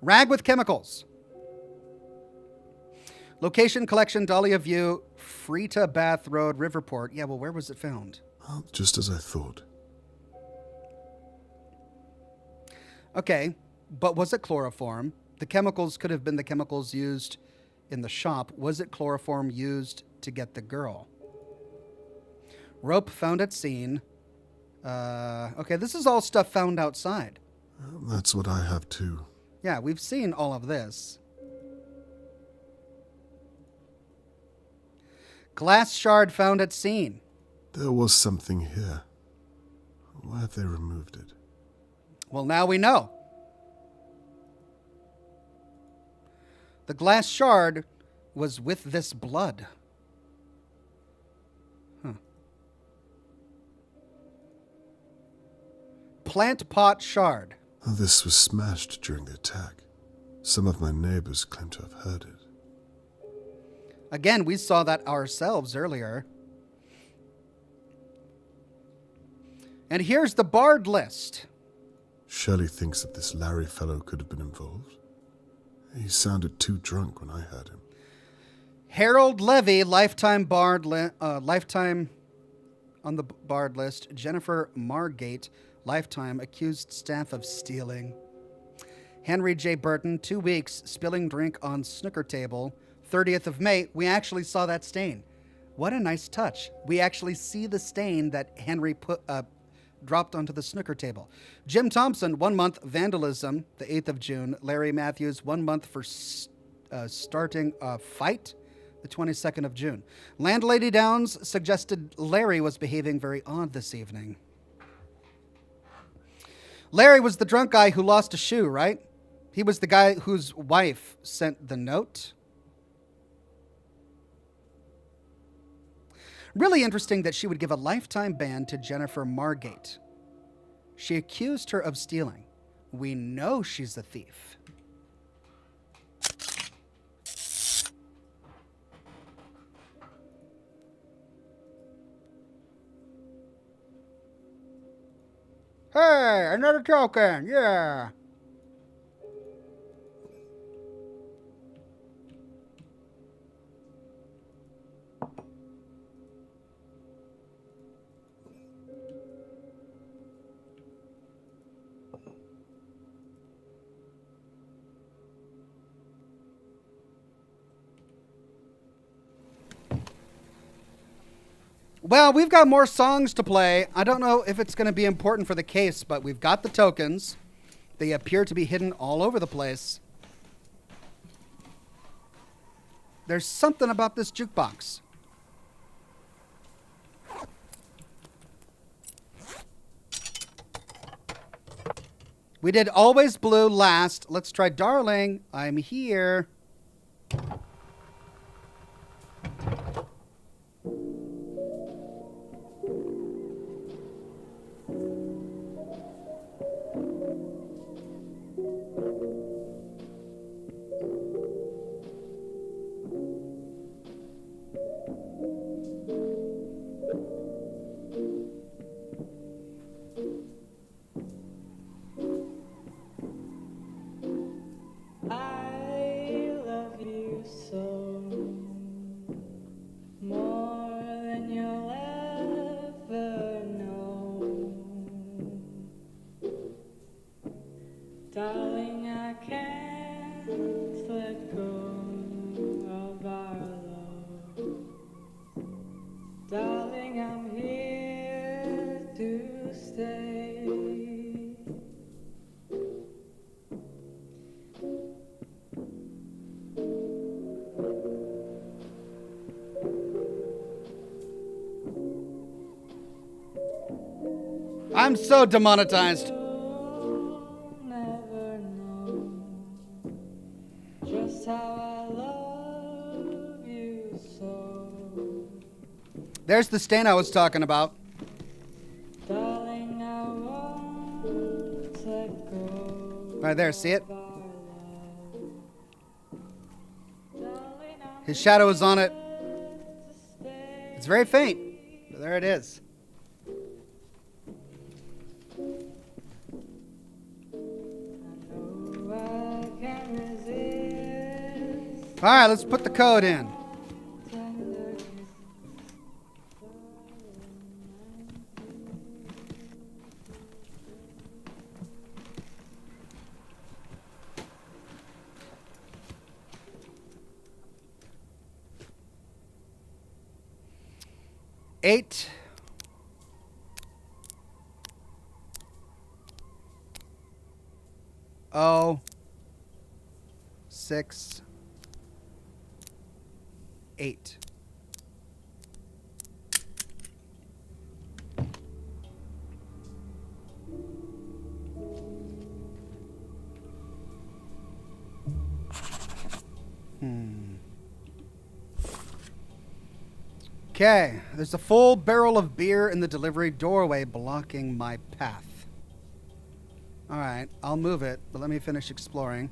Rag with chemicals. Location collection, Dalia View, Frita Bath Road, Riverport. Yeah, well, where was it found? Well, just as I thought. Okay, but was it chloroform? The chemicals could have been the chemicals used in the shop. Was it chloroform used to get the girl? Rope found at scene. Okay, this is all stuff found outside. That's what I have too. Yeah, we've seen all of this. Glass shard found at scene. There was something here. Why have they removed it? Well, now we know. The glass shard was with this blood. Plant pot shard. This was smashed during the attack. Some of my neighbors claim to have heard it. Again, we saw that ourselves earlier. And here's the barred list. Shirley thinks that this Larry fellow could have been involved. He sounded too drunk when I heard him. Harold Levy, lifetime lifetime on the barred list. Jennifer Margate, lifetime accused staff of stealing. Henry J. Burton, 2 weeks, spilling drink on snooker table. 30th of May, we actually saw that stain. What a nice touch. We actually see the stain that Henry dropped onto the snooker table. Jim Thompson, 1 month, vandalism, the 8th of June. Larry Matthews, 1 month for starting a fight, the 22nd of June. Landlady Downs suggested Larry was behaving very odd this evening. Larry was the drunk guy who lost a shoe, right? He was the guy whose wife sent the note. Really interesting that she would give a lifetime ban to Jennifer Margate. She accused her of stealing. We know she's a thief. Hey, another token, yeah. Well, we've got more songs to play. I don't know if it's going to be important for the case, but we've got the tokens. They appear to be hidden all over the place. There's something about this jukebox. We did Always Blue last. Let's try Darling. I'm here. Darling, I can't let go of our love. Darling, I'm here to stay. I'm so demonetized. There's the stain I was talking about. Darling, I won't let go. Right there, see it? His shadow is on it. It's very faint, but there it is. All right, let's put the code in. Eight. Oh. 6. 8. Okay, there's a full barrel of beer in the delivery doorway blocking my path. All right, I'll move it, but let me finish exploring.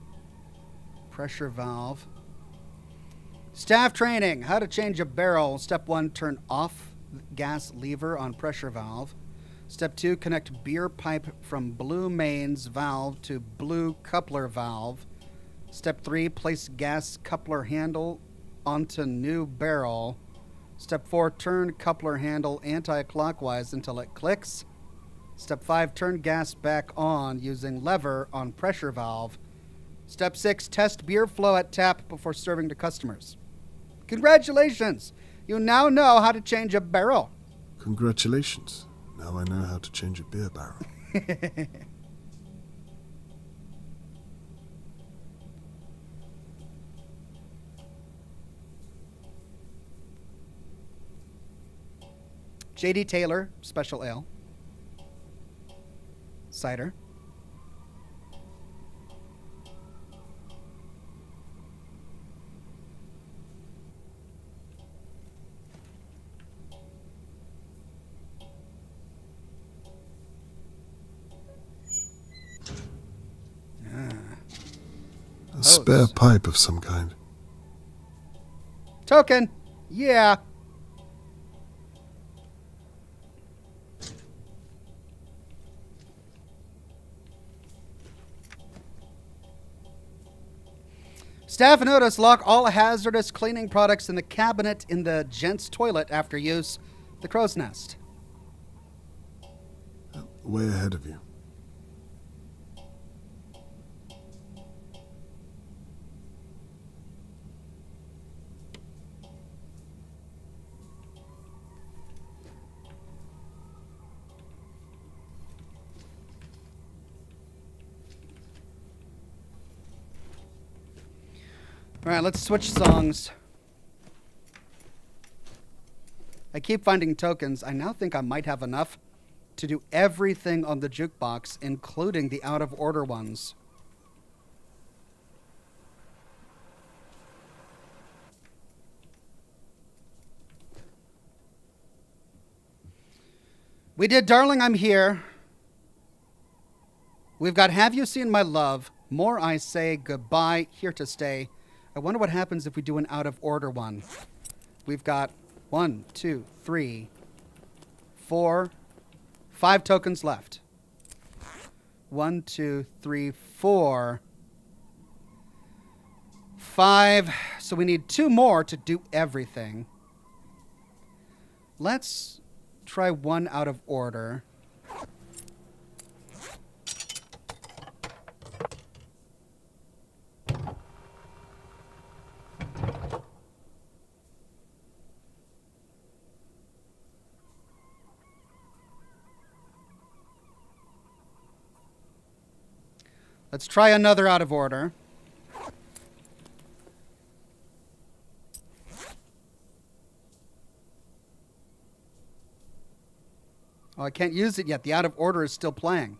Pressure valve. Staff training. How to change a barrel. Step 1, turn off gas lever on pressure valve. Step 2, connect beer pipe from blue mains valve to blue coupler valve. Step 3, place gas coupler handle onto new barrel. Step 4, turn coupler handle anti-clockwise until it clicks. Step 5, turn gas back on using lever on pressure valve. Step 6, test beer flow at tap before serving to customers. Congratulations! You now know how to change a barrel. Congratulations. Now I know how to change a beer barrel. J.D. Taylor, Special Ale. Cider. A spare pipe of some kind. Token. Yeah. Staff notice, lock all hazardous cleaning products in the cabinet in the gents' toilet after use. The crow's nest. Way ahead of you. All right, let's switch songs. I keep finding tokens. I now think I might have enough to do everything on the jukebox, including the out-of-order ones. We did Darling, I'm Here. We've got Have You Seen My Love? More I Say, Goodbye, Here to Stay. I wonder what happens if we do an out-of-order one. We've got 1, 2, 3, 4, 5 tokens left. 1, 2, 3, 4, 5. So we need 2 more to do everything. Let's try one out of order. Let's try another out of order. Oh, I can't use it yet. The out of order is still playing.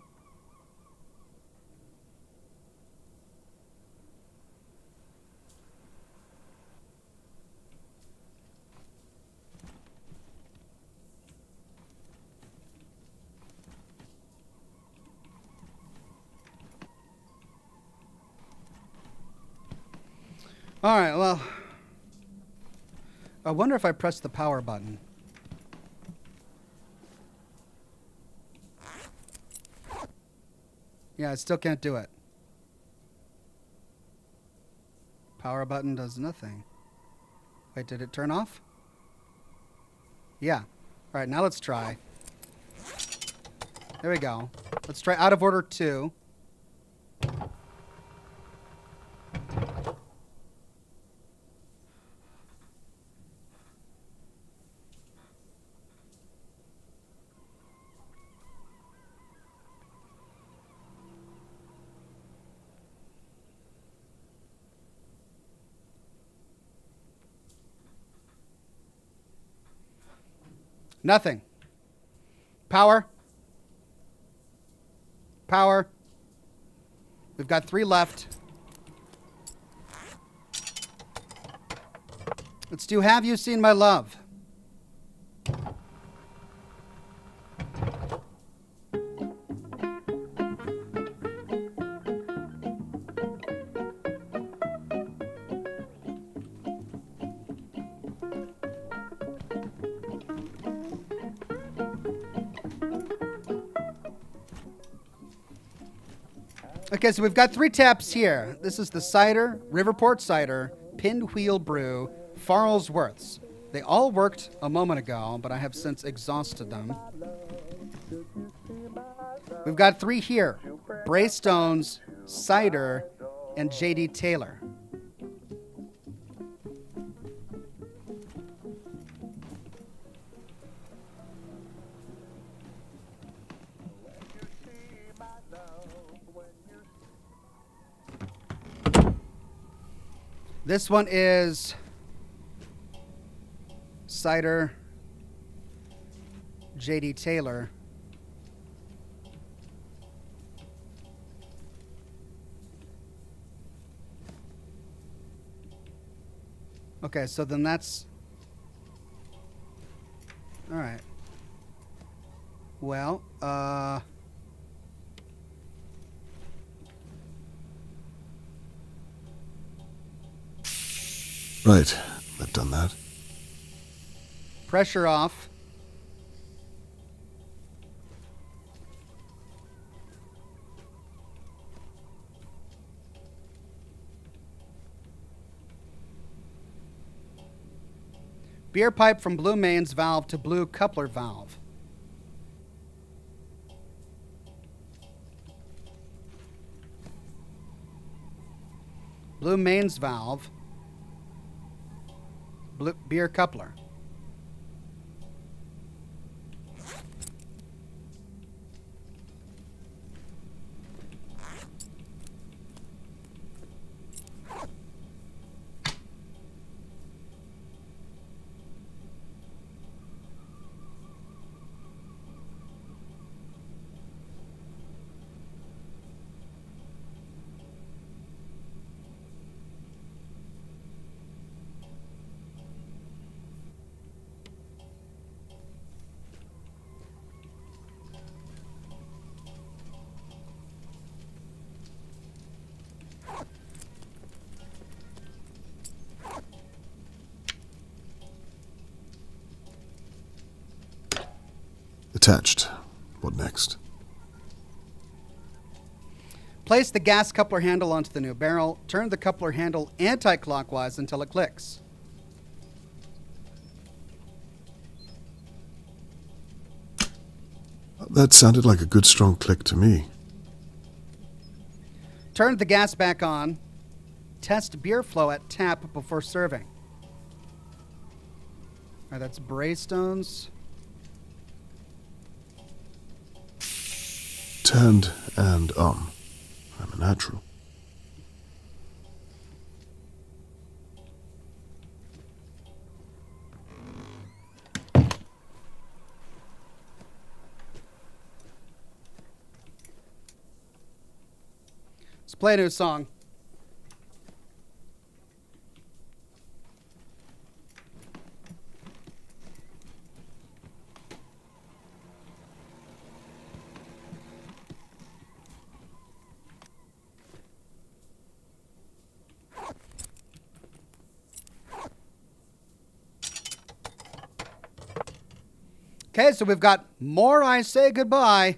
All right, well, I wonder if I press the power button. Yeah, I still can't do it. Power button does nothing. Wait, did it turn off? Yeah. All right, now let's try. There we go. Let's try out of order 2. Nothing. Power. Power. We've got 3 left. Let's do Have You Seen My Love? Okay, so we've got 3 taps here. This is the cider, Riverport cider, Pinned Wheel Brew, Farlesworth's. They all worked a moment ago, but I have since exhausted them. We've got 3 here. Braystones, cider, and J.D. Taylor. This one is cider, J.D. Taylor. Okay, so then that's... All right. Well, Right, I've done that. pressure off. Beer pipe from blue mains valve to blue coupler valve. Blue mains valve. Blue beer coupler. Attached. What next? Place the gas coupler handle onto the new barrel. Turn the coupler handle anti-clockwise until it clicks. That sounded like a good strong click to me. Turn the gas back on. Test beer flow at tap before serving. All right, that's Braystones. Turned and on. I'm a natural. Let's play a new song. Okay, so we've got more I Say Goodbye.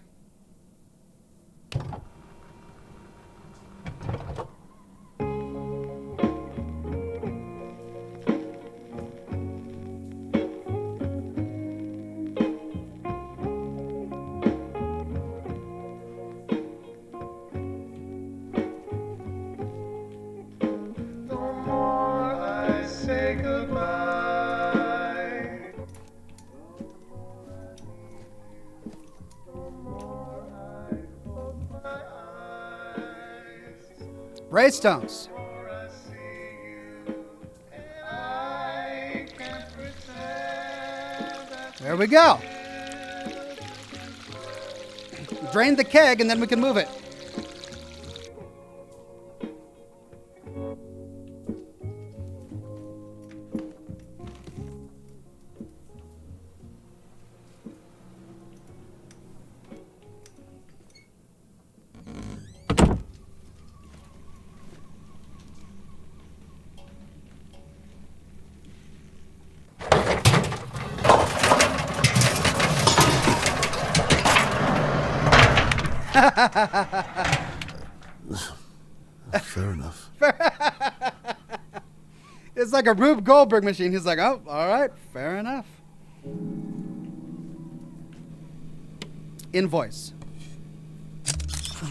Braystones. There we go. Drain the keg and then we can move it. Fair enough. It's like a Rube Goldberg machine. He's like, oh, all right, fair enough. Invoice.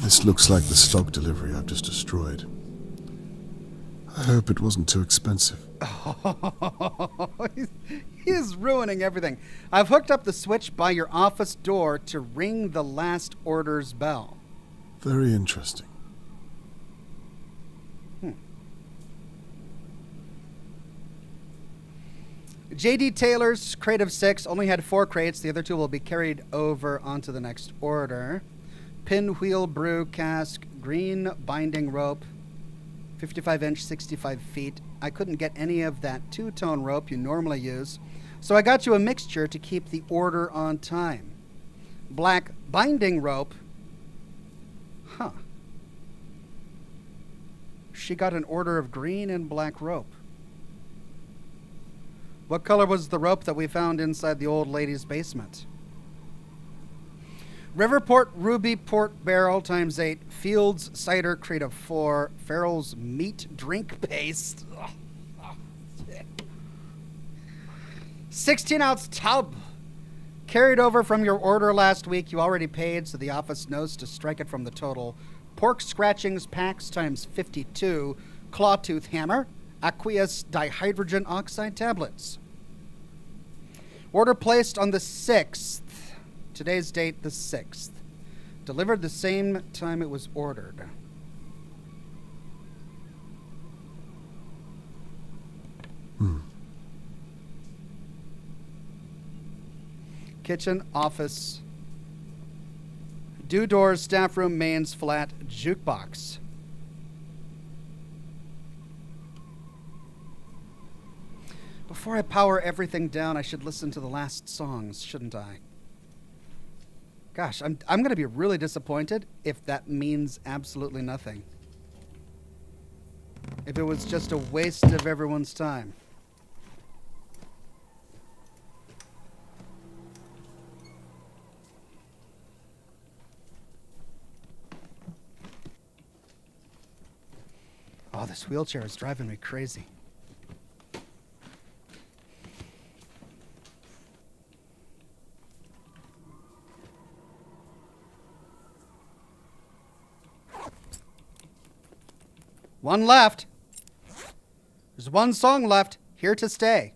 This looks like the stock delivery I've just destroyed. I hope it wasn't too expensive. He is ruining everything. I've hooked up the switch by your office door to ring the last order's bell. Very interesting. J.D. Taylor's crate of 6 only had 4 crates. The other 2 will be carried over onto the next order. Pinwheel brew cask, green binding rope, 55-inch, 65 feet. I couldn't get any of that 2-tone rope you normally use, so I got you a mixture to keep the order on time. Black binding rope. Huh. She got an order of green and black rope. What color was the rope that we found inside the old lady's basement? Riverport Ruby Port Barrel times 8. Fields Cider crate of 4. Farrell's Meat Drink Paste. 16-ounce tub. Carried over from your order last week. You already paid, so the office knows to strike it from the total. Pork Scratchings packs times 52. Clawtooth hammer. Aqueous dihydrogen oxide tablets. Order placed on the 6th. Today's date, the 6th. Delivered the same time it was ordered. Kitchen, office, dew doors, staff room, mains, flat, jukebox. Before I power everything down, I should listen to the last songs, shouldn't I? Gosh, I'm going to be really disappointed if that means absolutely nothing. If it was just a waste of everyone's time. Oh, this wheelchair is driving me crazy. One left. There's one song left. Here to stay.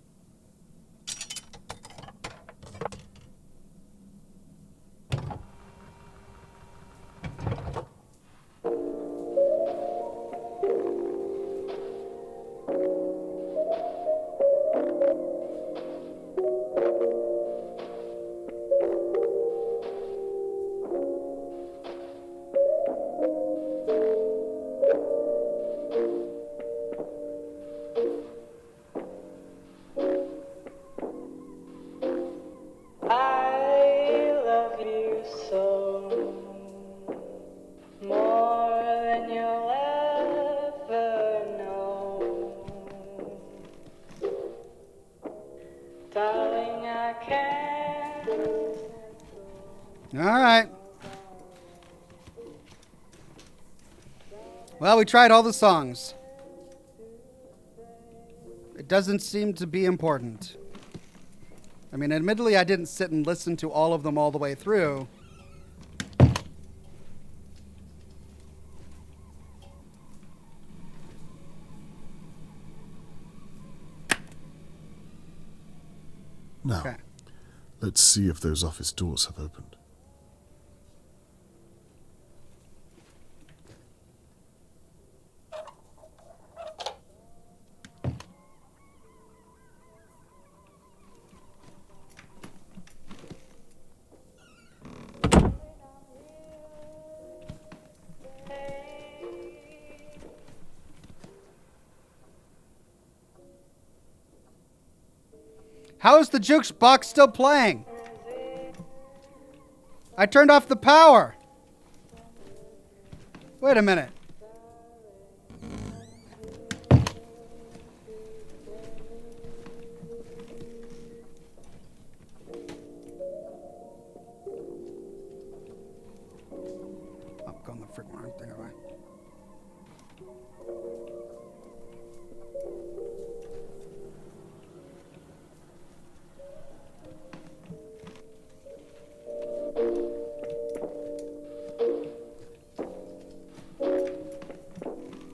I love you so, more than you'll ever know. Darling, I can't All right. Well, we tried all the songs. It doesn't seem to be important. I mean, admittedly, I didn't sit and listen to all of them all the way through. Now, Okay. let's see if those office doors have opened. How is the jukebox still playing? I turned off the power. Wait a minute. I'm going the freaking wrong thing away.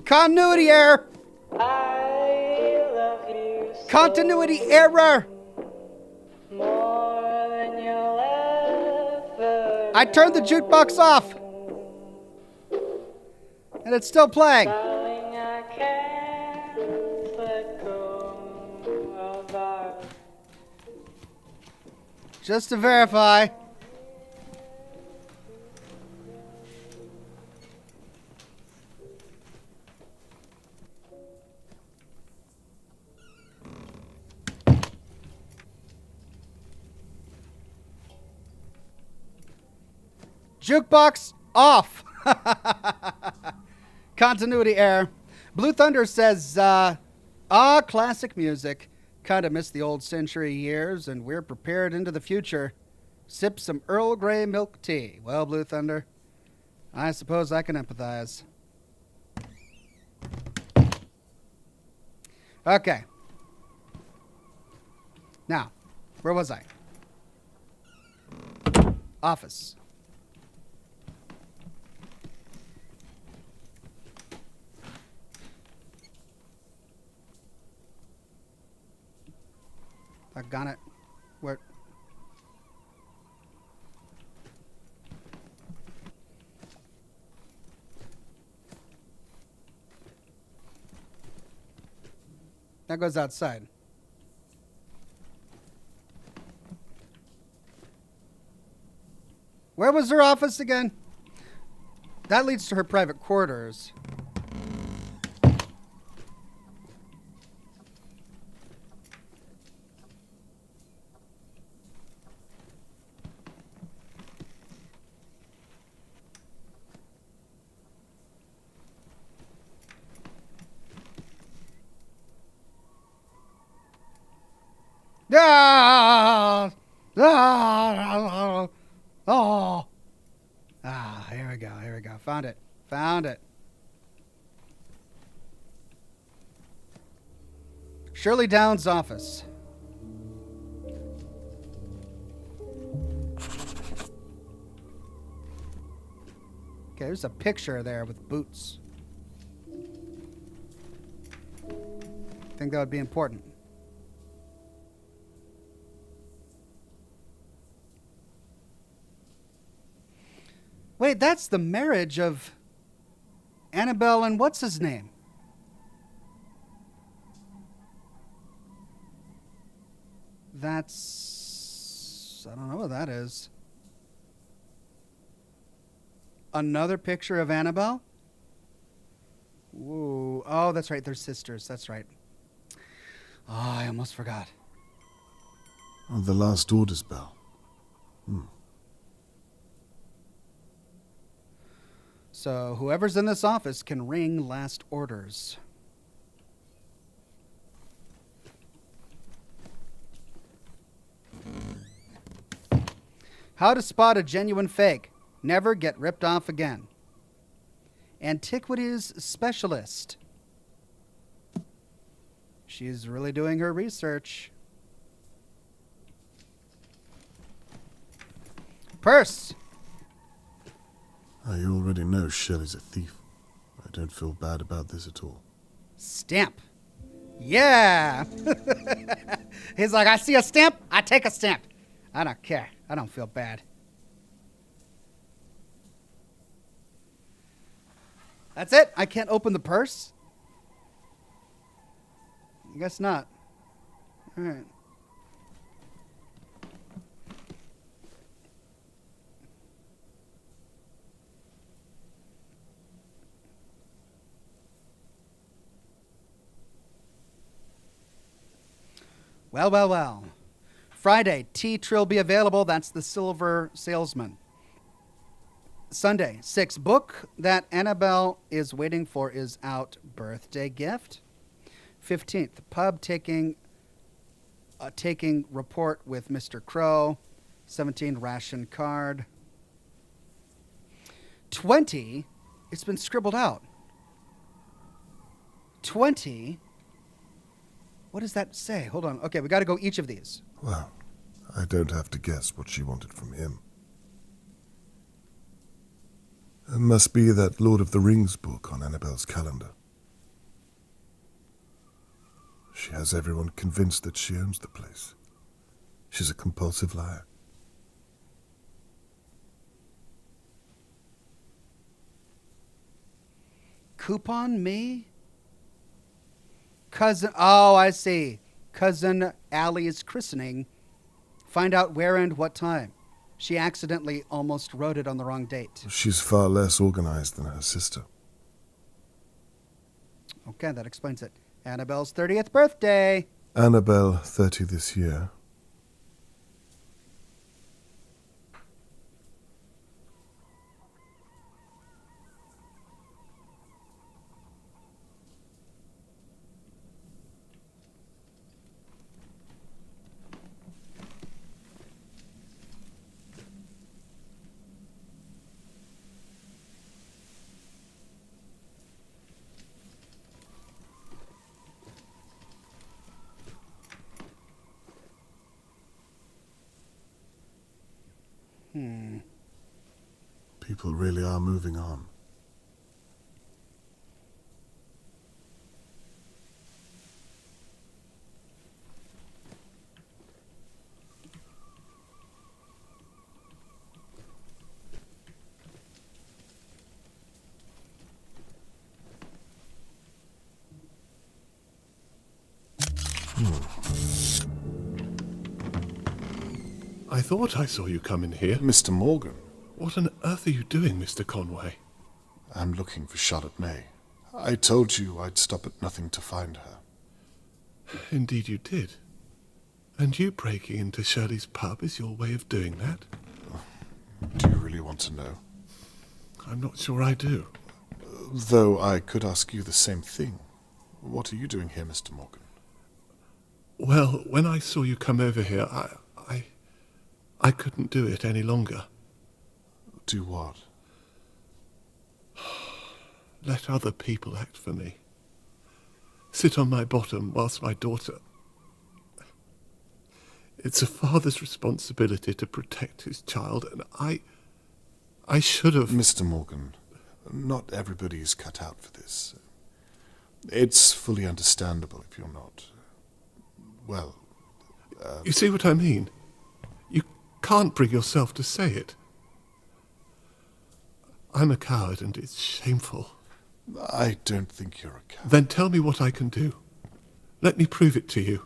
Continuity error! I love you so Continuity error! more than you'll ever I turned the jukebox off! And it's still playing. Darling, I can't let go of our Just to verify. Jukebox off. Continuity error. Blue Thunder says, classic music. Kind of miss the old century years, and we're prepared into the future. Sip some Earl Grey milk tea. Well, Blue Thunder, I suppose I can empathize. Okay. Now, where was I? Office. I got it. Where? That goes outside. Where was her office again? That leads to her private quarters. Ah! Ah! Oh! Ah, here we go. Here we go. Found it. Found it. Shirley Downs' office. Okay, there's a picture there with boots. I think that would be important. Wait, that's the marriage of Annabelle and what's his name? That's... I don't know what that is. Another picture of Annabelle? Ooh. Oh, that's right. They're sisters. That's right. Oh, I almost forgot. Oh, the last orders bell. So whoever's in this office can ring last orders. How to spot a genuine fake. Never get ripped off again. Antiquities specialist. She's really doing her research. Purse. I already know Shelley's a thief. I don't feel bad about this at all. Stamp. Yeah. He's like, I see a stamp, I take a stamp. I don't care. I don't feel bad. That's it? I can't open the purse? I guess not. All right. Well, well, well. Friday, T-Trill be available. That's the Silver Salesman. Sunday, 6. Book that Annabelle is waiting for is out. Birthday gift. 15th, pub taking report with Mr. Crow. 17, ration card. 20, it's been scribbled out. 20, what does that say? Hold on. Okay, we got to go each of these. Well, I don't have to guess what she wanted from him. It must be that Lord of the Rings book on Annabelle's calendar. She has everyone convinced that she owns the place. She's a compulsive liar. Coupon me? Cousin, oh, I see. Cousin Allie's christening. Find out where and what time. She accidentally almost wrote it on the wrong date. She's far less organized than her sister. Okay, that explains it. Annabelle's 30th birthday. Annabelle, 30 this year. People really are moving on. I thought I saw you come in here. Mr. Morgan, What on earth are you doing, Mr. Conway? I'm looking for Charlotte May. I told you I'd stop at nothing to find her. Indeed you did. And you breaking into Shirley's pub is your way of doing that? Do you really want to know? I'm not sure I do. Though I could ask you the same thing. What are you doing here, Mr. Morgan? Well, when I saw you come over here, I couldn't do it any longer. Do what? Let other people act for me. Sit on my bottom whilst my daughter... It's a father's responsibility to protect his child, and I should have... Mr. Morgan, not everybody is cut out for this. It's fully understandable if you're not... Well... You see what I mean? You can't bring yourself to say it. I'm a coward, and it's shameful. I don't think you're a coward. Then tell me what I can do. Let me prove it to you.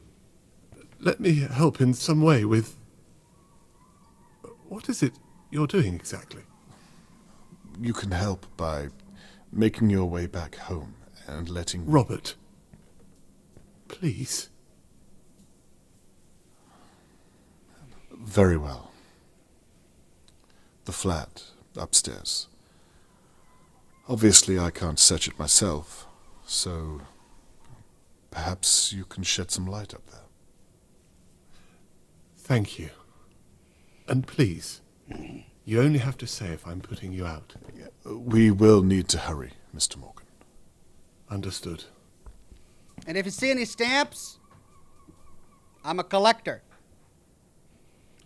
Let me help in some way with... What is it you're doing exactly? You can help by making your way back home and letting... Robert, please. Very well. The flat, upstairs. Obviously, I can't search it myself, so perhaps you can shed some light up there. Thank you. And please, You only have to say if I'm putting you out. We will need to hurry, Mr. Morgan. Understood. And if you see any stamps, I'm a collector.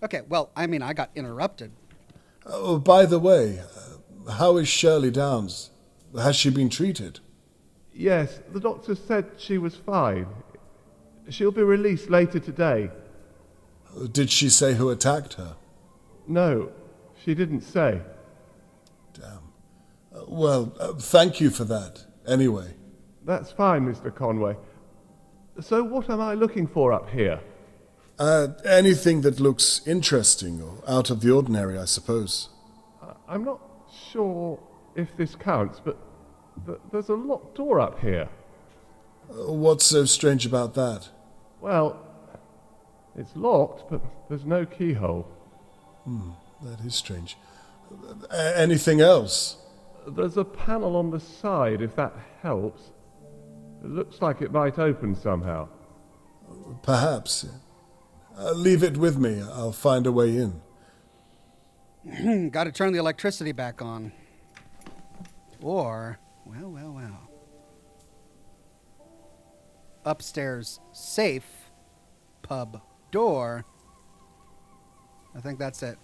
Okay, well, I mean, I got interrupted. Oh, by the way, how is Shirley Downs? Has she been treated? Yes, the doctor said she was fine. She'll be released later today. Did she say who attacked her? No, she didn't say. Damn. Well, thank you for that, anyway. That's fine, Mr. Conway. So what am I looking for up here? Anything that looks interesting or out of the ordinary, I suppose. I'm not sure if this counts, but there's a locked door up here. What's so strange about that? Well, it's locked, but there's no keyhole. That is strange. Anything else? There's a panel on the side, if that helps. It looks like it might open somehow. Perhaps. Leave it with me. I'll find a way in. Got to turn the electricity back on. Or, well. Upstairs safe, pub door. I think that's it.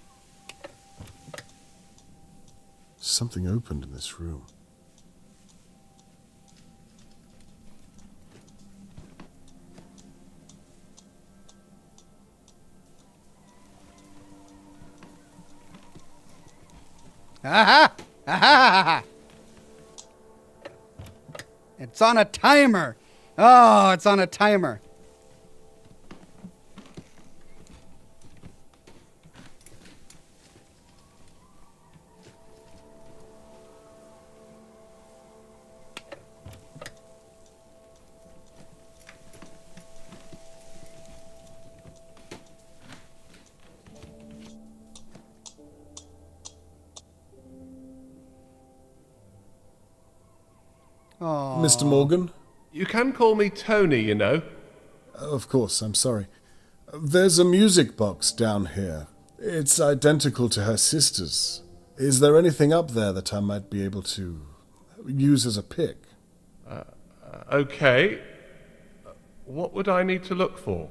Something opened in this room. Aha! Aha! It's on a timer. Oh, it's on a timer. Mr. Morgan? You can call me Tony, you know. Of course, I'm sorry. There's a music box down here. It's identical to her sister's. Is there anything up there that I might be able to use as a pick? Okay. What would I need to look for?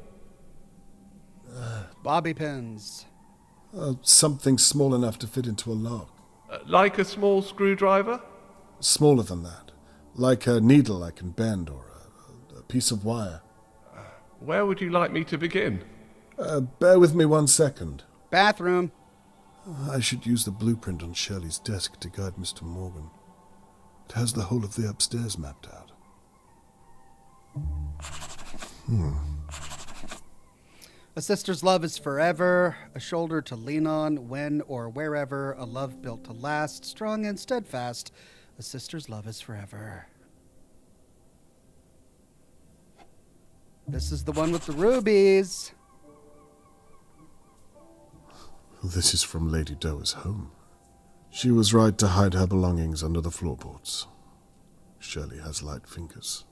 Bobby pins. Something small enough to fit into a lock. Like a small screwdriver? Smaller than that. Like a needle I can bend or a piece of wire. Where would you like me to begin? Bear with me 1 second. Bathroom. I should use the blueprint on Shirley's desk to guide Mr. Morgan. It has the whole of the upstairs mapped out. A sister's love is forever, a shoulder to lean on when or wherever, a love built to last, strong and steadfast. A sister's love is forever. This is the one with the rubies. This is from Lady Doa's home. She was right to hide her belongings under the floorboards. Shirley has light fingers.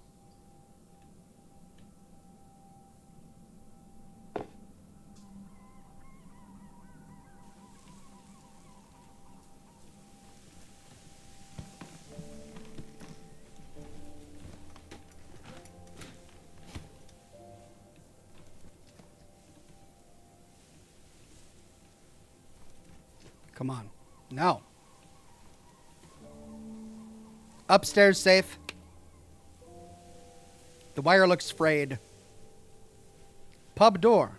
Come on. No. Upstairs safe. The wire looks frayed. Pub door.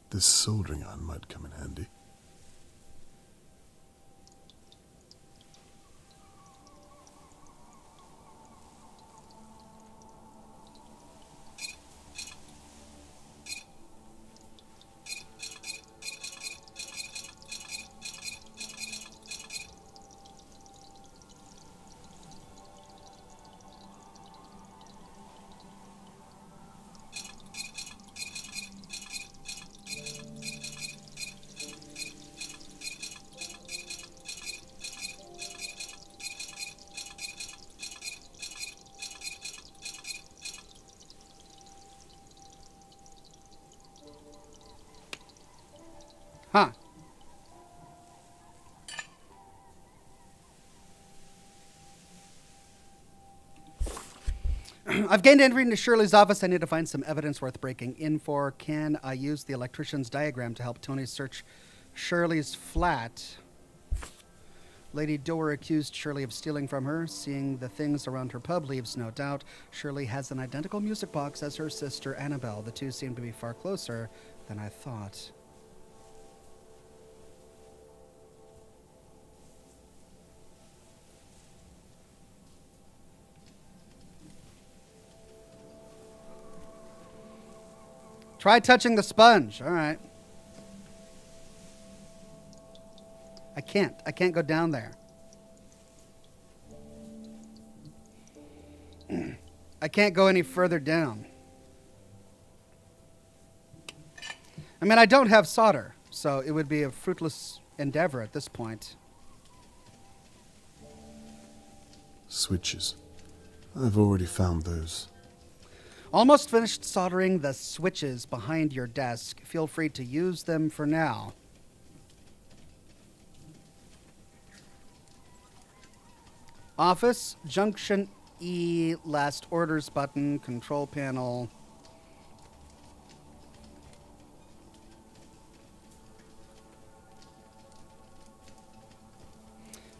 This soldering iron might come in handy. Huh. I've gained entry into Shirley's office. I need to find some evidence worth breaking in for. Can I use the electrician's diagram to help Tony search Shirley's flat? Lady Doer accused Shirley of stealing from her. Seeing the things around her pub leaves no doubt. Shirley has an identical music box as her sister Annabelle. The two seem to be far closer than I thought. Try touching the sponge. All right. I can't go down there. I can't go any further down. I mean, I don't have solder, so it would be a fruitless endeavor at this point. Switches. I've already found those. Almost finished soldering the switches behind your desk. Feel free to use them for now. Office, Junction E, last orders button, control panel.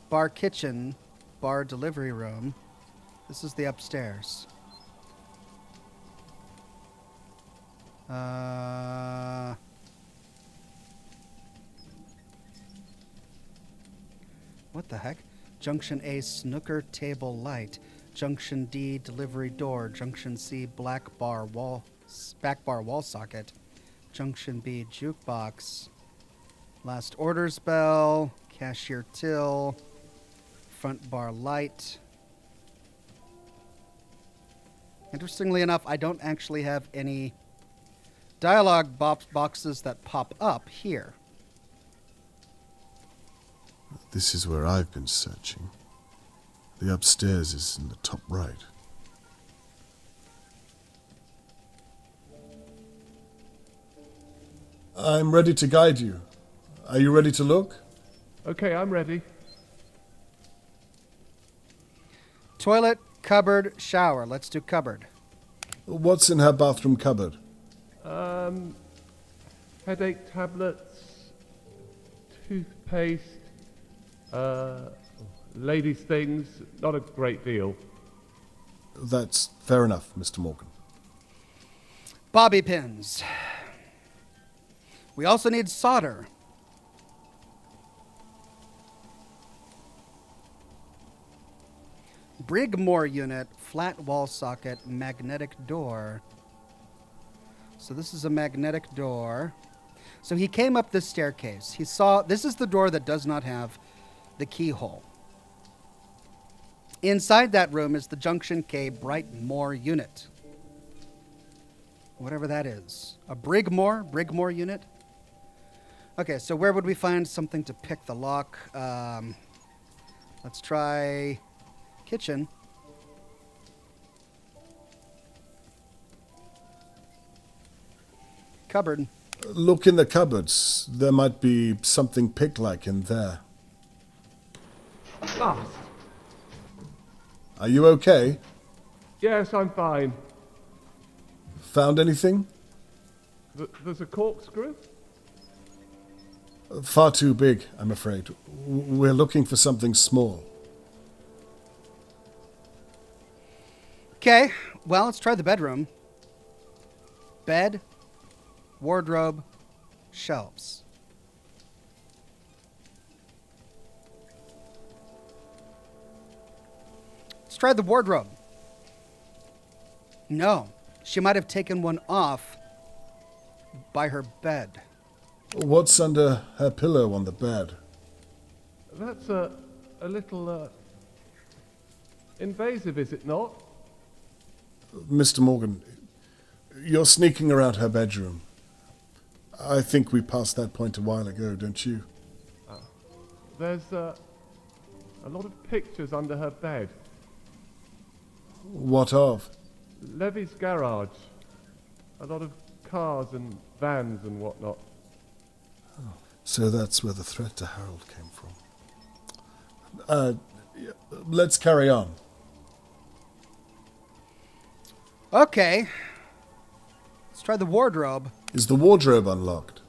Bar kitchen, bar delivery room. This is the upstairs. What the heck? Junction A, snooker table light. Junction D, delivery door. Junction C, back bar wall socket. Junction B, jukebox. Last orders bell. Cashier till. Front bar light. Interestingly enough, I don't actually have any dialogue boxes that pop up here. This is where I've been searching. The upstairs is in the top right. I'm ready to guide you. Are you ready to look? Okay, I'm ready. Toilet, cupboard, shower. Let's do cupboard. What's in her bathroom cupboard? Headache tablets, toothpaste, ladies' things, not a great deal. That's fair enough, Mr. Morgan. Bobby pins. We also need solder. Brigmore unit, flat wall socket, magnetic door. So this is a magnetic door. So he came up this staircase. He saw, this is the door that does not have the keyhole. Inside that room is the Junction K Brightmore unit. Whatever that is. A Brigmore unit? Okay, so where would we find something to pick the lock? Let's try kitchen. Cupboard. Look in the cupboards. There might be something pick-like in there. Fast. Are you okay? Yes, I'm fine. Found anything? There's a corkscrew? Far too big, I'm afraid. We're looking for something small. Okay, well, let's try the bedroom. Bed, wardrobe, shelves. Let's try the wardrobe. No, she might have taken one off by her bed. What's under her pillow on the bed? That's a little invasive, is it not? Mr. Morgan, you're sneaking around her bedroom. I think we passed that point a while ago, don't you? There's a lot of pictures under her bed. What of? Levy's garage. A lot of cars and vans and whatnot. So that's where the threat to Harold came from. Let's carry on. Okay. Let's try the wardrobe. Is the wardrobe unlocked?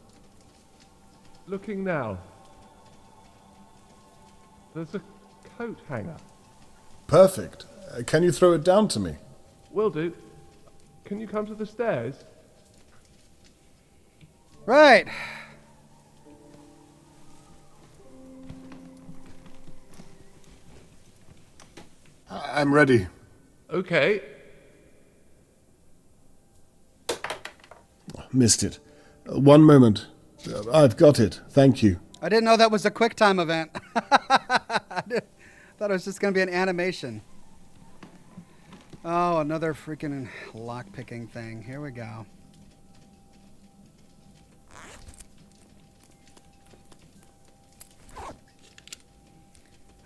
Looking now. There's a coat hanger. Perfect. Can you throw it down to me? Will do. Can you come to the stairs? Right. I'm ready. Okay. Missed it. One moment. I've got it. Thank you. I didn't know that was a QuickTime event. Thought it was just going to be an animation. Oh, another freaking lockpicking thing. Here we go.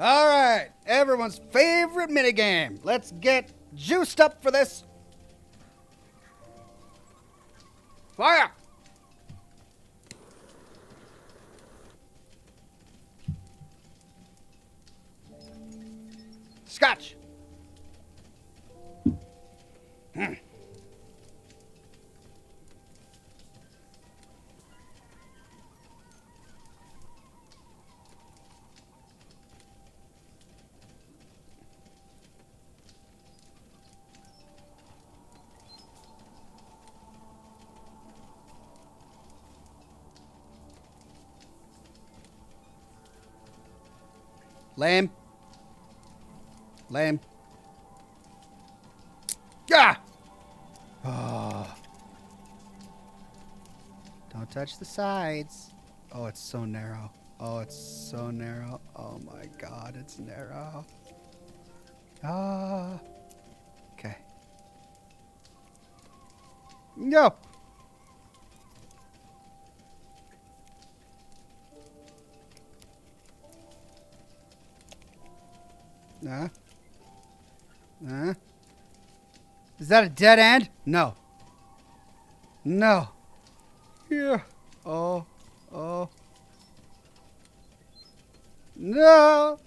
All right, everyone's favorite minigame. Let's get juiced up for this. Fire! Scotch. Lame. Lame. Yeah. Oh. Don't touch the sides. Oh, it's so narrow. Oh, it's so narrow. Oh my God, it's narrow. Ah. Okay. No. Is that a dead end? No. No. Yeah. Oh. Oh. No.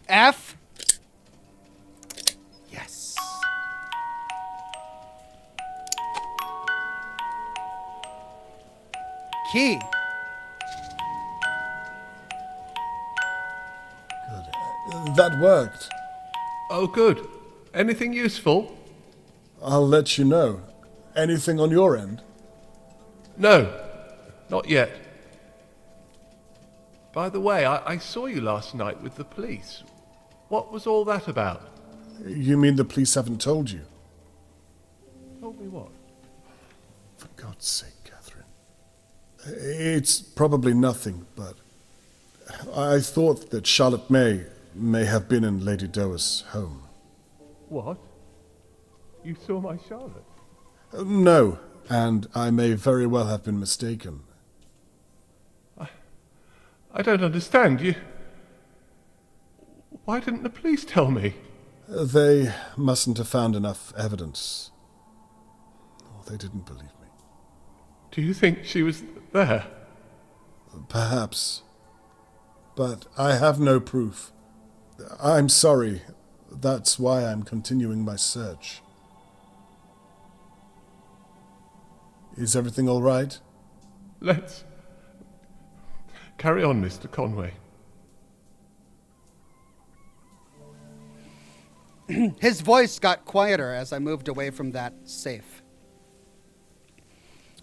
F. Yes. Key. Good. That worked. Oh, good. Anything useful? I'll let you know. Anything on your end? No, not yet. By the way, I saw you last night with the police. What was all that about? You mean the police haven't told you? Told me what? For God's sake, Catherine. It's probably nothing, but I thought that Charlotte may have been in Lady Doa's home. What? You saw my Charlotte? No, and I may very well have been mistaken. I don't understand. Why didn't the police tell me? They mustn't have found enough evidence. Oh, they didn't believe me. Do you think she was there? Perhaps. But I have no proof. I'm sorry. That's why I'm continuing my search. Is everything all right? Let's carry on, Mr. Conway. His voice got quieter as I moved away from that safe,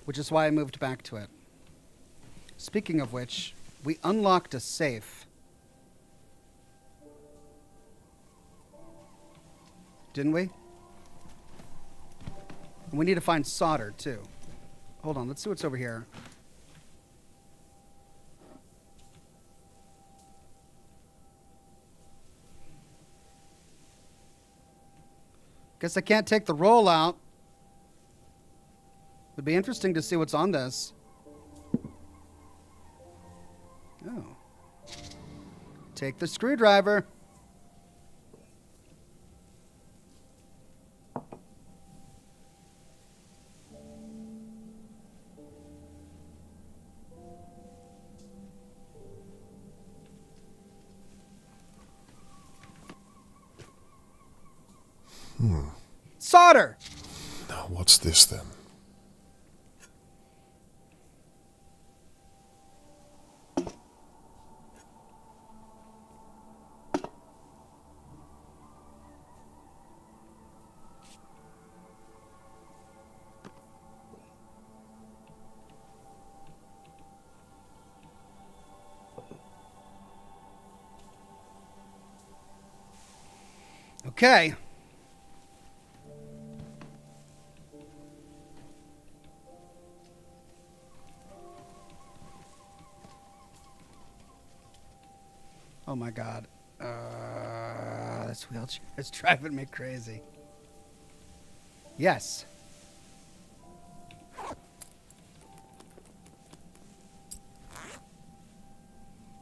which is why I moved back to it. Speaking of which, we unlocked a safe. Didn't we? And we need to find solder, too. Hold on, let's see what's over here. Guess I can't take the roll out. Would be interesting to see what's on this. Oh. Take the screwdriver. Solder! Now, what's this then? Okay. Oh my god. This wheelchair is driving me crazy. Yes.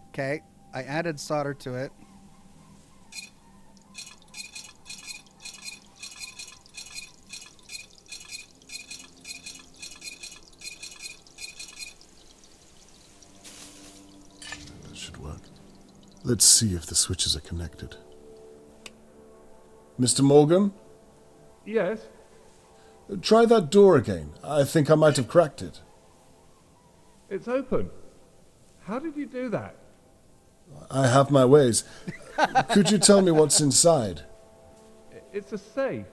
Okay, I added solder to it. That should work. Let's see if the switches are connected. Mr. Morgan? Yes? Try that door again. I think I might have cracked it. It's open. How did you do that? I have my ways. Could you tell me what's inside? It's a safe.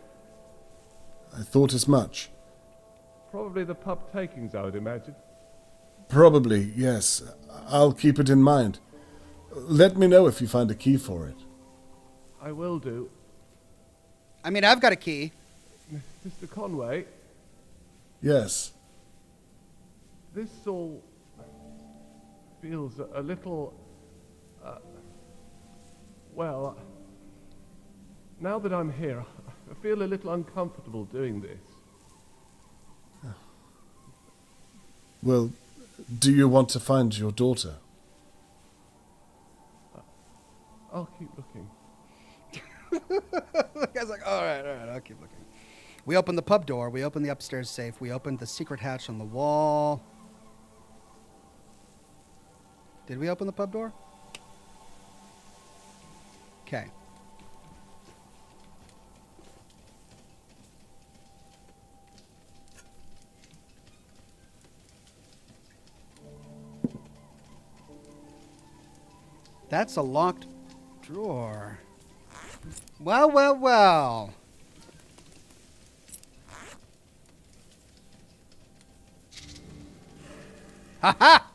I thought as much. Probably the pub takings, I would imagine. Probably, yes. I'll keep it in mind. Let me know if you find a key for it. I will do. I mean, I've got a key. Mr. Conway, Yes. this all feels a little... well, now that I'm here, I feel a little uncomfortable doing this. Well, do you want to find your daughter? I'll keep looking. The guy's like, all right, I'll keep looking. We opened the pub door. We opened the upstairs safe. We opened the secret hatch on the wall. Did we open the pub door? Okay. That's a locked drawer. Well, well, well. Ha ha!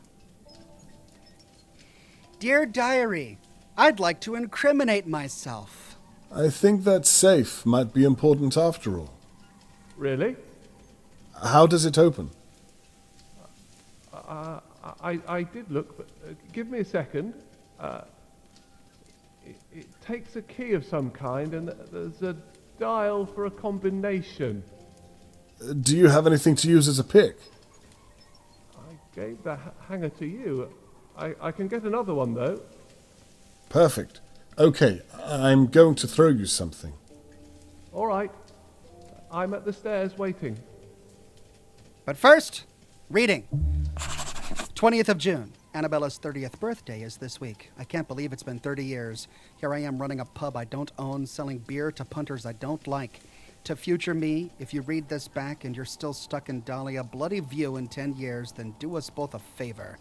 Dear Diary, I'd like to incriminate myself. I think that safe might be important after all. Really? How does it open? I did look, but give me a second. It takes a key of some kind, and there's a dial for a combination. Do you have anything to use as a pick? I gave the hanger to you. I can get another one, though. Perfect. Okay, I'm going to throw you something. All right. I'm at the stairs waiting. But first, reading. 20th of June. Annabella's 30th birthday is this week. I can't believe it's been 30 years. Here I am running a pub I don't own, selling beer to punters I don't like. To future me, if you read this back and you're still stuck in Dahlia View in 10 years, then do us both a favor.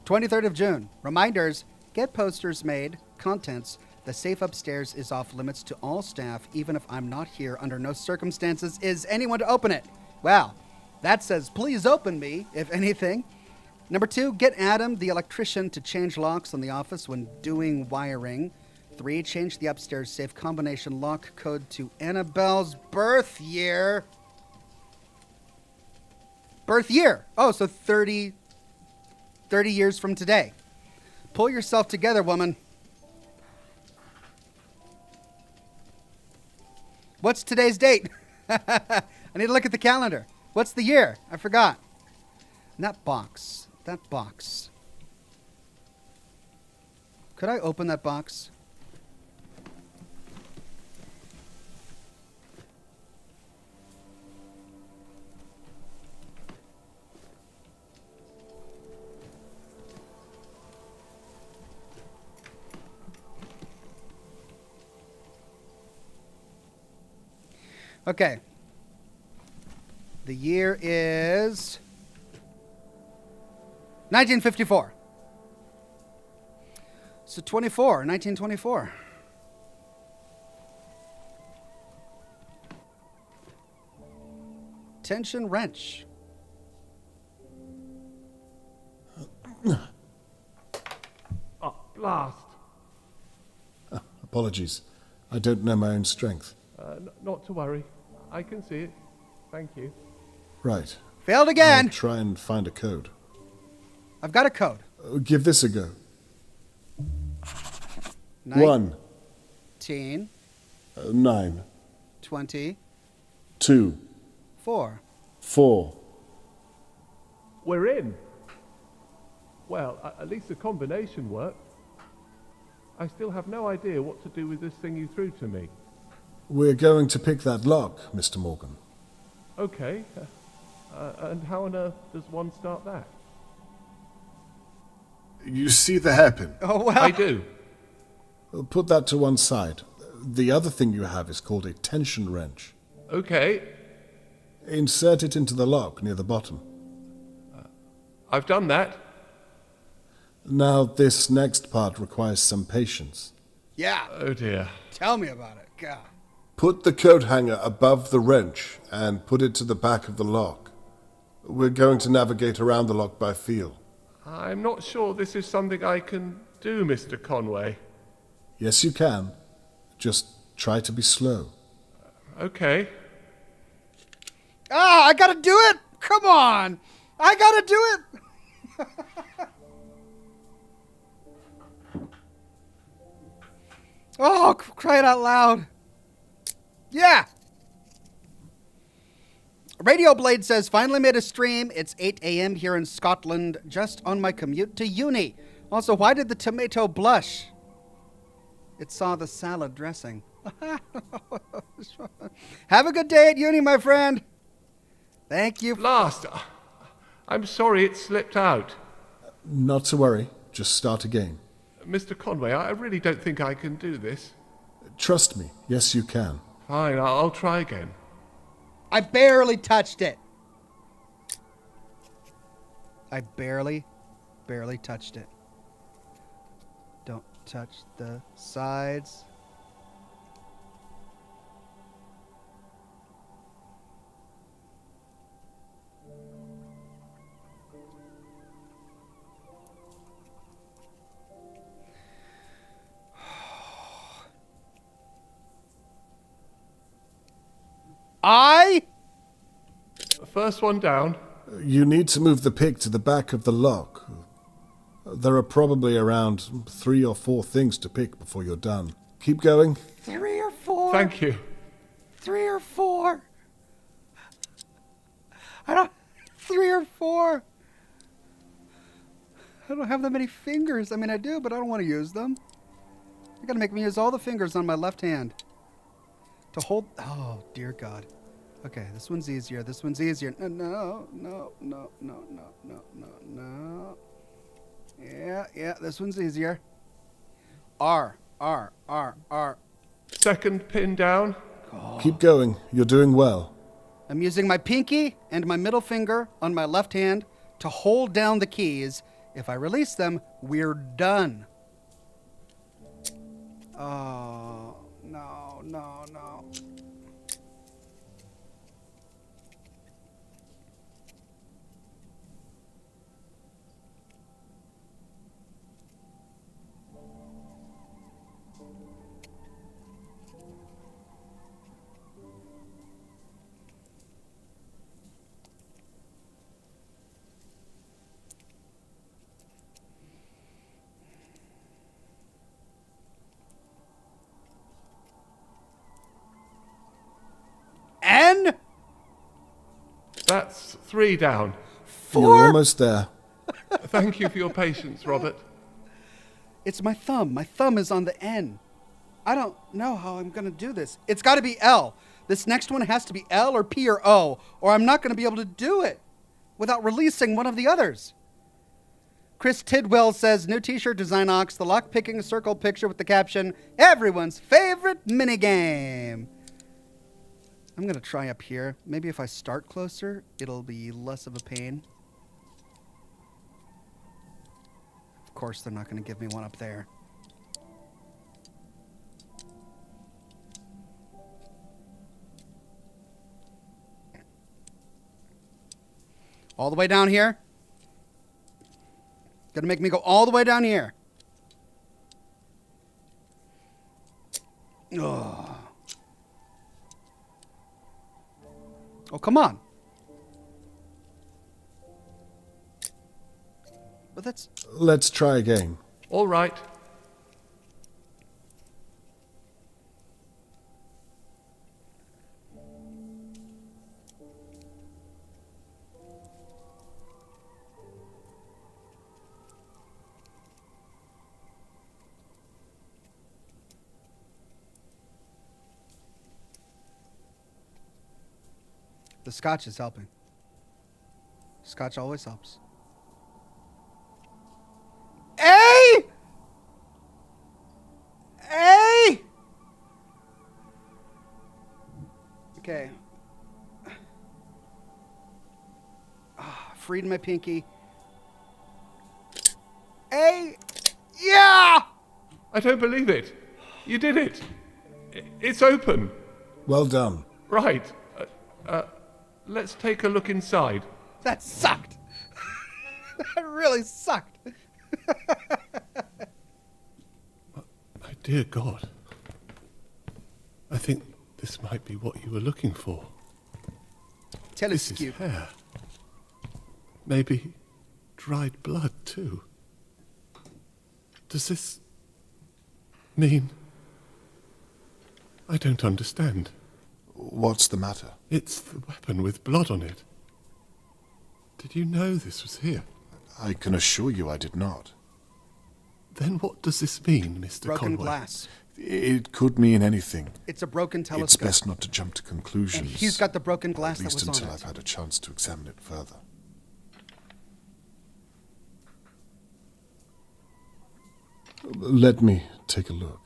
23rd of June. Reminders. Get posters made. Contents. The safe upstairs is off limits to all staff, even if I'm not here. Under no circumstances is anyone to open it. Wow. That says, please open me, if anything. Number 2, get Adam, the electrician, to change locks on the office when doing wiring. 3, change the upstairs safe combination lock code to Annabelle's birth year. Birth year! Oh, so 30 years from today. Pull yourself together, woman. What's today's date? I need to look at the calendar. What's the year? I forgot. And that box. That box. Could I open that box? Okay. The year is 1954. So 1924. Tension wrench. Oh, blast. Apologies. I don't know my own strength. Not to worry. I can see it. Thank you. Right. Failed again. I'll try and find a code. I've got a code. Give this a go. 1, 19, 9, 20, 2, 4. 4. We're in. Well, at least the combination worked. I still have no idea what to do with this thing you threw to me. We're going to pick that lock, Mr. Morgan. Okay. And how on earth does one start that? You see the hairpin? Oh, well. I do. Put that to one side. The other thing you have is called a tension wrench. Okay. Insert it into the lock near the bottom. I've done that. Now, this next part requires some patience. Yeah. Oh dear. Tell me about it. God. Put the coat hanger above the wrench and put it to the back of the lock. We're going to navigate around the lock by feel. I'm not sure this is something I can do, Mr. Conway. Yes, you can. Just try to be slow. Okay. Ah, I gotta do it! Come on! I gotta do it! Oh, cry it out loud. Yeah! Radio Blade says, finally made a stream. It's 8 a.m. here in Scotland, just on my commute to uni. Also, why did the tomato blush? It saw the salad dressing. Have a good day at uni, my friend. Thank you. Blast! I'm sorry it slipped out. Not to worry. Just start again. Mr. Conway, I really don't think I can do this. Trust me. Yes, you can. Fine, I'll try again. I barely touched it. I barely touched it. Don't touch the sides. First one down. You need to move the pick to the back of the lock. There are probably around 3 or 4 things to pick before you're done. Keep going. 3 or 4. Thank you. 3 or 4. 3 or 4. I don't have that many fingers. I mean, I do, but I don't want to use them. You're going to make me use all the fingers on my left hand to hold. Oh, dear God. Okay, this one's easier. This one's easier. No. Yeah, this one's easier. R. Second pin down. Keep going. You're doing well. I'm using my pinky and my middle finger on my left hand to hold down the keys. If I release them, we're done. Oh, no. N? That's 3 down. 4? You're almost there. Thank you for your patience, Robert. It's my thumb. My thumb is on the N. I don't know how I'm going to do this. It's got to be L. This next one has to be L or P or O, or I'm not going to be able to do it without releasing one of the others. Chris Tidwell says, new t-shirt design, Ox, the lockpicking circle picture with the caption, everyone's favorite minigame. I'm going to try up here. Maybe if I start closer, it'll be less of a pain. Of course, they're not going to give me one up there. All the way down here? Gonna make me go all the way down here. Oh. Oh, come on. But that's... Let's try again. All right. The Scotch is helping. Scotch always helps. Hey! Hey! Okay. Freed my pinky. Hey! Yeah! I don't believe it. You did it. It's open. Well done. Right. Let's take a look inside. That sucked. That really sucked. My dear God. I think this might be what you were looking for. This is Telescope. hair. Maybe dried blood, too. Does this mean... I don't understand. What's the matter? It's the weapon with blood on it. Did you know this was here? I can assure you I did not. Then what does this mean, Mr. Broken Conway? glass. It could mean anything. It's a broken telescope. It's best not to jump to conclusions. And he's got the broken glass at that least was until on I've it. had a chance to examine it further. Let me take a look.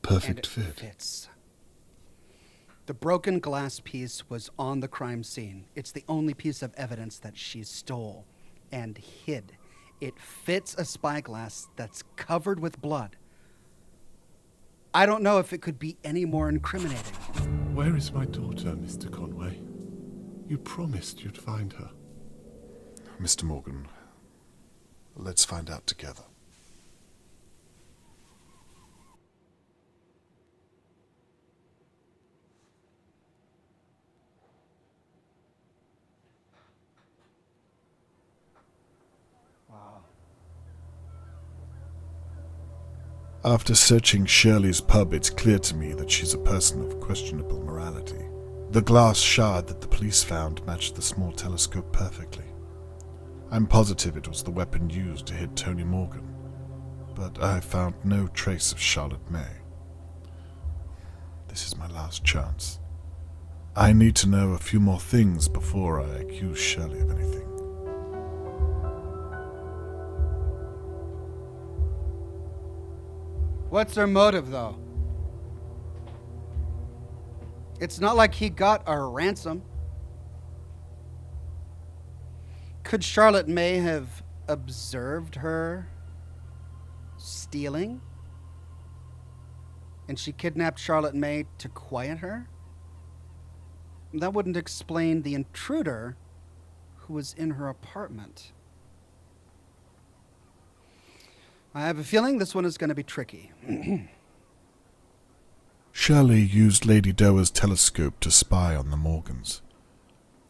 Perfect And it fit. fits. The broken glass piece was on the crime scene. It's the only piece of evidence that she stole and hid. It fits a spyglass that's covered with blood. I don't know if it could be any more incriminating. Where is my daughter, Mr. Conway? You promised you'd find her. Mr. Morgan, let's find out together. After searching Shirley's pub, it's clear to me that she's a person of questionable morality. The glass shard that the police found matched the small telescope perfectly. I'm positive it was the weapon used to hit Tony Morgan, but I found no trace of Charlotte May. This is my last chance. I need to know a few more things before I accuse Shirley of anything. What's her motive, though? It's not like he got a ransom. Could Charlotte May have observed her stealing? And she kidnapped Charlotte May to quiet her? That wouldn't explain the intruder who was in her apartment. I have a feeling this one is going to be tricky. Shirley used Lady Doer's telescope to spy on the Morgans.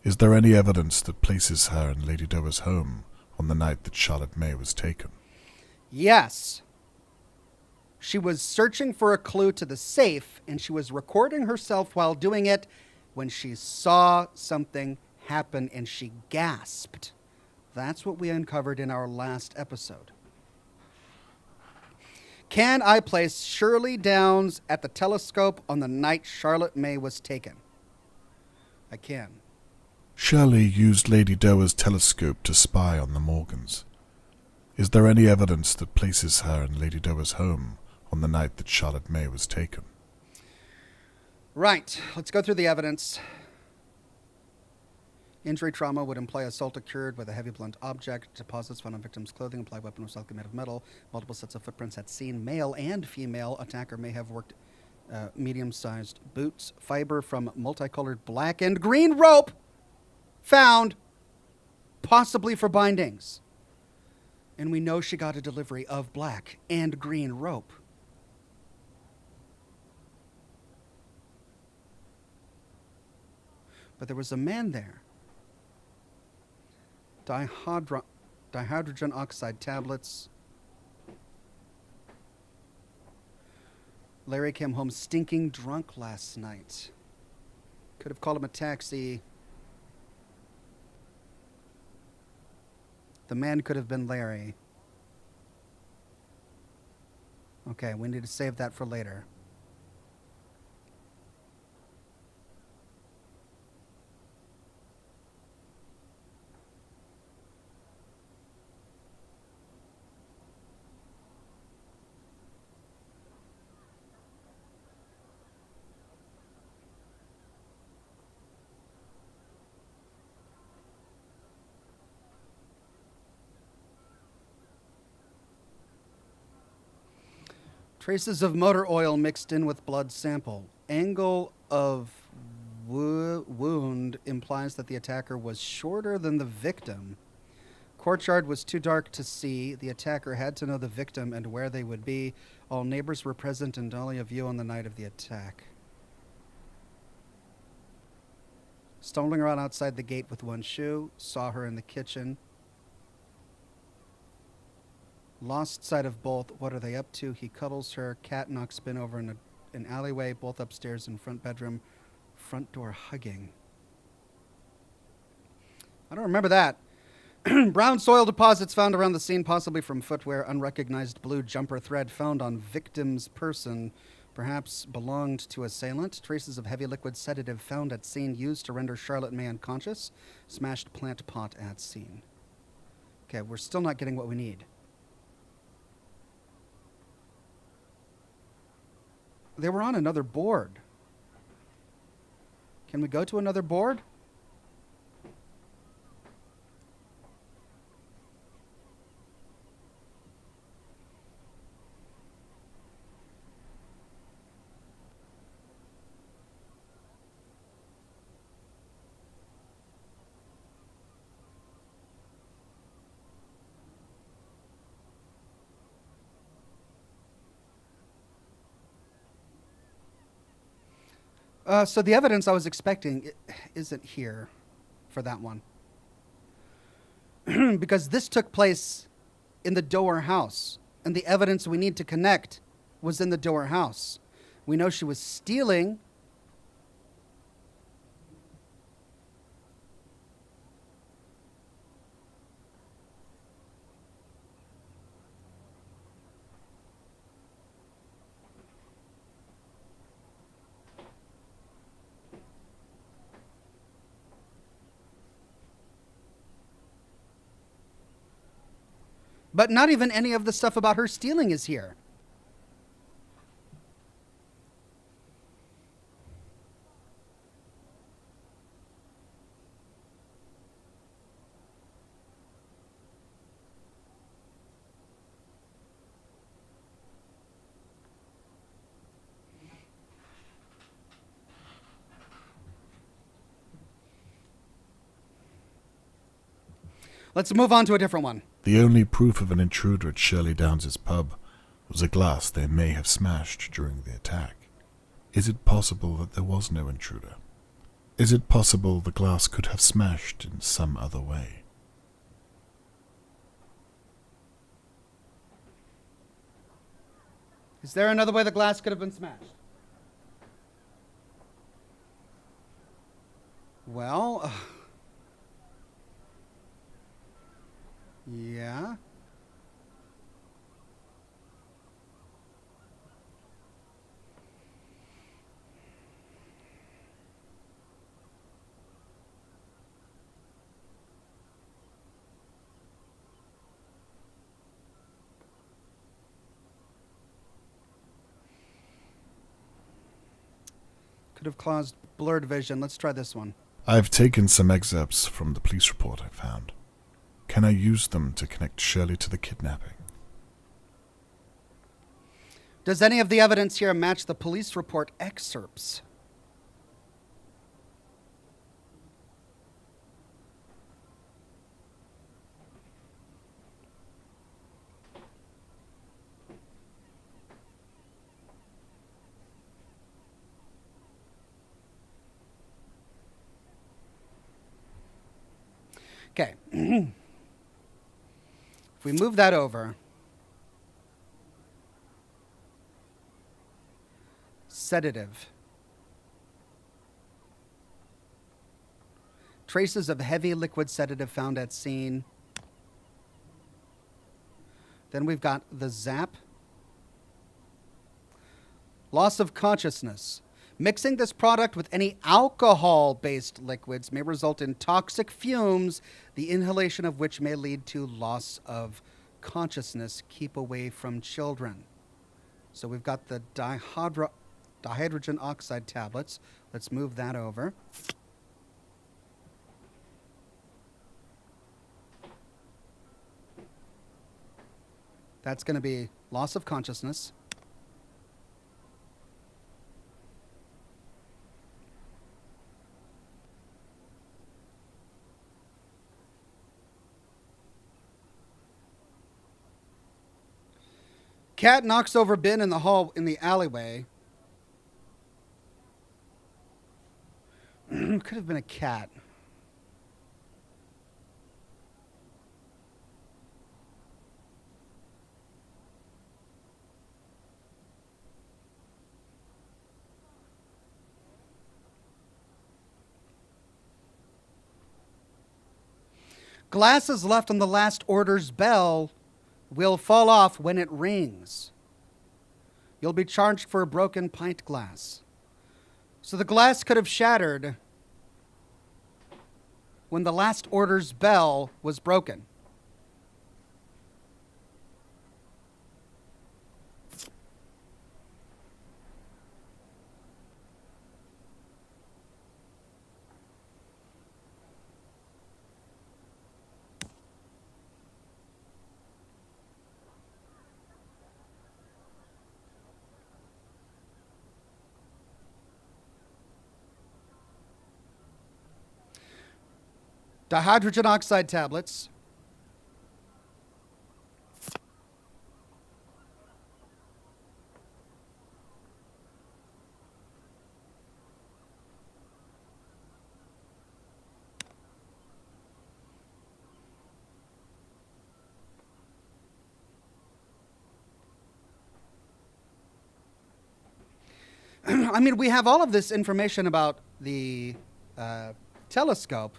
Is there any evidence that places her in Lady Doer's home on the night that Charlotte May was taken? Yes. She was searching for a clue to the safe, and she was recording herself while doing it when she saw something happen and she gasped. That's what we uncovered in our last episode. Can I place Shirley Downs at the telescope on the night Charlotte May was taken? I can. Shirley used Lady Doer's telescope to spy on the Morgans. Is there any evidence that places her in Lady Doer's home on the night that Charlotte May was taken. Right. Let's go through the evidence. Injury trauma would imply assault occurred with a heavy blunt object. Deposits found on victim's clothing imply weapon was likely made of metal. Multiple sets of footprints at scene. Male and female attacker may have worked medium-sized boots. Fiber from multicolored black and green rope found, possibly for bindings. And we know she got a delivery of black and green rope. But there was a man there. Dihydrogen oxide tablets. Larry came home stinking drunk last night. Could have called him a taxi. The man could have been Larry. Okay, we need to save that for later. Traces of motor oil mixed in with blood sample. Angle of wound implies that the attacker was shorter than the victim. Courtyard was too dark to see. The attacker had to know the victim and where they would be. All neighbors were present in Dahlia View on the night of the attack. Stumbling around outside the gate with one shoe. Saw her in the kitchen. Lost sight of both. What are they up to? He cuddles her. Cat knocks Spin over in an alleyway. Both upstairs in front bedroom. Front door hugging. I don't remember that. Brown soil deposits found around the scene, possibly from footwear. Unrecognized blue jumper thread found on victim's person. Perhaps belonged to assailant. Traces of heavy liquid sedative found at scene used to render Charlotte May unconscious. Smashed plant pot at scene. Okay, we're still not getting what we need. They were on another board. Can we go to another board? So the evidence I was expecting isn't here for that one. Because this took place in the Doer house, and the evidence we need to connect was in the Doer house. We know she was stealing. But not even any of the stuff about her stealing is here. Let's move on to a different one. The only proof of an intruder at Shirley Downs' pub was a glass they may have smashed during the attack. Is it possible that there was no intruder? Is it possible the glass could have smashed in some other way? Is there another way the glass could have been smashed? Well, yeah. Could have caused blurred vision. Let's try this one. I've taken some excerpts from the police report I found. Can I use them to connect Shirley to the kidnapping? Does any of the evidence here match the police report excerpts? Okay. If we move that over. Sedative. Traces of heavy liquid sedative found at scene. Then we've got the zap. Loss of consciousness. Mixing this product with any alcohol-based liquids may result in toxic fumes, the inhalation of which may lead to loss of consciousness. Keep away from children. So we've got the dihydrogen oxide tablets. Let's move that over. That's going to be loss of consciousness. Cat knocks over bin in the hall in the alleyway. Could have been a cat. Glasses left on the last order's bell will fall off when it rings. You'll be charged for a broken pint glass. So the glass could have shattered when the last order's bell was broken. Dihydrogen oxide tablets. I mean, we have all of this information about the telescope.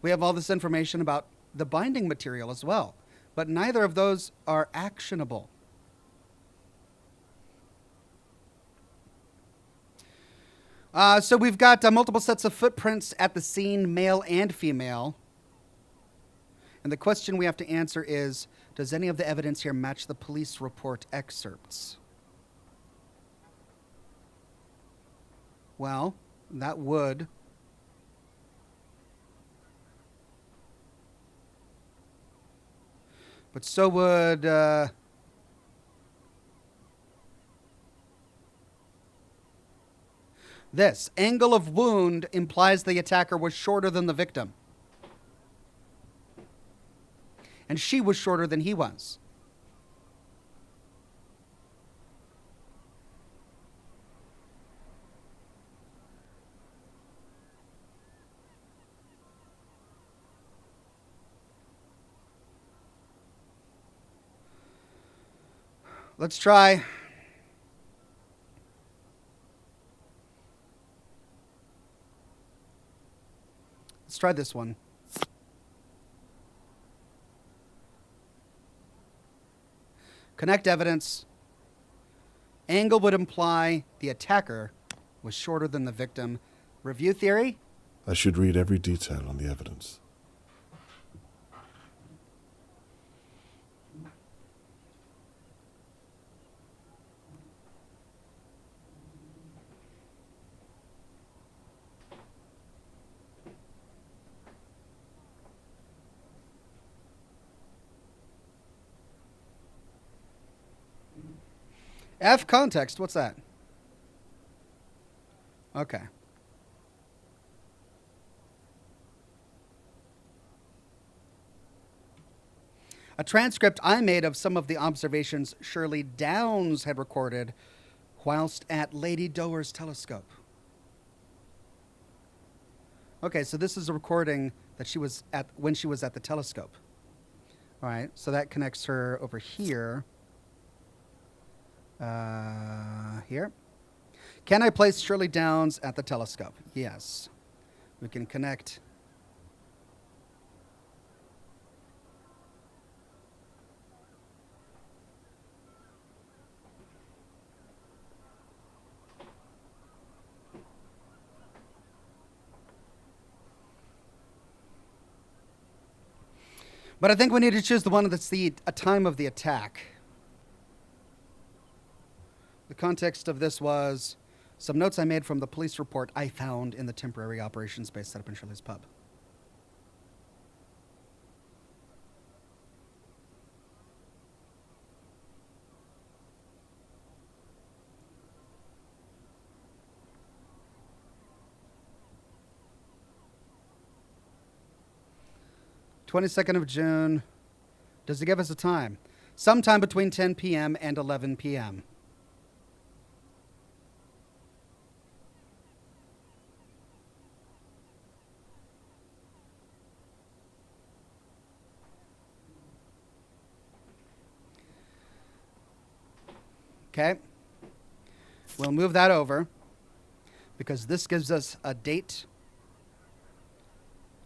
We have all this information about the binding material as well, but neither of those are actionable. So we've got multiple sets of footprints at the scene, male and female. And the question we have to answer is, does any of the evidence here match the police report excerpts? Well, that would. But so would this. Angle of wound implies the attacker was shorter than the victim. And she was shorter than he was. Let's try. Let's try this one. Connect evidence. Angle would imply the attacker was shorter than the victim. Review theory? I should read every detail on the evidence. F context, what's that? Okay. A transcript I made of some of the observations Shirley Downs had recorded whilst at Lady Doer's telescope. Okay, so this is a recording that she was at when she was at the telescope. All right, so that connects her over here. Here. Can I place Shirley Downs at the telescope? Yes. We can connect. But I think we need to choose the one that's a time of the attack. The context of this was some notes I made from the police report I found in the temporary operations base set up in Shirley's pub. June 22nd. Does it give us a time? Sometime between 10 p.m. and 11 p.m. Okay. We'll move that over because this gives us a date,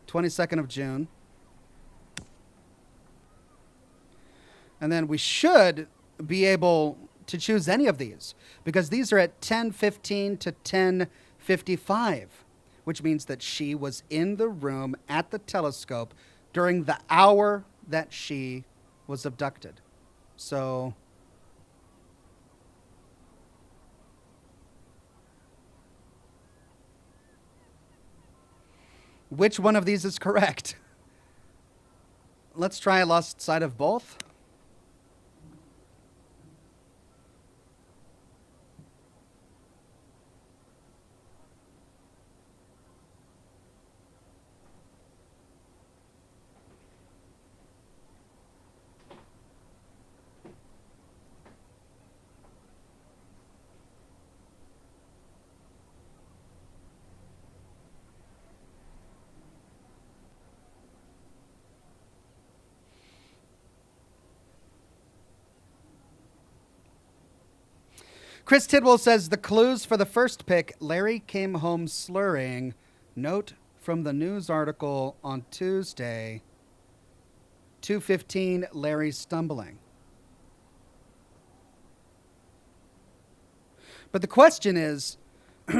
22nd of June. And then we should be able to choose any of these because these are at 10:15 to 10:55, which means that she was in the room at the telescope during the hour that she was abducted. So which one of these is correct? Let's try lost sight of both. Chris Tidwell says the clues for the first pick, Larry came home slurring. Note from the news article on Tuesday, 2:15, Larry stumbling. But the question is,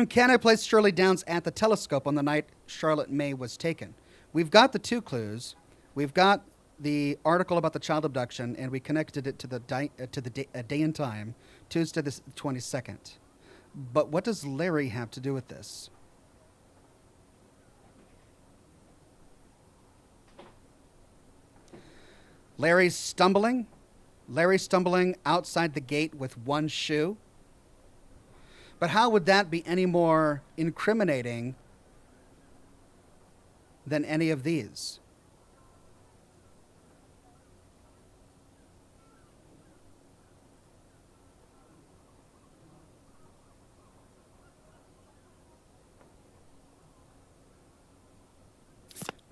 can I place Shirley Downs at the telescope on the night Charlotte May was taken? We've got the two clues. We've got the article about the child abduction, and we connected it to the day and time, Tuesday the 22nd. But what does Larry have to do with this? Larry stumbling outside the gate with one shoe. But how would that be any more incriminating than any of these?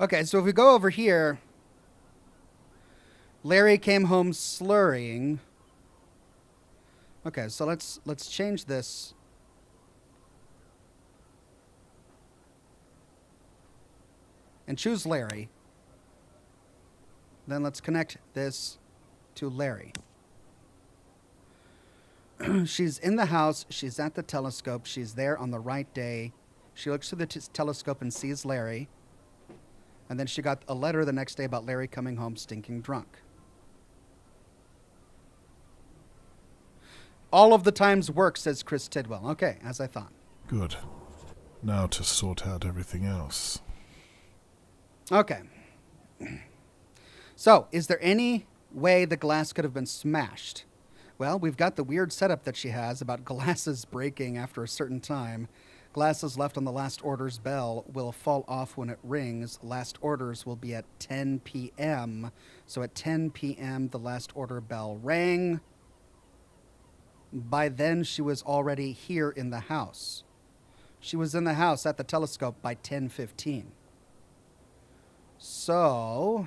Okay, so if we go over here, Larry came home slurring. Okay, so let's change this. And choose Larry. Then let's connect this to Larry. She's in the house. She's at the telescope. She's there on the right day. She looks through the telescope and sees Larry. And then she got a letter the next day about Larry coming home stinking drunk. All of the times work, says Chris Tidwell. Okay, as I thought. Good. Now to sort out everything else. Okay. So, is there any way the glass could have been smashed? Well, we've got the weird setup that she has about glasses breaking after a certain time. Glasses left on the last order's bell will fall off when it rings. Last orders will be at 10 p.m. So at 10 p.m., the last order bell rang. By then, she was already here in the house. She was in the house at the telescope by 10:15. So...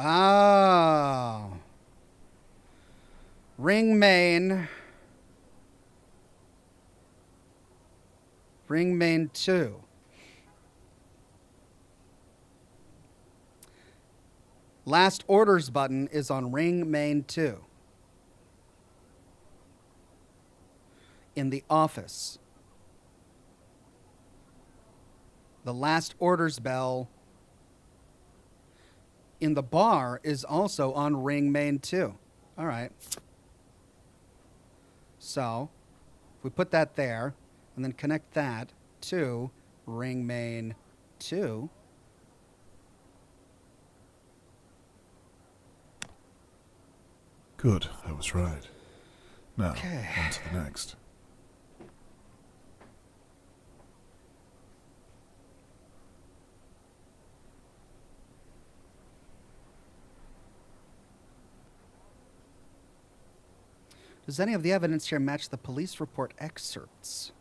Oh. Ring main. Ring main 2. Last orders button is on ring main 2. In the office. The last orders bell in the bar is also on ring main 2. All right. So, if we put that there, and then connect that to ring main 2. Good, I was right. Now, Okay. on to the next. Does any of the evidence here match the police report excerpts?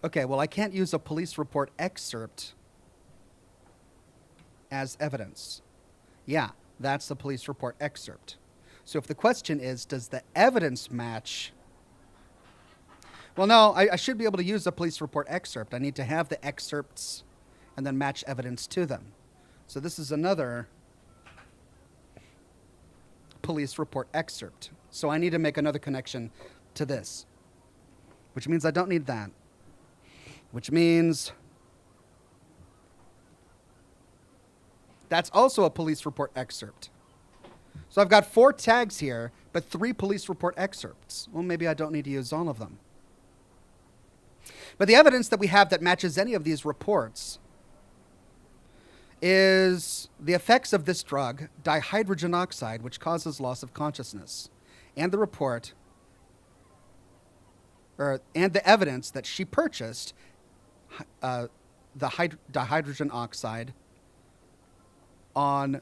Okay, well, I can't use a police report excerpt as evidence. Yeah, that's the police report excerpt. So if the question is, does the evidence match? Well, no, I should be able to use a police report excerpt. I need to have the excerpts and then match evidence to them. So this is another police report excerpt. So I need to make another connection to this, which means I don't need that, which means that's also a police report excerpt. So I've got 4 tags here, but 3 police report excerpts. Well, maybe I don't need to use all of them. But the evidence that we have that matches any of these reports is the effects of this drug, dihydrogen oxide, which causes loss of consciousness, and the report, and the evidence that she purchased the dihydrogen oxide on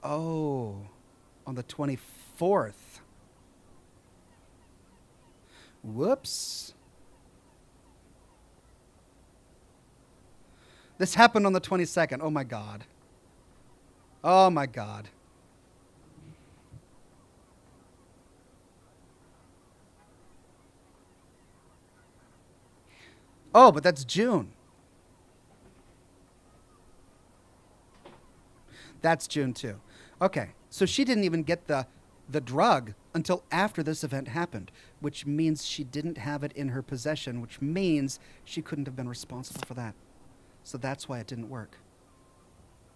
the 24th. Whoops. This happened on the 22nd. Oh, my God. Oh, my God. Oh, but that's June. That's June, too. Okay, so she didn't even get the drug until after this event happened, which means she didn't have it in her possession, which means she couldn't have been responsible for that. So that's why it didn't work.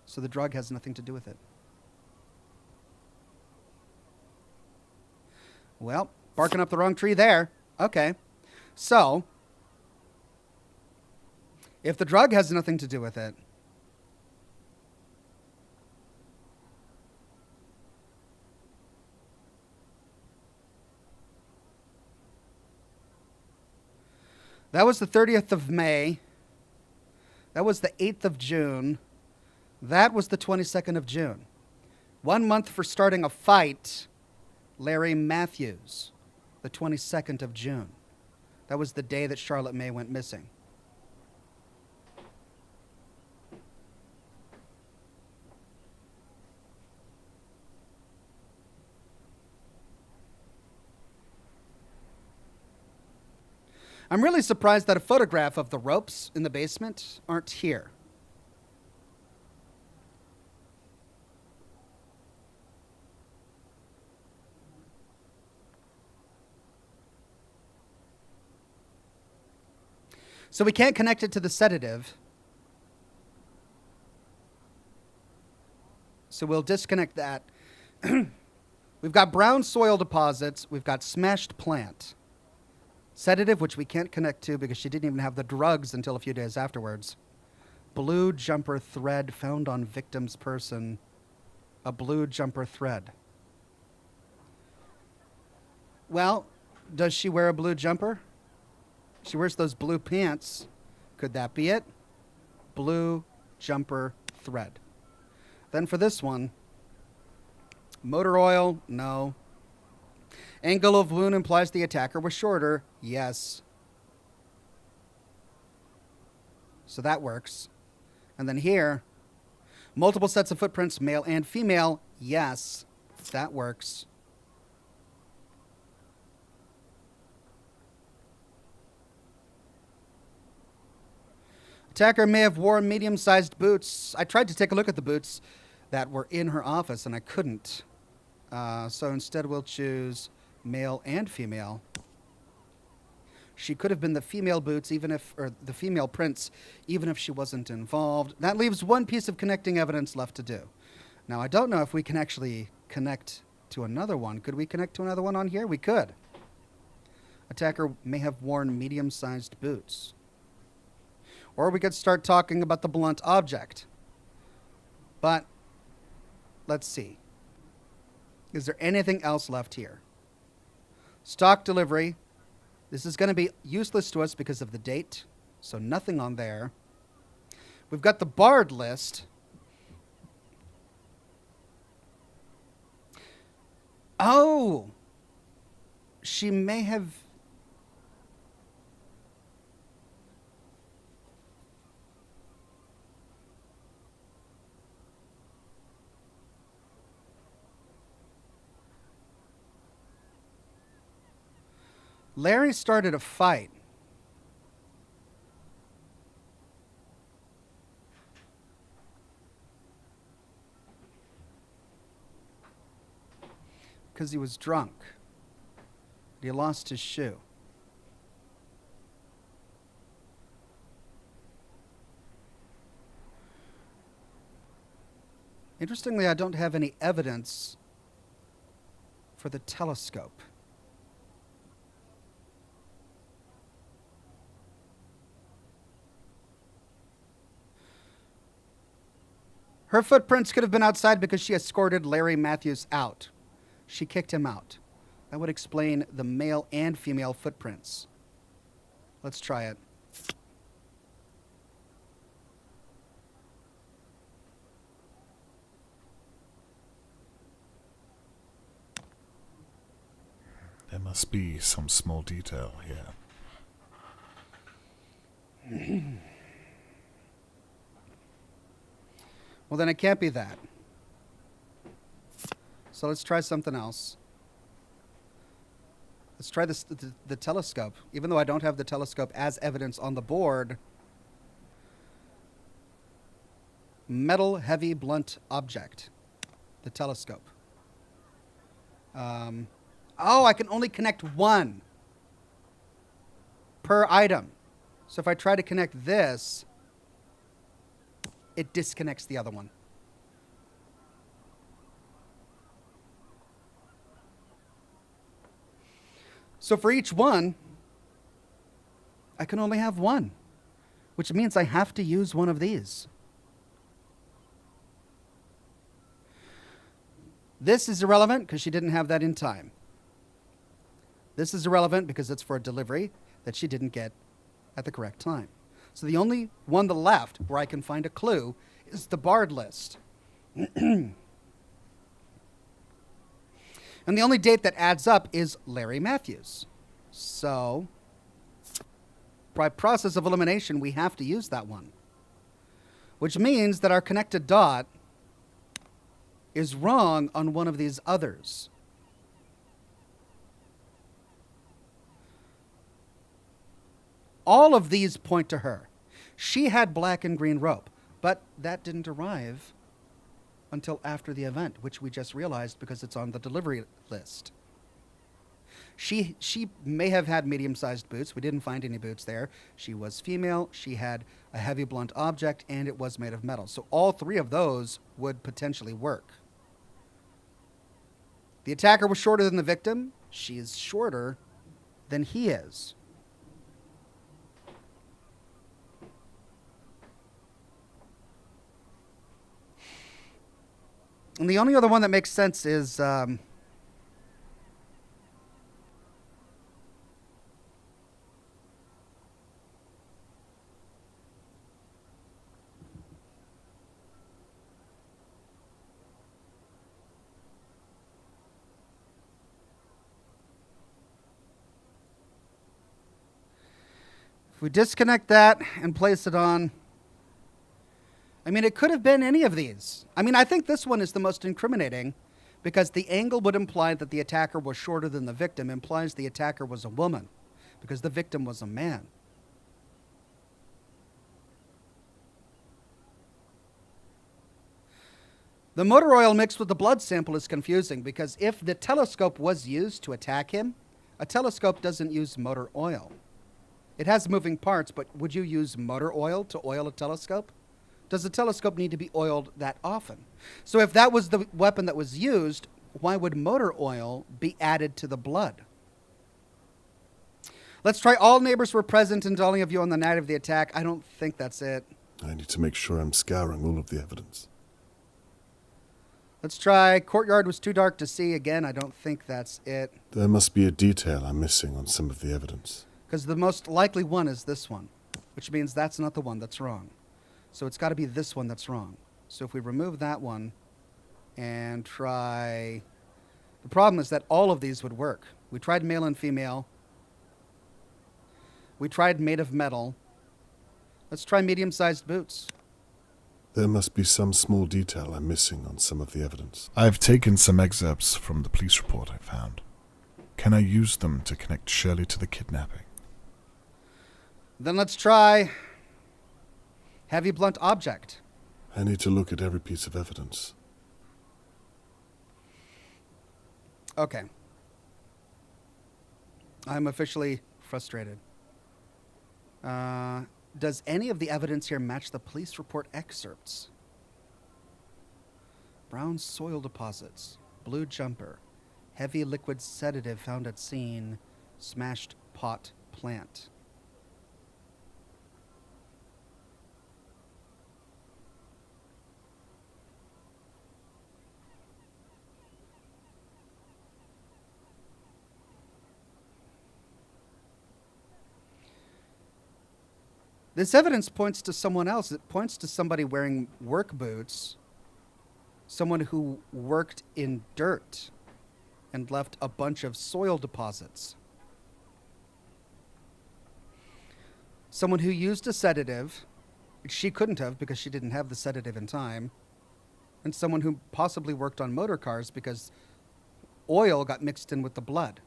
So the drug has nothing to do with it. Well, barking up the wrong tree there. Okay. So, if the drug has nothing to do with it, that was the 30th of May. That was the 8th of June. That was the 22nd of June. 1 month for starting a fight, Larry Matthews, the 22nd of June. That was the day that Charlotte May went missing. I'm really surprised that a photograph of the ropes in the basement aren't here. So we can't connect it to the sedative. So we'll disconnect that. We've got brown soil deposits. We've got smashed plant. Sedative, which we can't connect to because she didn't even have the drugs until a few days afterwards. Blue jumper thread found on victim's person. A blue jumper thread. Well, does she wear a blue jumper? She wears those blue pants. Could that be it? Blue jumper thread. Then for this one, motor oil, no. Angle of wound implies the attacker was shorter, yes. So that works. And then here, multiple sets of footprints, male and female, yes. That works. Attacker may have worn medium-sized boots. I tried to take a look at the boots that were in her office, and I couldn't. So instead we'll choose male and female. She could have been the female boots, or the female prints, even if she wasn't involved. That leaves one piece of connecting evidence left to do. Now, I don't know if we can actually connect to another one. Could we connect to another one on here? We could. Attacker may have worn medium-sized boots. Or we could start talking about the blunt object. But let's see. Is there anything else left here? Stock delivery. This is going to be useless to us because of the date. So nothing on there. We've got the barred list. Oh! She may have... Larry started a fight. Because he was drunk. He lost his shoe. Interestingly, I don't have any evidence for the telescope. Her footprints could have been outside because she escorted Larry Matthews out. She kicked him out. That would explain the male and female footprints. Let's try it. There must be some small detail here. Well, then it can't be that. So let's try something else. Let's try this, the telescope. Even though I don't have the telescope as evidence on the board. Metal, heavy, blunt object. The telescope. Oh, I can only connect one per item. So if I try to connect this, it disconnects the other one. So for each one, I can only have one, which means I have to use one of these. This is irrelevant because she didn't have that in time. This is irrelevant because it's for a delivery that she didn't get at the correct time. So the only one that left where I can find a clue is the barred list. And the only date that adds up is Larry Matthews. So, by process of elimination, we have to use that one. Which means that our connected dot is wrong on one of these others. All of these point to her. She had black and green rope, but that didn't arrive until after the event, which we just realized because it's on the delivery list. She may have had medium-sized boots. We didn't find any boots there. She was female. She had a heavy blunt object, and it was made of metal. So all three of those would potentially work. The attacker was shorter than the victim. She is shorter than he is. And the only other one that makes sense is if we disconnect that and place it on. I mean, it could have been any of these. I mean, I think this one is the most incriminating because the angle would imply that the attacker was shorter than the victim, implies the attacker was a woman because the victim was a man. The motor oil mixed with the blood sample is confusing because if the telescope was used to attack him, a telescope doesn't use motor oil. It has moving parts, but would you use motor oil to oil a telescope? Does the telescope need to be oiled that often? So if that was the weapon that was used, why would motor oil be added to the blood? Let's try all neighbors were present in Dahlia View on the night of the attack. I don't think that's it. I need to make sure I'm scouring all of the evidence. Let's try courtyard was too dark to see. Again, I don't think that's it. There must be a detail I'm missing on some of the evidence. Because the most likely one is this one, which means that's not the one that's wrong. So it's got to be this one that's wrong. So if we remove that one and try... The problem is that all of these would work. We tried male and female. We tried made of metal. Let's try medium-sized boots. There must be some small detail I'm missing on some of the evidence. I've taken some excerpts from the police report I found. Can I use them to connect Shirley to the kidnapping? Then let's try heavy blunt object. I need to look at every piece of evidence. Okay. I'm officially frustrated. Does any of the evidence here match the police report excerpts? Brown soil deposits, blue jumper, heavy liquid sedative found at scene, smashed pot plant. This evidence points to someone else. It points to somebody wearing work boots, someone who worked in dirt and left a bunch of soil deposits. Someone who used a sedative. She couldn't have because she didn't have the sedative in time. And someone who possibly worked on motor cars because oil got mixed in with the blood.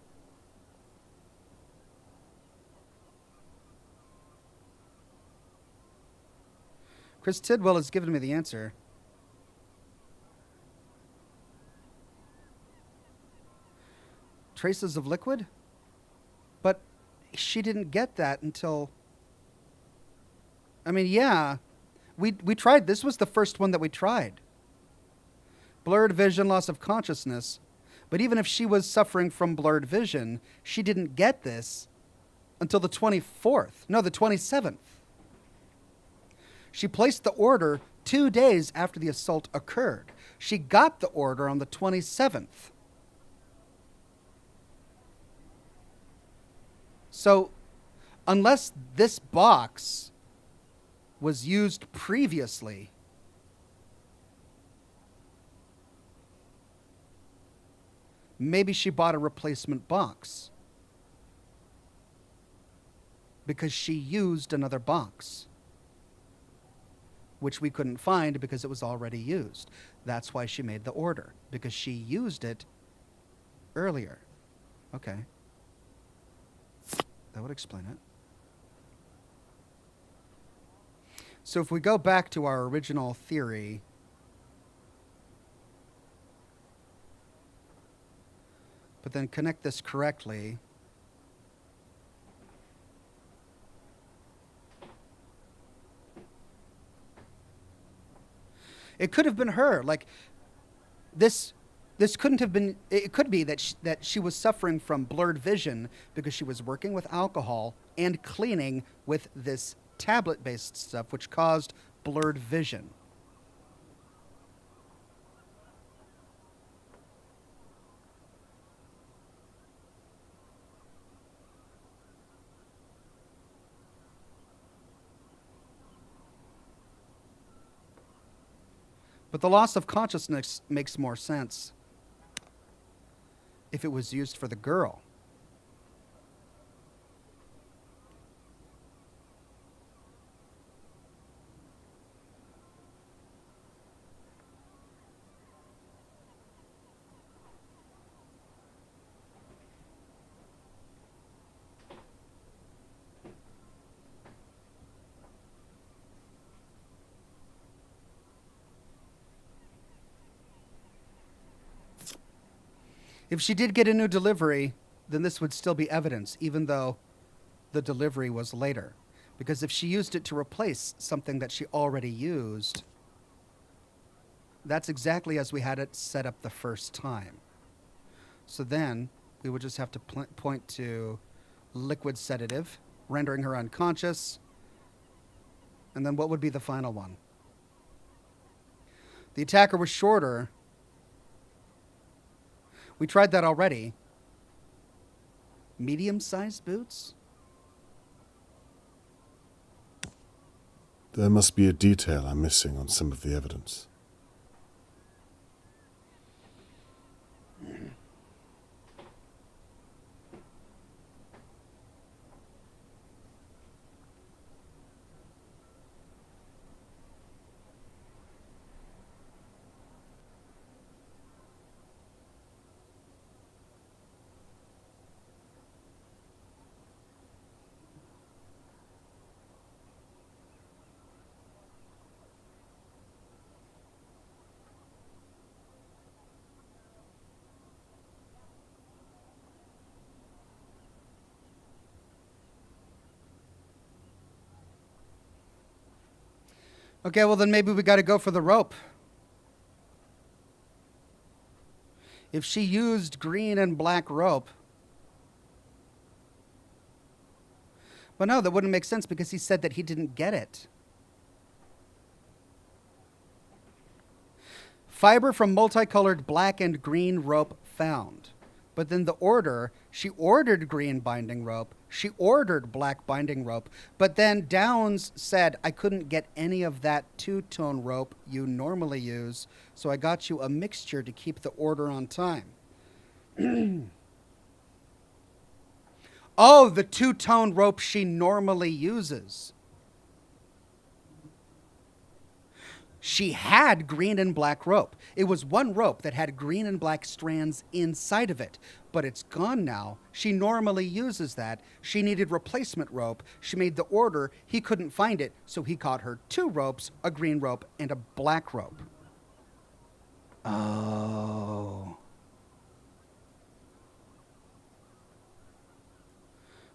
Chris Tidwell has given me the answer. Traces of liquid? But she didn't get that until... I mean, yeah. We tried. This was the first one that we tried. Blurred vision, loss of consciousness. But even if she was suffering from blurred vision, she didn't get this until the 24th. No, the 27th. She placed the order 2 days after the assault occurred. She got the order on the 27th. So, unless this box was used previously, maybe she bought a replacement box because she used another box, which we couldn't find because it was already used. That's why she made the order, because she used it earlier. Okay. That would explain it. So if we go back to our original theory, but then connect this correctly, it could have been her. Like, this This couldn't have been. It could be that she was suffering from blurred vision because she was working with alcohol and cleaning with this tablet-based stuff, which caused blurred vision. But the loss of consciousness makes more sense if it was used for the girl. If she did get a new delivery, then this would still be evidence, even though the delivery was later. Because if she used it to replace something that she already used, that's exactly as we had it set up the first time. So then we would just have to point to liquid sedative, rendering her unconscious. And then what would be the final one? The attacker was shorter. We tried that already. Medium-sized boots? There must be a detail I'm missing on some of the evidence. Okay, well then maybe we got to go for the rope. If she used green and black rope. But no, that wouldn't make sense because he said that he didn't get it. Fiber from multicolored black and green rope found. But then the order, she ordered green binding rope, she ordered black binding rope, but then Downs said, I couldn't get any of that two-tone rope you normally use, so I got you a mixture to keep the order on time. Oh, the two-tone rope she normally uses. She had green and black rope. It was one rope that had green and black strands inside of it, but it's gone now. She normally uses that. She needed replacement rope. She made the order. He couldn't find it, so he got her two ropes, a green rope and a black rope. Oh.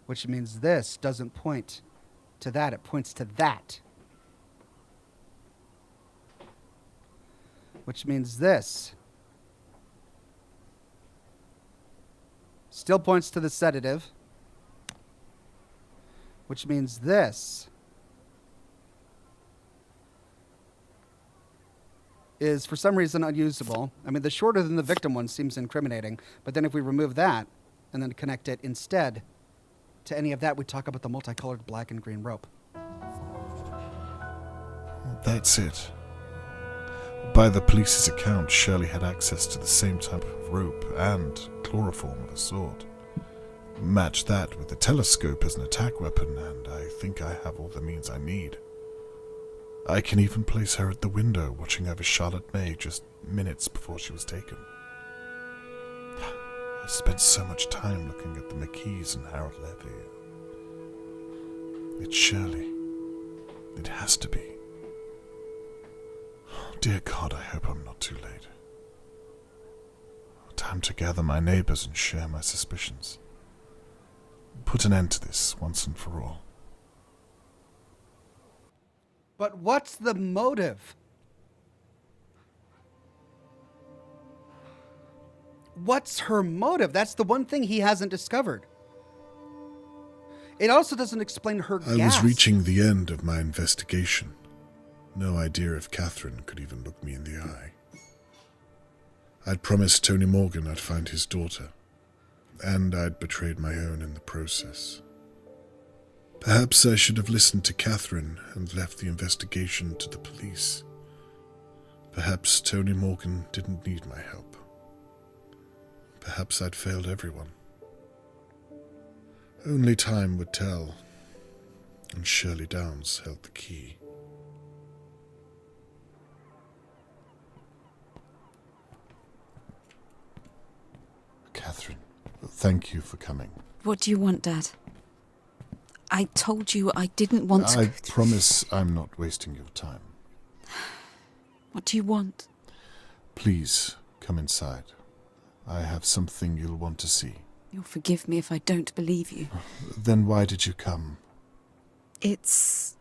Which means this doesn't point to that. It points to that. Which means this still points to the sedative. Which means this is for some reason unusable. I mean, the shorter than the victim one seems incriminating. But then if we remove that and then connect it instead to any of that, we talk about the multicolored black and green rope. That's it. By the police's account, Shirley had access to the same type of rope and chloroform of a sort. Match that with the telescope as an attack weapon, and I think I have all the means I need. I can even place her at the window watching over Charlotte May just minutes before she was taken. I spent so much time looking at the McKees and Harold Levy. It's Shirley. It has to be. Dear God, I hope I'm not too late. Time to gather my neighbors and share my suspicions. Put an end to this once and for all. But what's the motive? what's her motive? That's the one thing he hasn't discovered. It also doesn't explain her I gas. was reaching the end of my investigation. No idea if Catherine could even look me in the eye. I'd promised Tony Morgan I'd find his daughter, and I'd betrayed my own in the process. Perhaps I should have listened to Catherine and left the investigation to the police. Perhaps Tony Morgan didn't need my help. Perhaps I'd failed everyone. Only time would tell, and Shirley Downs held the key. Catherine, thank you for coming. What do you want, Dad? I told you I didn't want to... I promise I'm not wasting your time. What do you want? Please, come inside. I have something you'll want to see. You'll forgive me if I don't believe you. Then why did you come? It's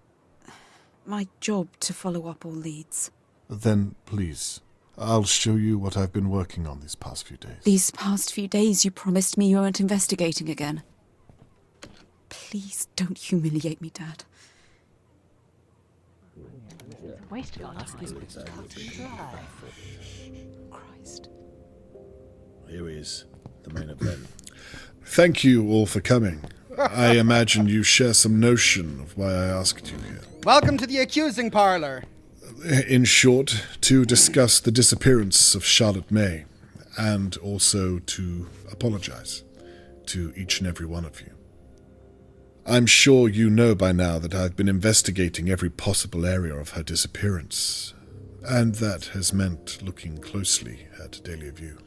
my job to follow up all leads. Then, please, I'll show you what I've been working on these past few days. These past few days you promised me you weren't investigating again. Please don't humiliate me, Dad. Waste of our time. Christ. Here is the main event. Thank you all for coming. I imagine you share some notion of why I asked you here. Welcome to the accusing parlor. In short, to discuss the disappearance of Charlotte May, and also to apologize to each and every one of you. I'm sure you know by now that I've been investigating every possible area of her disappearance, and that has meant looking closely at Dalia View.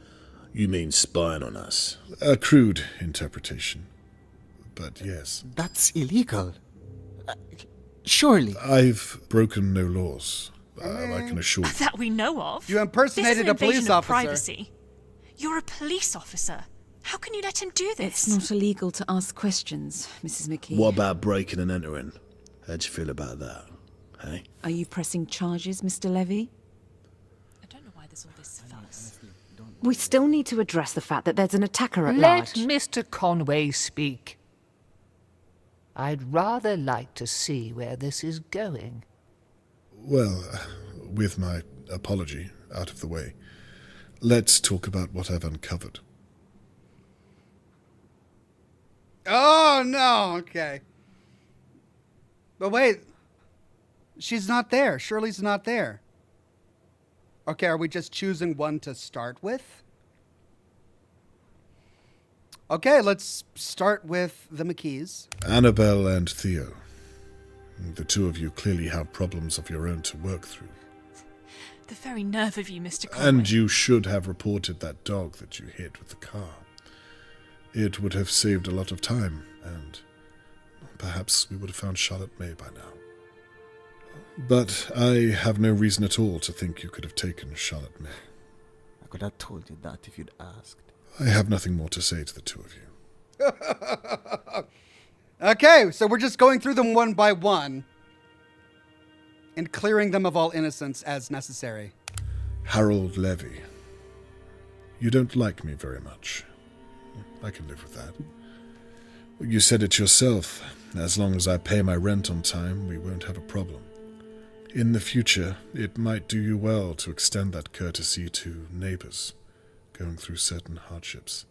You mean spying on us? A crude interpretation, but yes. That's illegal. Surely. I've broken no laws, I can assure you. That we know of. You impersonated a police invasion of officer. privacy. You're a police officer. How can you let him do this? It's not illegal to ask questions, Mrs. McKee. What about breaking and entering? How'd you feel about that? Hey? Are you pressing charges, Mr. Levy? I don't know why there's all this fuss. We still need to address the fact that there's an attacker at Let large. Mr. Conway speak. I'd rather like to see where this is going. Well, with my apology out of the way, let's talk about what I've uncovered. Oh, no. Okay. But wait. She's not there. Shirley's not there. Okay, are we just choosing one to start with? Okay, let's start with the McKees. Annabelle and Theo. The two of you clearly have problems of your own to work through. The very nerve of you, Mr. Conway. And you should have reported that dog that you hit with the car. It would have saved a lot of time, and perhaps we would have found Charlotte May by now. But I have no reason at all to think you could have taken Charlotte May. I could have told you that if you'd asked. I have nothing more to say to the two of you. Okay, so we're just going through them one by one and clearing them of all innocence as necessary. Harold Levy. You don't like me very much. I can live with that. You said it yourself. As long as I pay my rent on time, we won't have a problem. In the future, it might do you well to extend that courtesy to neighbors going through certain hardships.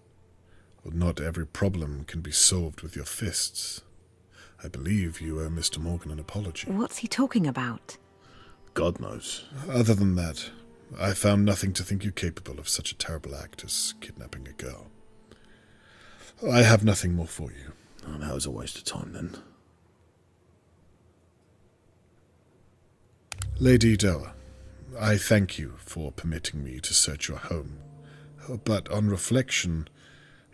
Well, not every problem can be solved with your fists. I believe you owe Mr. Morgan an apology. What's he talking about? God knows. Other than that, I found nothing to think you capable of such a terrible act as kidnapping a girl. I have nothing more for you. Oh, that was a waste of time then. Lady Doa, I thank you for permitting me to search your home. But on reflection,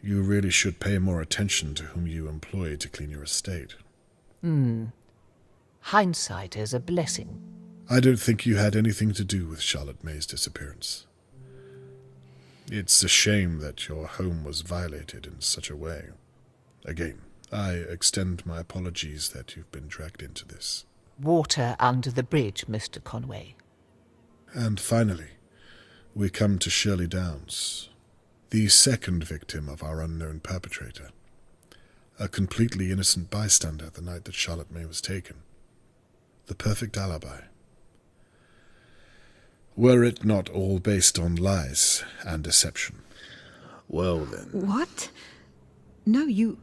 you really should pay more attention to whom you employ to clean your estate. Hindsight is a blessing. I don't think you had anything to do with Charlotte May's disappearance. It's a shame that your home was violated in such a way. Again, I extend my apologies that you've been dragged into this. Water under the bridge, Mr. Conway. And finally, we come to Shirley Downs. The second victim of our unknown perpetrator. A completely innocent bystander the night that Charlotte May was taken. The perfect alibi. Were it not all based on lies and deception? Well then. What? No, you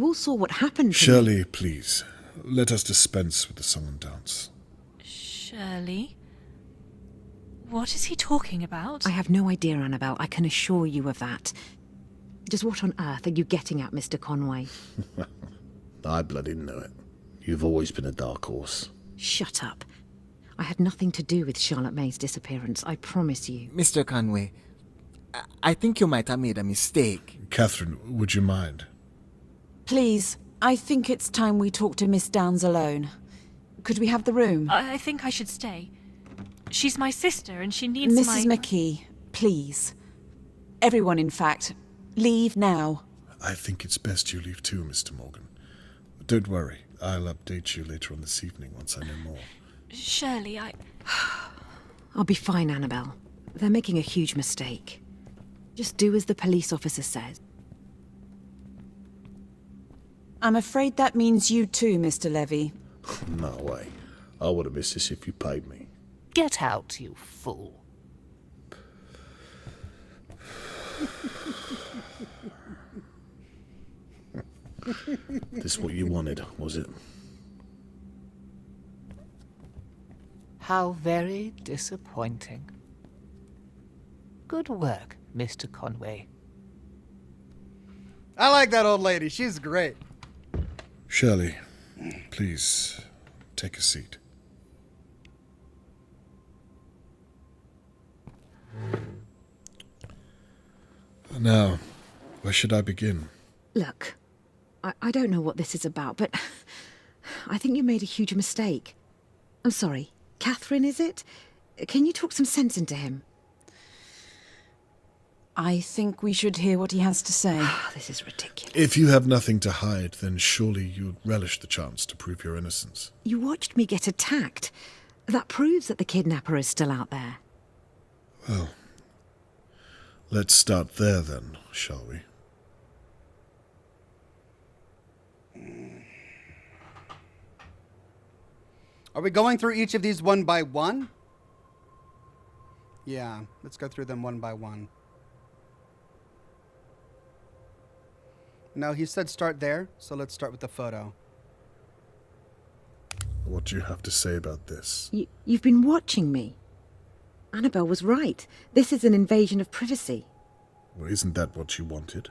all saw what happened to me. Shirley, please, let us dispense with the song and dance. Shirley? What is he talking about? I have no idea, Annabelle. I can assure you of that. Just what on earth are you getting at, Mr. Conway? I bloody know it. You've always been a dark horse. Shut up. I had nothing to do with Charlotte May's disappearance, I promise you. Mr. Conway, I think you might have made a mistake. Catherine, would you mind? Please, I think it's time we talk to Miss Downs alone. Could we have the room? I think I should stay. She's my sister and she needs Mrs. McKee, please. Everyone, in fact. Leave now. I think it's best you leave too, Mr. Morgan. Don't worry, I'll update you later on this evening once I know more. Shirley, I'll be fine, Annabelle. They're making a huge mistake. Just do as the police officer says. I'm afraid that means you too, Mr. Levy. No way. I would have missed this if you paid me. Get out, you fool. This what you wanted, was it? How very disappointing. Good work, Mr. Conway. I like that old lady. She's great. Shirley, please take a seat. Now, where should I begin? Look, I don't know what this is about, but I think you made a huge mistake. I'm sorry. Catherine, is it? Can you talk some sense into him? I think we should hear what he has to say. This is ridiculous. If you have nothing to hide, then surely you'd relish the chance to prove your innocence. You watched me get attacked. That proves that the kidnapper is still out there. Well, let's start there then, shall we? Are we going through each of these one by one? Yeah, let's go through them one by one. No, he said start there, so let's start with the photo. What do you have to say about this? You've been watching me. Annabelle was right. This is an invasion of privacy. Well, isn't that what you wanted?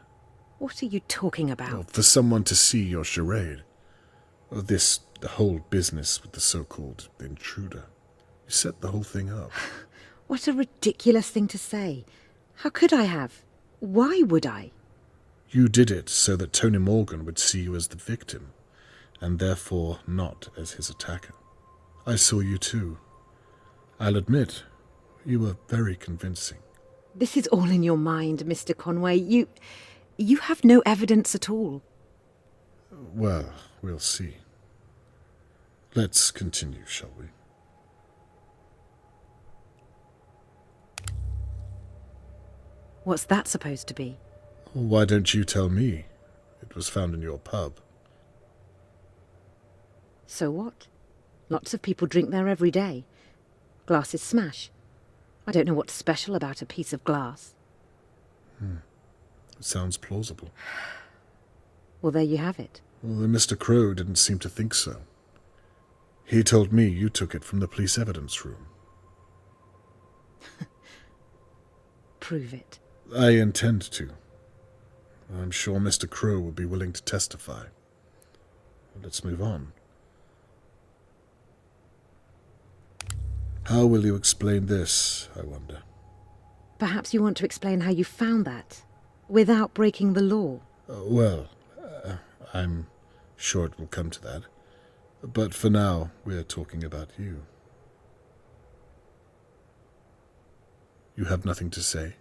What are you talking about? Well, for someone to see your charade. The whole business with the so-called intruder. You set the whole thing up. What a ridiculous thing to say. How could I have? Why would I? You did it so that Tony Morgan would see you as the victim, and therefore not as his attacker. I saw you too. I'll admit, you were very convincing. This is all in your mind, Mr. Conway. You have no evidence at all. Well, we'll see. Let's continue, shall we? What's that supposed to be? Why don't you tell me? It was found in your pub. So what? Lots of people drink there every day. Glasses smash. I don't know what's special about a piece of glass. It sounds plausible. Well, there you have it. Well, Mr. Crow didn't seem to think so. He told me you took it from the police evidence room. Prove it. I intend to. I'm sure Mr. Crow will be willing to testify. Let's move on. How will you explain this, I wonder? Perhaps you want to explain how you found that, without breaking the law. I'm sure it will come to that. But for now, we're talking about you. You have nothing to say?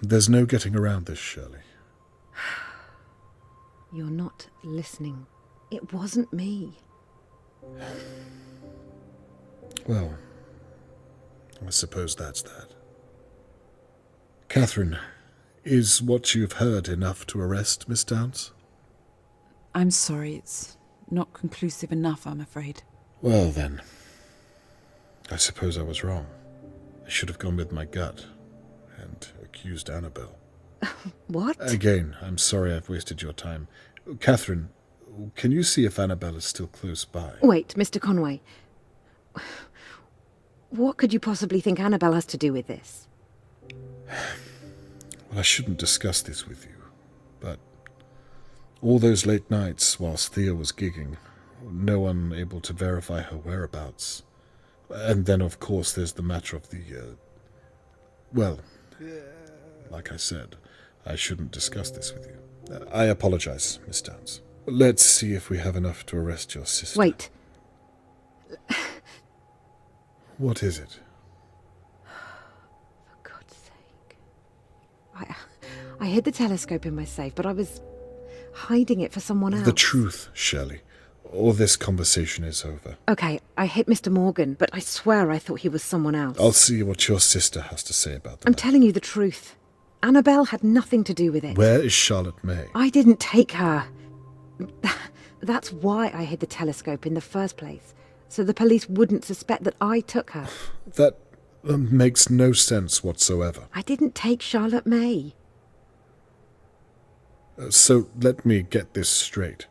There's no getting around this, Shirley. You're not listening. It wasn't me. Well, I suppose that's that. Catherine, is what you've heard enough to arrest Miss Downs? I'm sorry, it's not conclusive enough, I'm afraid. Well then, I suppose I was wrong. I should have gone with my gut and accused Annabelle. What? Again, I'm sorry I've wasted your time. Catherine, can you see if Annabelle is still close by? Wait, Mr. Conway. What could you possibly think Annabelle has to do with this? Well, I shouldn't discuss this with you, but all those late nights whilst Thea was gigging, no one able to verify her whereabouts. And then, of course, there's the matter of the, well, like I said, I shouldn't discuss this with you. I apologize, Miss Downs. Let's see if we have enough to arrest your sister. Wait. What is it? For God's sake. I hid the telescope in my safe, but I was hiding it for someone else. The truth, Shirley, or this conversation is over. Okay, I hit Mr. Morgan, but I swear I thought he was someone else. I'll see what your sister has to say about that. I'm telling you the truth. Annabelle had nothing to do with it. Where is Charlotte May? I didn't take her. That's why I hid the telescope in the first place, so the police wouldn't suspect that I took her. That makes no sense whatsoever. I didn't take Charlotte May. So let me get this straight.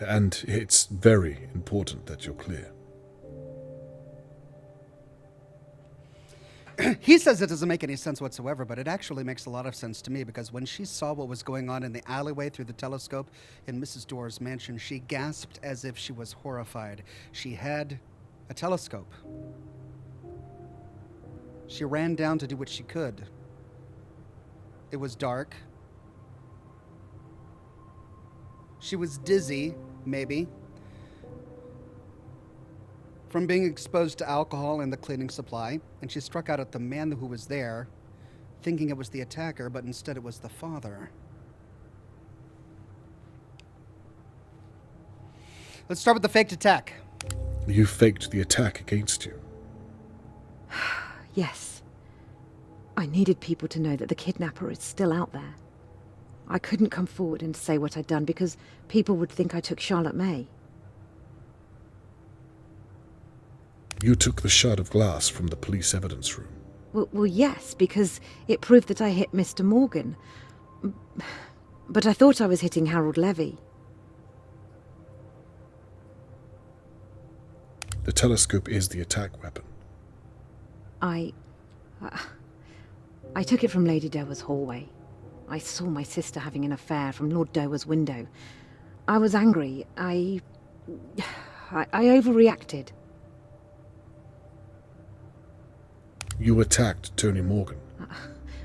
And it's very important that you're clear. He says it doesn't make any sense whatsoever, but it actually makes a lot of sense to me, because when she saw what was going on in the alleyway through the telescope in Mrs. Doerr's mansion, she gasped as if she was horrified. She had a telescope. She ran down to do what she could. It was dark. She was dizzy, maybe, from being exposed to alcohol and the cleaning supply, and she struck out at the man who was there, thinking it was the attacker, but instead it was the father. Let's start with the faked attack. You faked the attack against you. Yes. I needed people to know that the kidnapper is still out there. I couldn't come forward and say what I'd done because people would think I took Charlotte May. You took the shard of glass from the police evidence room. Well, yes, because it proved that I hit Mr. Morgan. But I thought I was hitting Harold Levy. The telescope is the attack weapon. I took it from Lady Doerr's hallway. I saw my sister having an affair from Lord Doerr's window. I was angry. I overreacted. You attacked Tony Morgan.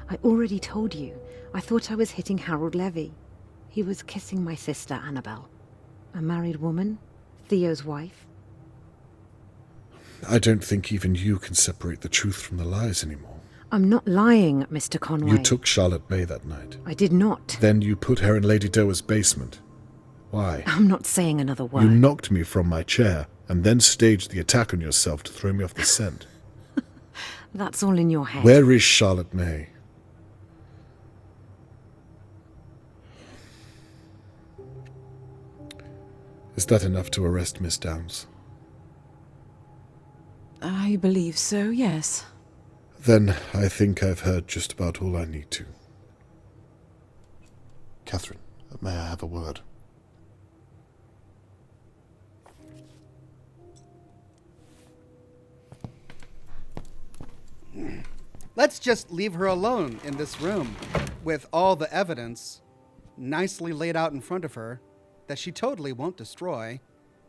I already told you. I thought I was hitting Harold Levy. He was kissing my sister, Annabelle. A married woman, Theo's wife. I don't think even you can separate the truth from the lies anymore. I'm not lying, Mr. Conway. You took Charlotte May that night. I did not. Then you put her in Lady Doerr's basement. Why? I'm not saying another word. You knocked me from my chair and then staged the attack on yourself to throw me off the scent. That's all in your head. Where is Charlotte May? Is that enough to arrest Miss Downs? I believe so, yes. Then I think I've heard just about all I need to. Catherine, may I have a word? Let's just leave her alone in this room with all the evidence nicely laid out in front of her that she totally won't destroy,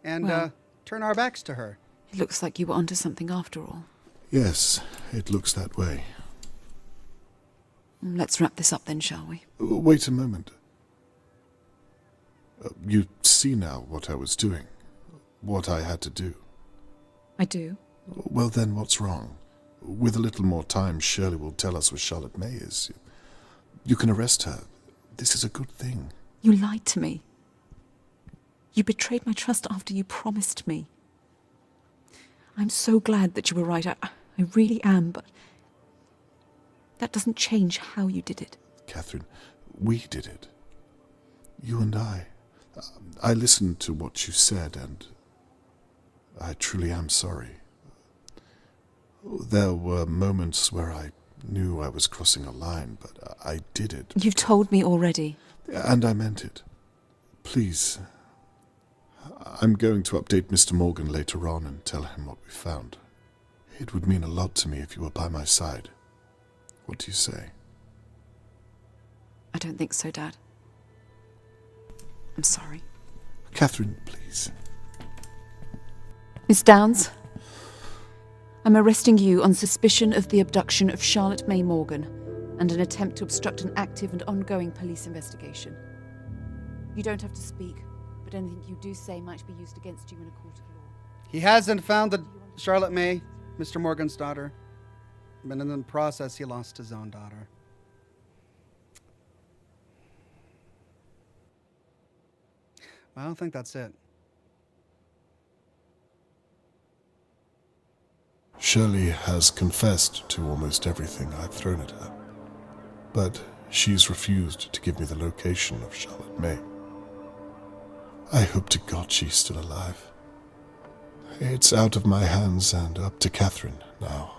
and turn our backs to her. It looks like you were onto something after all. Yes, it looks that way. Let's wrap this up then, shall we? Wait a moment. You see now what I was doing, what I had to do. I do. Well then, what's wrong? With a little more time, Shirley will tell us where Charlotte May is. You can arrest her. This is a good thing. You lied to me. You betrayed my trust after you promised me. I'm so glad that you were right. I really am, but That doesn't change how you did it. Catherine, we did it. You and I. I listened to what you said, and I truly am sorry. There were moments where I knew I was crossing a line, but I did it. You've told me already. And I meant it. Please. I'm going to update Mr. Morgan later on and tell him what we found. It would mean a lot to me if you were by my side. What do you say? I don't think so, Dad. I'm sorry. Catherine, please. Miss Downs, I'm arresting you on suspicion of the abduction of Charlotte May Morgan and an attempt to obstruct an active and ongoing police investigation. You don't have to speak, but anything you do say might be used against you in a court of law. He hasn't found the Charlotte May, Mr. Morgan's daughter. But in the process, he lost his own daughter. I don't think that's it. Shirley has confessed to almost everything I've thrown at her. But she's refused to give me the location of Charlotte May. I hope to God she's still alive. It's out of my hands and up to Catherine now.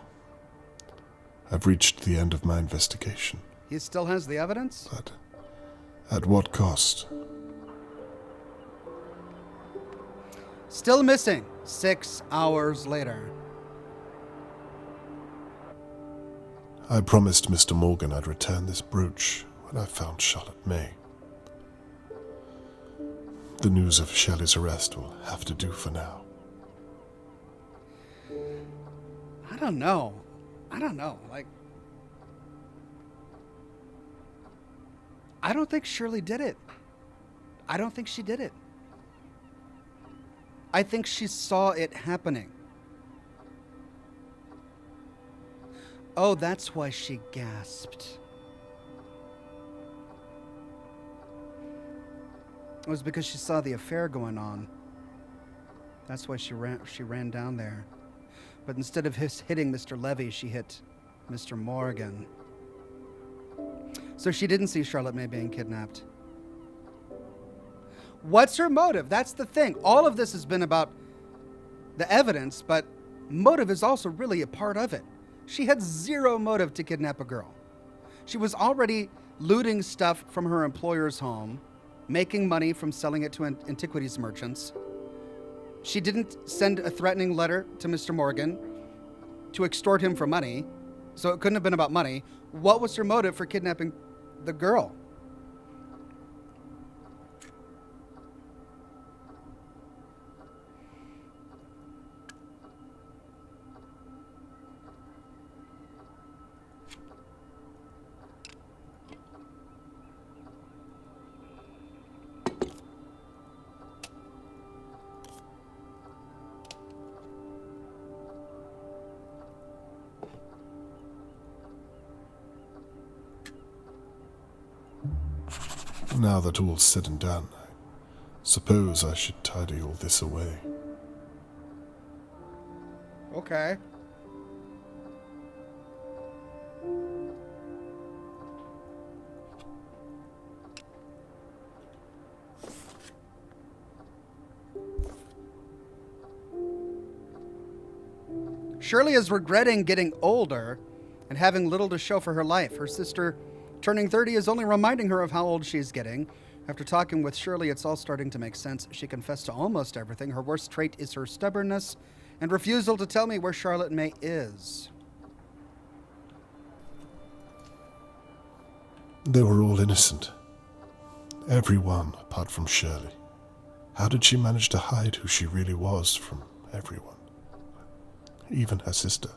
I've reached the end of my investigation. He still has the evidence? But at what cost? Still missing 6 hours later. I promised Mr. Morgan I'd return this brooch when I found Charlotte May. The news of Shelley's arrest will have to do for now. I don't know. Like, I don't think Shirley did it. I don't think she did it. I think she saw it happening. Oh, that's why she gasped. It was because she saw the affair going on. That's why she ran down there. But instead of hitting Mr. Levy, she hit Mr. Morgan. So she didn't see Charlotte May being kidnapped. What's her motive? That's the thing. All of this has been about the evidence, but motive is also really a part of it. She had zero motive to kidnap a girl. She was already looting stuff from her employer's home, making money from selling it to antiquities merchants. She didn't send a threatening letter to Mr. Morgan to extort him for money, so it couldn't have been about money. What was her motive for kidnapping the girl? Now that all's said and done, I suppose I should tidy all this away. Okay. Shirley is regretting getting older and having little to show for her life. Her sister, turning 30, is only reminding her of how old she's getting. After talking with Shirley, it's all starting to make sense. She confessed to almost everything. Her worst trait is her stubbornness and refusal to tell me where Charlotte May is. They were all innocent. Everyone apart from Shirley. How did she manage to hide who she really was from everyone? Even her sister.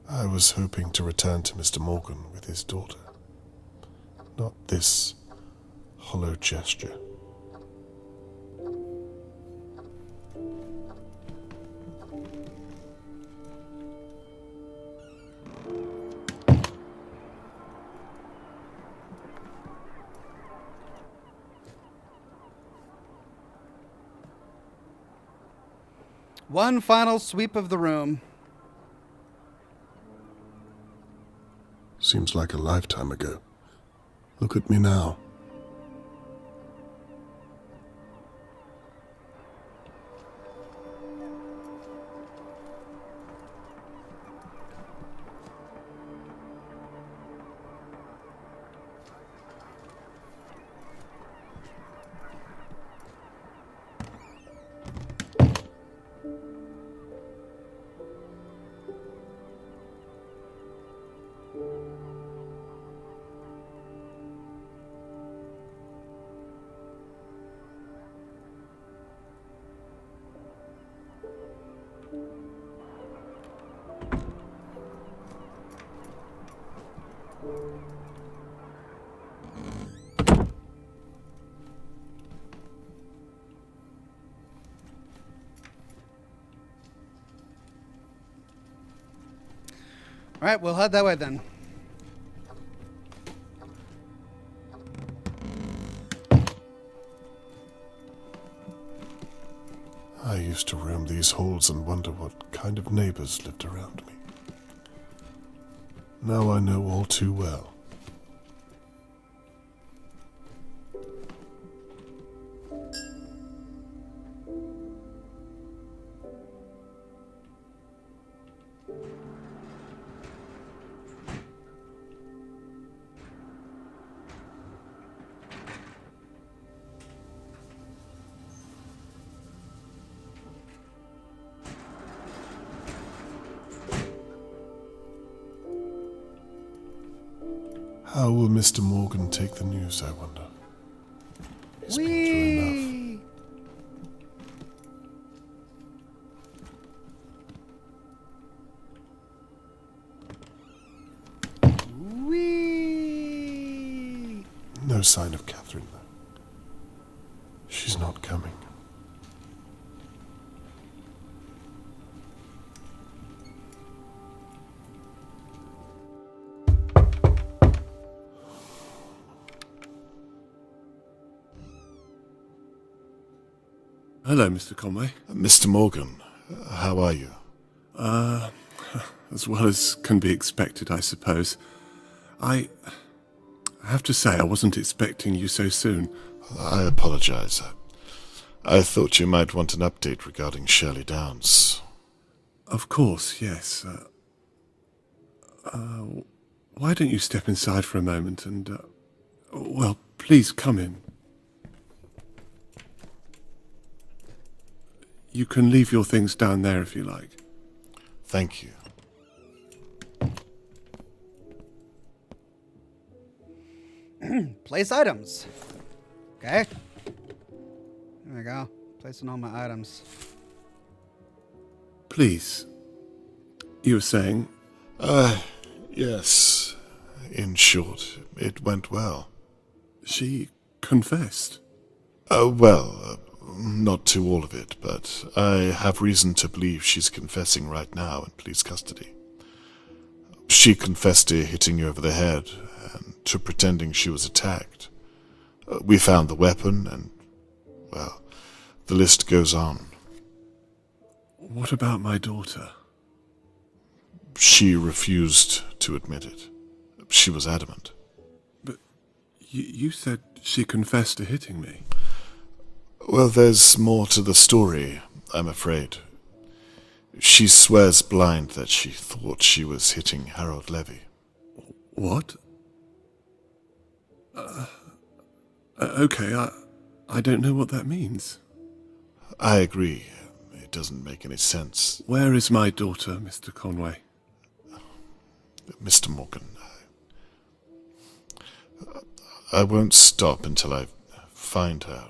I was hoping to return to Mr. Morgan with his daughter. Not this hollow gesture. One final sweep of the room. Seems like a lifetime ago. Look at me now. All right, we'll head that way then. I used to roam these halls and wonder what kind of neighbors lived around me. Now I know all too well. How will Mr. Morgan take the news, I wonder? He's been through enough. Whee! No sign of Catherine, though. She's not coming. Hello, Mr. Conway. Mr. Morgan, how are you? As well as can be expected, I suppose. I have to say, I wasn't expecting you so soon. I apologize. I thought you might want an update regarding Shirley Downs. Of course, yes. Why don't you step inside for a moment and, well, please come in. You can leave your things down there if you like. Thank you. Place items. Okay. There we go. Placing all my items. Please. You were saying? Yes. In short, it went well. She confessed? Not to all of it, but I have reason to believe she's confessing right now in police custody. She confessed to hitting you over the head and to pretending she was attacked. We found the weapon and, well, the list goes on. What about my daughter? She refused to admit it. She was adamant. But you said she confessed to hitting me. Well, there's more to the story, I'm afraid. She swears blind that she thought she was hitting Harold Levy. What? Okay, I don't know what that means. I agree. It doesn't make any sense. Where is my daughter, Mr. Conway? Mr. Morgan, I won't stop until I find her.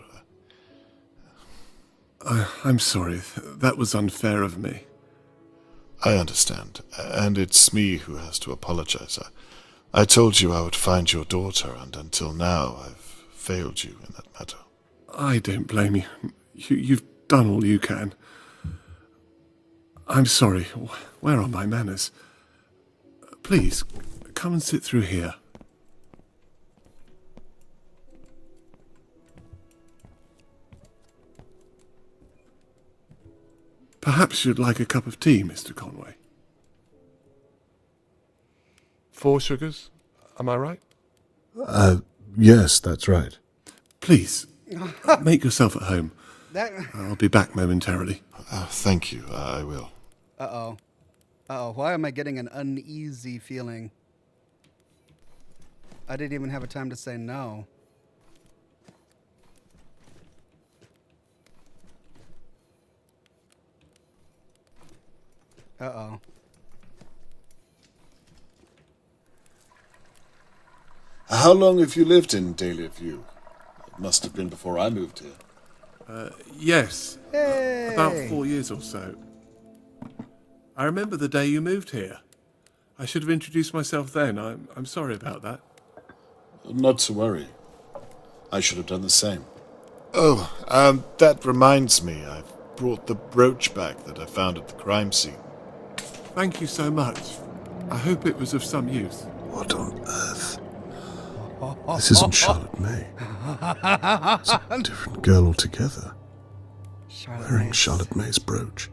I'm sorry. That was unfair of me. I understand, and it's me who has to apologize. I told you I would find your daughter, and until now I've failed you in that matter. I don't blame you. You've done all you can. I'm sorry. Where are my manners? Please, come and sit through here. Perhaps you'd like a cup of tea, Mr. Conway. 4 sugars, am I right? Yes, that's right. Please, make yourself at home. I'll be back momentarily. Thank you, I will. Uh-oh. Uh-oh, why am I getting an uneasy feeling? I didn't even have a time to say no. Uh-oh. How long have you lived in Dalia View? It must have been before I moved here. Yes. Hey! About 4 years or so. I remember the day you moved here. I should have introduced myself then. I'm sorry about that. Not to worry. I should have done the same. Oh, that reminds me. I've brought the brooch back that I found at the crime scene. Thank you so much. I hope it was of some use. What on earth? This isn't Charlotte May. It's a different girl altogether. Wearing Charlotte May's brooch.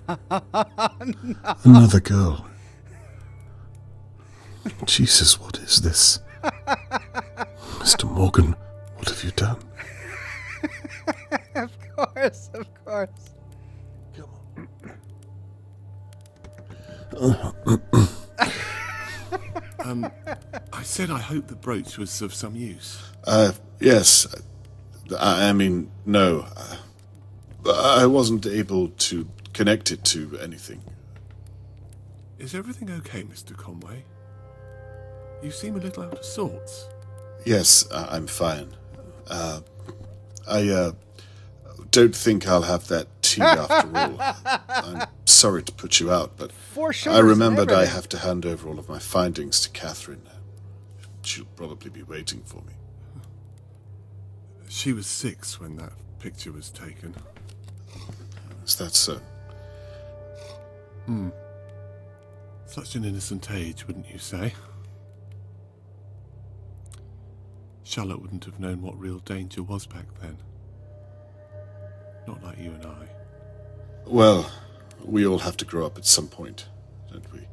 No. Another girl. Jesus, what is this? Mr. Morgan, what have you done? Of course, of course. I said I hope the brooch was of some use. Yes. I mean, no. I wasn't able to connect it to anything. Is everything okay, Mr. Conway? You seem a little out of sorts. Yes, I'm fine. I don't think I'll have that tea after all. I'm sorry to put you out, but I remembered I have to hand over all of my findings to Catherine. She'll probably be waiting for me. She was 6 when that picture was taken. Is that so? Such an innocent age, wouldn't you say? Charlotte wouldn't have known what real danger was back then. Not like you and I. Well, we all have to grow up at some point, don't we?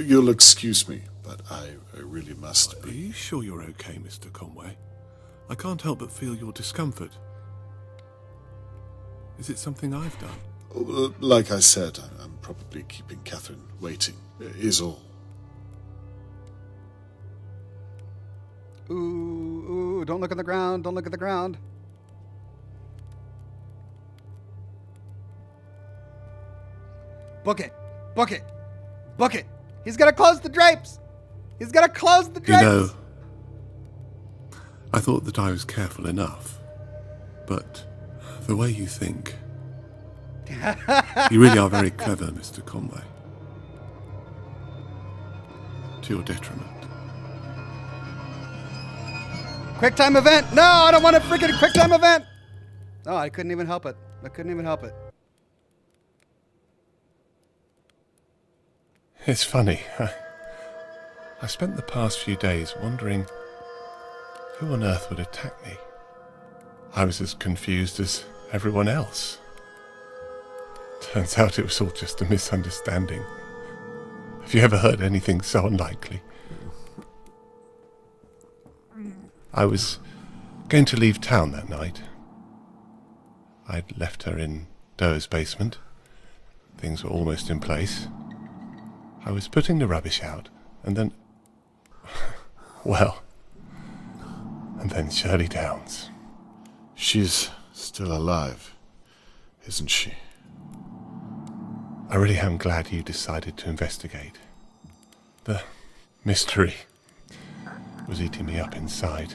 You'll excuse me, but I really must Are be. you sure you're okay, Mr. Conway? I can't help but feel your discomfort. Is it something I've done? Like I said, I'm probably keeping Catherine waiting, is all. Ooh, don't look at the ground, don't look at the ground. Book it, book it, book it. He's gonna close the drapes. He's gonna close the drapes. You know, I thought that I was careful enough, but the way you think, you really are very clever, Mr. Conway. To your detriment. Quick time event. No, I don't want a freaking quick time event. Oh, I couldn't even help it. I couldn't even help it. It's funny. I spent the past few days wondering who on earth would attack me. I was as confused as everyone else. Turns out it was all just a misunderstanding. Have you ever heard anything so unlikely? I was going to leave town that night. I'd left her in Doe's basement. Things were almost in place. I was putting the rubbish out, and then... well... and then Shirley Downs. She's still alive, isn't she? I really am glad you decided to investigate. The mystery was eating me up inside.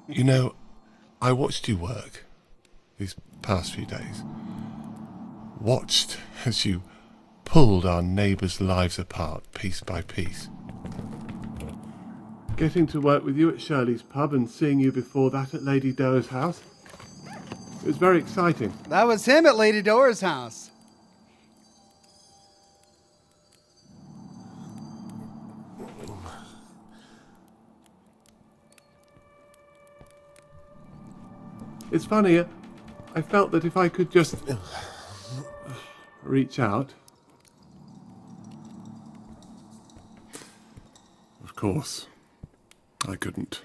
You know, I watched you work these past few days. Watched as you pulled our neighbours' lives apart piece by piece. Getting to work with you at Shirley's pub and seeing you before that at Lady Doe's house. It was very exciting. That was him at Lady Doe's house. It's funny, I felt that if I could just reach out. Of course, I couldn't.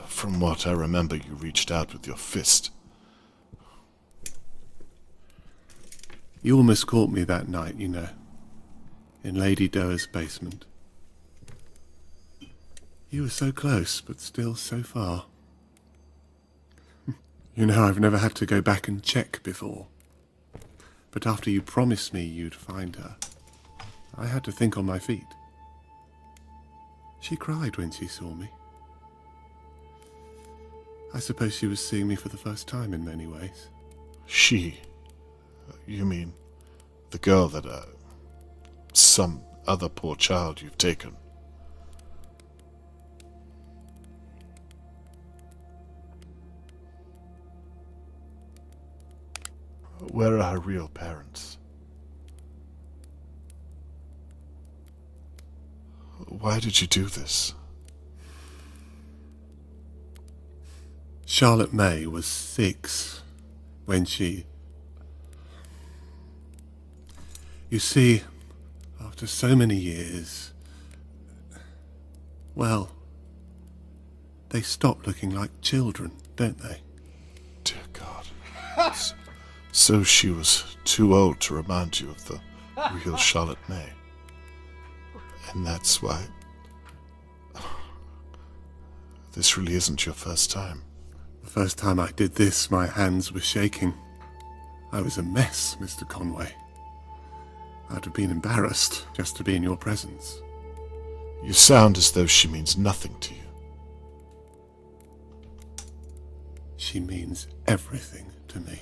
From what I remember, you reached out with your fist. You almost caught me that night, you know, in Lady Doa's basement. You were so close, but still so far. You know, I've never had to go back and check before. But after you promised me you'd find her, I had to think on my feet. She cried when she saw me. I suppose she was seeing me for the first time in many ways. She? You mean the girl that, some other poor child you've taken? Where are her real parents? Why did you do this? Charlotte May was 6 when she... You see, after so many years, well, they stop looking like children, don't they? Dear God. So she was too old to remind you of the real Charlotte May. And that's why... This really isn't your first time. The first time I did this, my hands were shaking. I was a mess, Mr. Conway. I'd have been embarrassed just to be in your presence. You sound as though she means nothing to you. She means everything to me.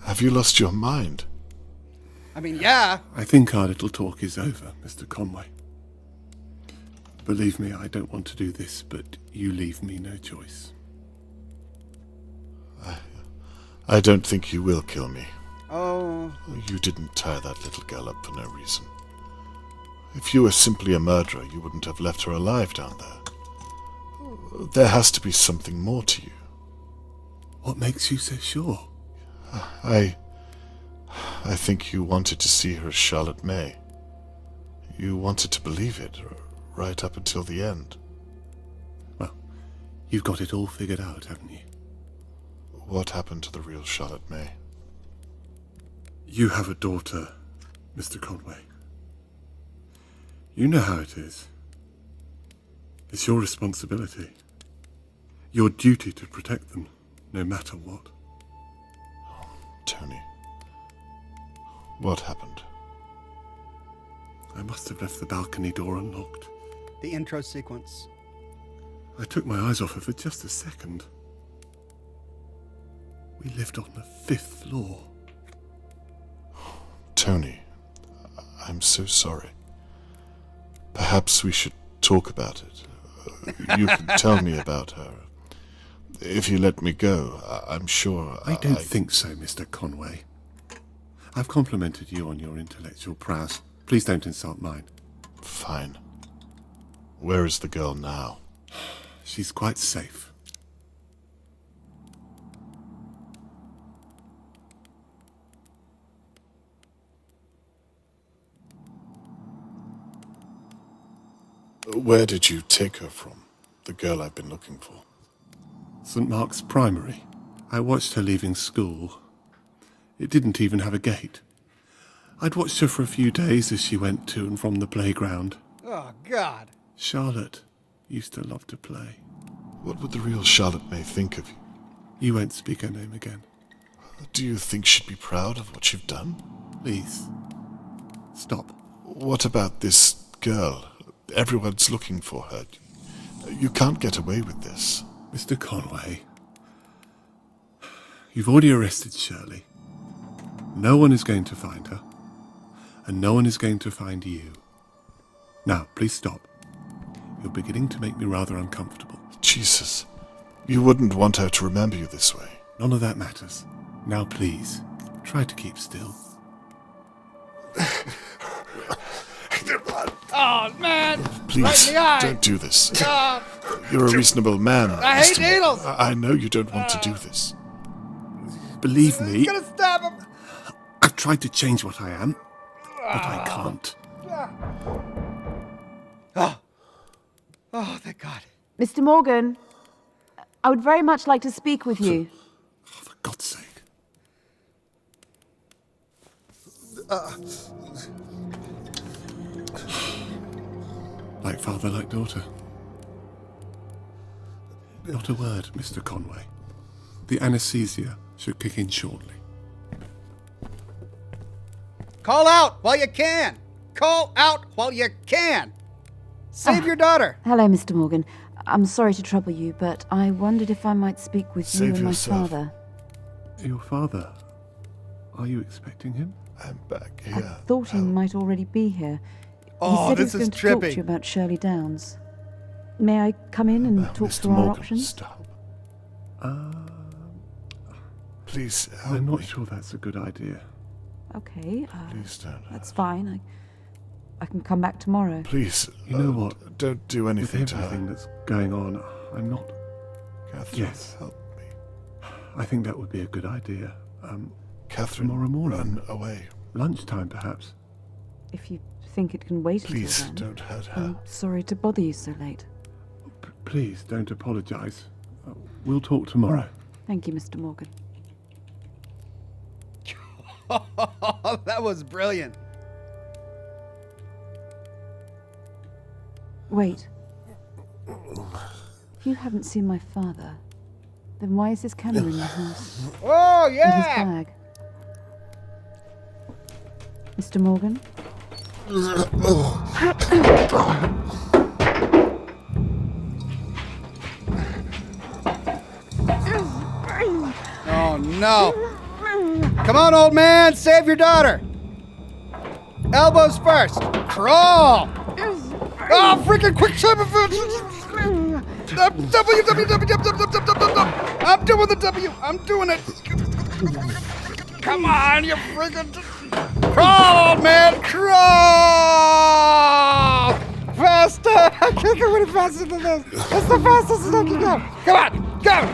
Have you lost your mind? I mean, yeah. I think our little talk is over, Mr. Conway. Believe me, I don't want to do this, but you leave me no choice. I don't think you will kill me. Oh. You didn't tie that little girl up for no reason. If you were simply a murderer, you wouldn't have left her alive down there. There has to be something more to you. What makes you so sure? I think you wanted to see her as Charlotte May. You wanted to believe it, right up until the end. Well, you've got it all figured out, haven't you? What happened to the real Charlotte May? You have a daughter, Mr. Conway. You know how it is. It's your responsibility. Your duty to protect them, no matter what. Tony, what happened? I must have left the balcony door unlocked. The intro sequence. I took my eyes off her for just a second. We lived on the 5th floor. Tony, I'm so sorry. Perhaps we should talk about it. You can tell me about her. If you let me go, I'm sure... I don't think so, Mr. Conway. I've complimented you on your intellectual prowess. Please don't insult mine. Fine. Where is the girl now? She's quite safe. Where did you take her from? The girl I've been looking for. St. Mark's Primary. I watched her leaving school. It didn't even have a gate. I'd watched her for a few days as she went to and from the playground. Oh, God. Charlotte used to love to play. What would the real Charlotte May think of you? You won't speak her name again. Do you think she'd be proud of what you've done? Please, stop. What about this girl? Everyone's looking for her. You can't get away with this. Mr. Conway, you've already arrested Shirley. No one is going to find her, and no one is going to find you. Now, please stop. You're beginning to make me rather uncomfortable. Jesus, you wouldn't want her to remember you this way. None of that matters. Now, please, try to keep still. Oh, man! Please, Right in the eye. don't do this. You're a reasonable man. I hate Mr. needles! I know you don't want to do this. Believe me, He's gonna stab him! I've tried to change what I am, but I can't. Oh, thank God. Mr. Morgan, I would very much like to speak with you. For God's sake. Like father, like daughter. Not a word, Mr. Conway. The anesthesia should kick in shortly. Call out while you can! Call out while you can! Save your daughter! Hello, Mr. Morgan. I'm sorry to trouble you, but I wondered if I might speak with you Save and my yourself. father. Your father? Are you expecting him? I'm back I here. thought he might already be here. Oh, he said this he was is going to talk to trippy. you about Shirley Downs. May I come in and talk Mr. through our Morgan, options? stop. Please help I'm not me. sure that's a good idea. Okay, Please don't. that's fine. I can come back tomorrow. Please. You know what? Don't do With anything to everything her. that's going on, I'm not... Catherine, Yes. help me. I think that would be a good idea. Catherine, Tomorrow morning. run away. Lunchtime, perhaps. If you think it can wait Please until then. don't hurt her. I'm sorry to bother you so late. Please don't apologise. We'll talk tomorrow. Thank you, Mr. Morgan. That was brilliant. Wait. If you haven't seen my father, then why is his camera in your house? Oh, And his yeah! bag? Mr. Morgan? Oh, no. Come on, old man, save your daughter. Elbows first. Crawl. Oh, freaking quick time event. I'm doing the W. I'm doing it. Come on, you freaking. Crawl, old man. Crawl. Faster. I can't go any faster than this. It's the fastest I can go. Come on. Go.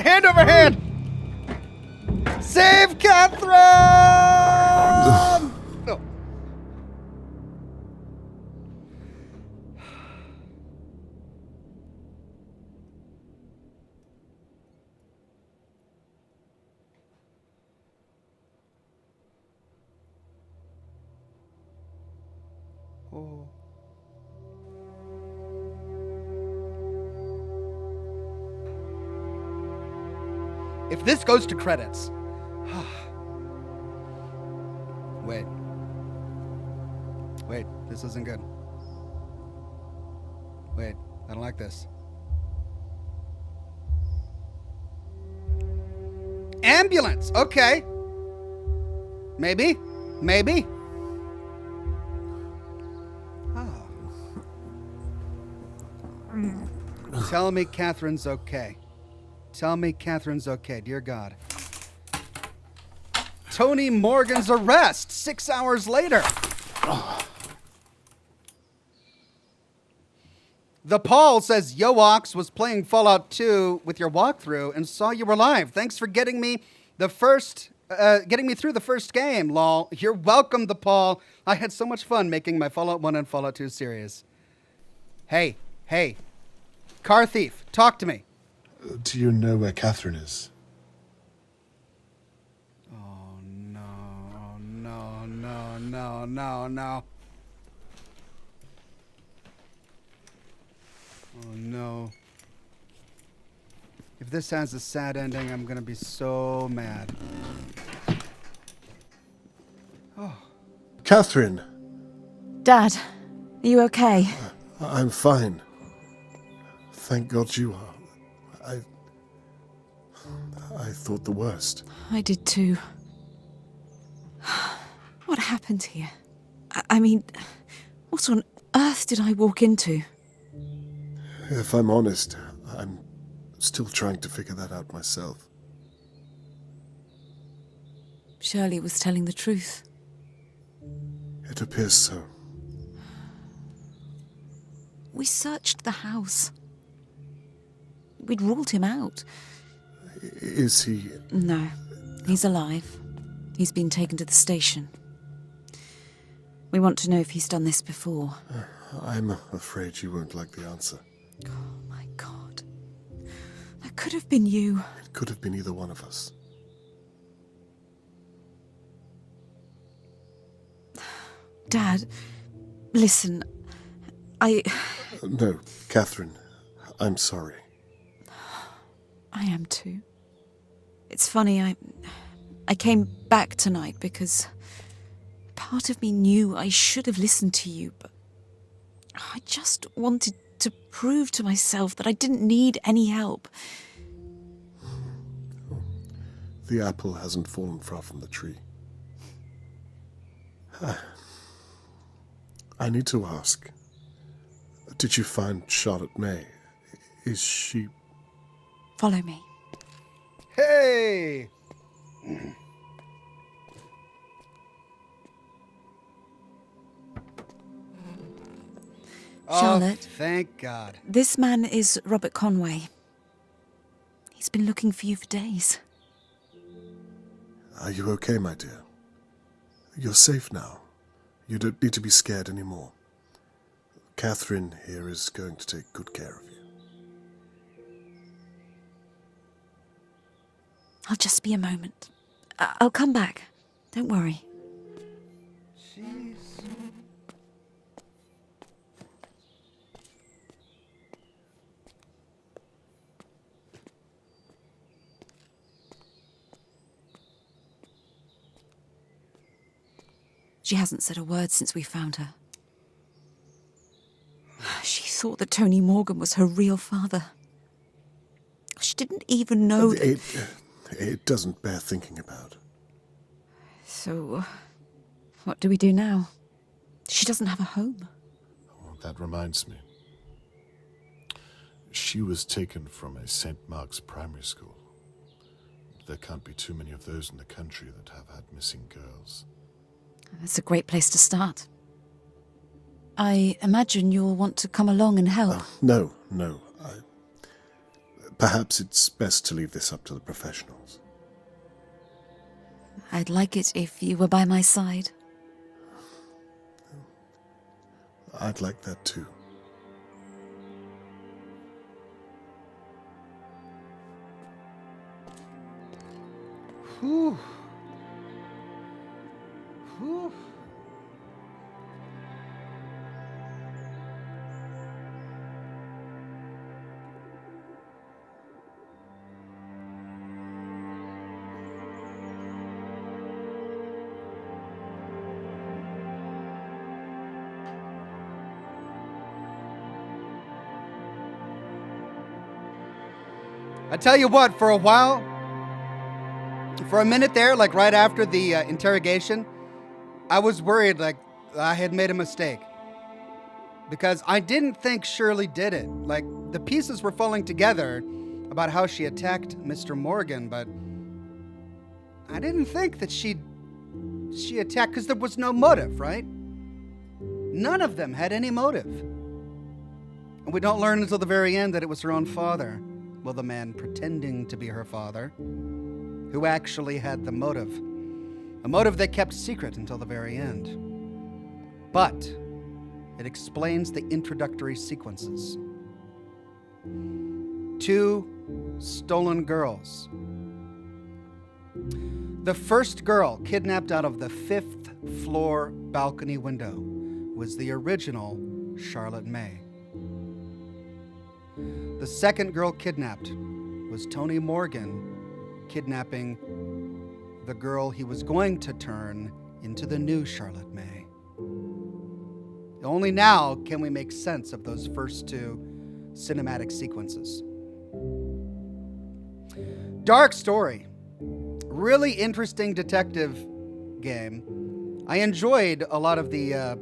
Hand over hand. Save Catherine! No. Oh. If this goes to credits. Wait, this isn't good. Wait, I don't like this. Ambulance, okay. Maybe. Oh. Tell me Catherine's okay. Tell me Catherine's okay, dear God. Tony Morgan's arrest 6 hours later. The Paul says Yo-Ox was playing Fallout 2 with your walkthrough and saw you were live. Thanks for getting me through the first game, lol. You're welcome, the Paul. I had so much fun making my Fallout 1 and Fallout 2 series. Hey. Car thief, talk to me. Do you know where Catherine is? Oh, no. Oh, no. If this has a sad ending, I'm going to be so mad. Oh. Catherine! Dad, are you okay? I'm fine. Thank God you are. I thought the worst. I did too. What happened here? I mean, what on earth did I walk into? If I'm honest, I'm still trying to figure that out myself. Shirley was telling the truth. It appears so. We searched the house. we'd ruled him out. Is he... No, he's alive. He's been taken to the station. We want to know if he's done this before. I'm afraid you won't like the answer. Oh my God. That could have been you. It could have been either one of us. Dad, listen, No, Catherine, I'm sorry. I am too. It's funny, I came back tonight because part of me knew I should have listened to you, but I just wanted to prove to myself that I didn't need any help. The apple hasn't fallen far from the tree. I need to ask, did you find Charlotte May? Is she... Follow me. Hey! Charlotte. Oh, thank God. This man is Robert Conway. He's been looking for you for days. Are you okay, my dear? You're safe now. You don't need to be scared anymore. Catherine here is going to take good care of you. I'll just be a moment. I'll come back. Don't worry. Jeez. She hasn't said a word since we found her. She thought that Tony Morgan was her real father. She didn't even know that... It doesn't bear thinking about. So, what do we do now? She doesn't have a home. Oh, that reminds me. She was taken from a St. Mark's primary school. There can't be too many of those in the country that have had missing girls. That's a great place to start. I imagine you'll want to come along and help. No. Perhaps it's best to leave this up to the professionals. I'd like it if you were by my side. I'd like that too. Whew. Whew. I tell you what, for a while, for a minute there, like right after the interrogation, I was worried like I had made a mistake. Because I didn't think Shirley did it. Like, the pieces were falling together about how she attacked Mr. Morgan, but I didn't think that she attacked, because there was no motive, right? None of them had any motive. And we don't learn until the very end that it was her own father. Well, the man pretending to be her father, who actually had the motive. A motive they kept secret until the very end. But it explains the introductory sequences. 2 stolen girls. The first girl kidnapped out of the 5th floor balcony window was the original Charlotte May. The second girl kidnapped was Tony Morgan kidnapping the girl he was going to turn into the new Charlotte May. Only now can we make sense of those first 2 cinematic sequences. Dark story. Really interesting detective game. I enjoyed a lot of the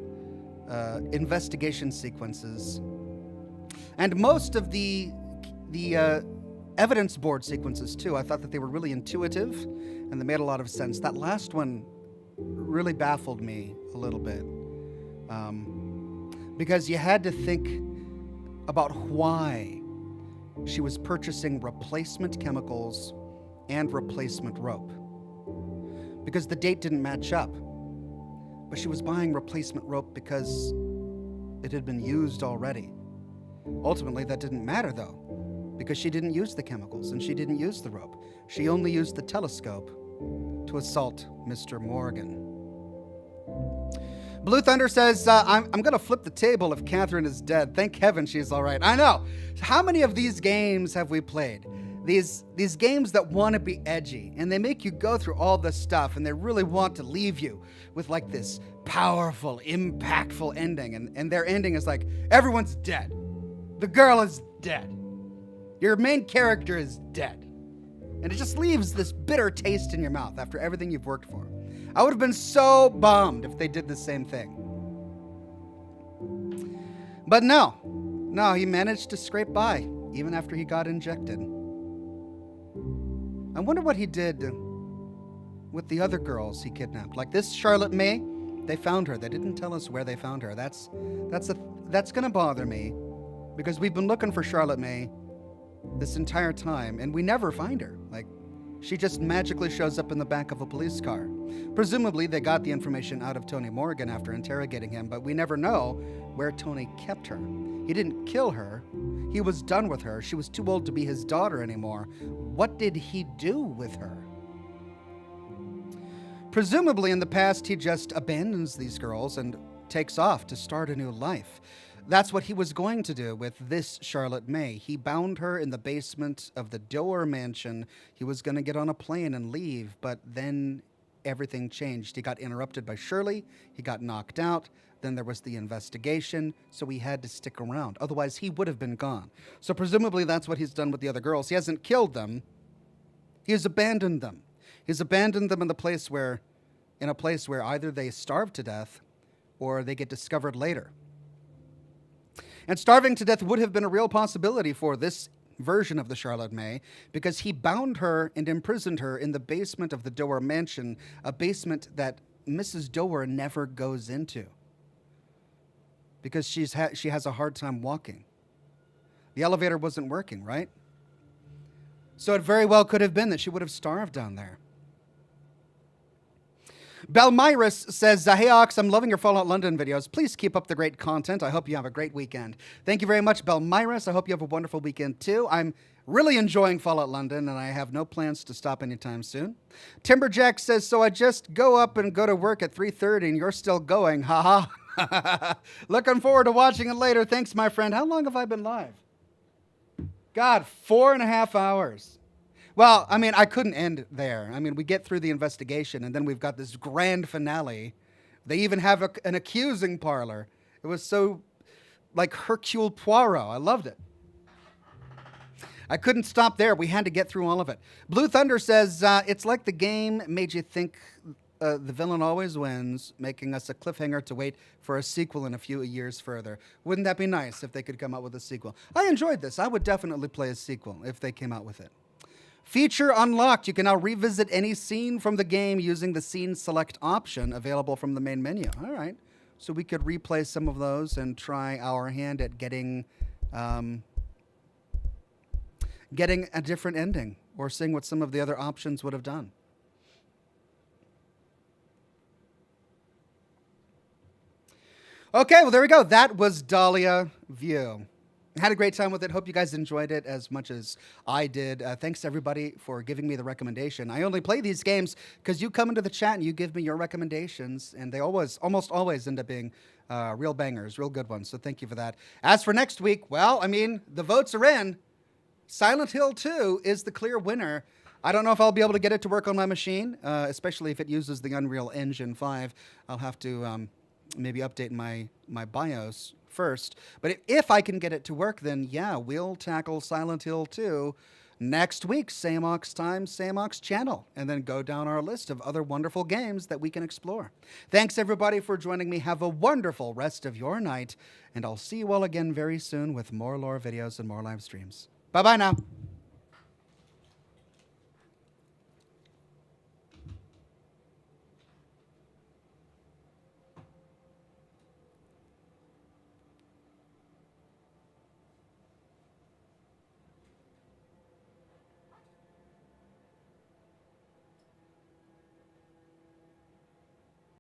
investigation sequences. And most of the evidence board sequences, too. I thought that they were really intuitive, and they made a lot of sense. That last one really baffled me a little bit. Because you had to think about why she was purchasing replacement chemicals and replacement rope. Because the date didn't match up. But she was buying replacement rope because it had been used already. Ultimately, that didn't matter though, because she didn't use the chemicals and she didn't use the rope. She only used the telescope to assault Mr. Morgan. Blue Thunder says, I'm going to flip the table if Catherine is dead. Thank heaven she's all right. I know. How many of these games have we played? These games that want to be edgy, and they make you go through all this stuff, and they really want to leave you with like this powerful, impactful ending. And their ending is like, everyone's dead. The girl is dead. Your main character is dead. And it just leaves this bitter taste in your mouth after everything you've worked for. I would have been so bummed if they did the same thing. But no, he managed to scrape by, even after he got injected. I wonder what he did with the other girls he kidnapped. Like this Charlotte May, they found her. They didn't tell us where they found her. That's gonna bother me, because we've been looking for Charlotte May this entire time, and we never find her. Like, she just magically shows up in the back of a police car. Presumably, they got the information out of Tony Morgan after interrogating him, but we never know where Tony kept her. He didn't kill her. He was done with her. She was too old to be his daughter anymore. What did he do with her? Presumably, in the past, he just abandons these girls and takes off to start a new life. That's what he was going to do with this Charlotte May. He bound her in the basement of the Doer mansion. He was going to get on a plane and leave, but then everything changed. He got interrupted by Shirley. He got knocked out. Then there was the investigation, so he had to stick around. Otherwise, he would have been gone. So presumably that's what he's done with the other girls. He hasn't killed them. He has abandoned them. He's abandoned them in a place where either they starve to death or they get discovered later. And starving to death would have been a real possibility for this version of the Charlotte May, because he bound her and imprisoned her in the basement of the Doer mansion, a basement that Mrs. Doer never goes into, because she has a hard time walking. The elevator wasn't working, right? So it very well could have been that she would have starved down there. Belmyrus says, hey Ox, I'm loving your Fallout London videos. Please keep up the great content. I hope you have a great weekend. Thank you very much, Belmyrus. I hope you have a wonderful weekend too. I'm really enjoying Fallout London, and I have no plans to stop anytime soon. Timberjack says, so I just go up and go to work at 3:30 and you're still going. Haha. Looking forward to watching it later. Thanks, my friend. How long have I been live? God, 4.5 hours. Well, I mean, I couldn't end there. I mean, we get through the investigation, and then we've got this grand finale. They even have an accusing parlor. It was so, like, Hercule Poirot. I loved it. I couldn't stop there. We had to get through all of it. Blue Thunder says, it's like the game made you think the villain always wins, making us a cliffhanger to wait for a sequel in a few years further. Wouldn't that be nice if they could come out with a sequel? I enjoyed this. I would definitely play a sequel if they came out with it. Feature unlocked. You can now revisit any scene from the game using the scene select option available from the main menu. All right. So we could replay some of those and try our hand at getting a different ending, or seeing what some of the other options would have done. Okay, well, there we go. That was Dahlia View. Had a great time with it. Hope you guys enjoyed it as much as I did. Thanks, everybody, for giving me the recommendation. I only play these games because you come into the chat and you give me your recommendations, and they almost always end up being real bangers, real good ones. So thank you for that. As for next week, well, I mean, the votes are in. Silent Hill 2 is the clear winner. I don't know if I'll be able to get it to work on my machine, especially if it uses the Unreal Engine 5. I'll have to maybe update my BIOS first. But if I can get it to work, then yeah, we'll tackle Silent Hill 2 next week, same Ox time, same Ox channel, and then go down our list of other wonderful games that we can explore. Thanks, everybody, for joining me. Have a wonderful rest of your night, and I'll see you all again very soon with more lore videos and more live streams. Bye-bye now.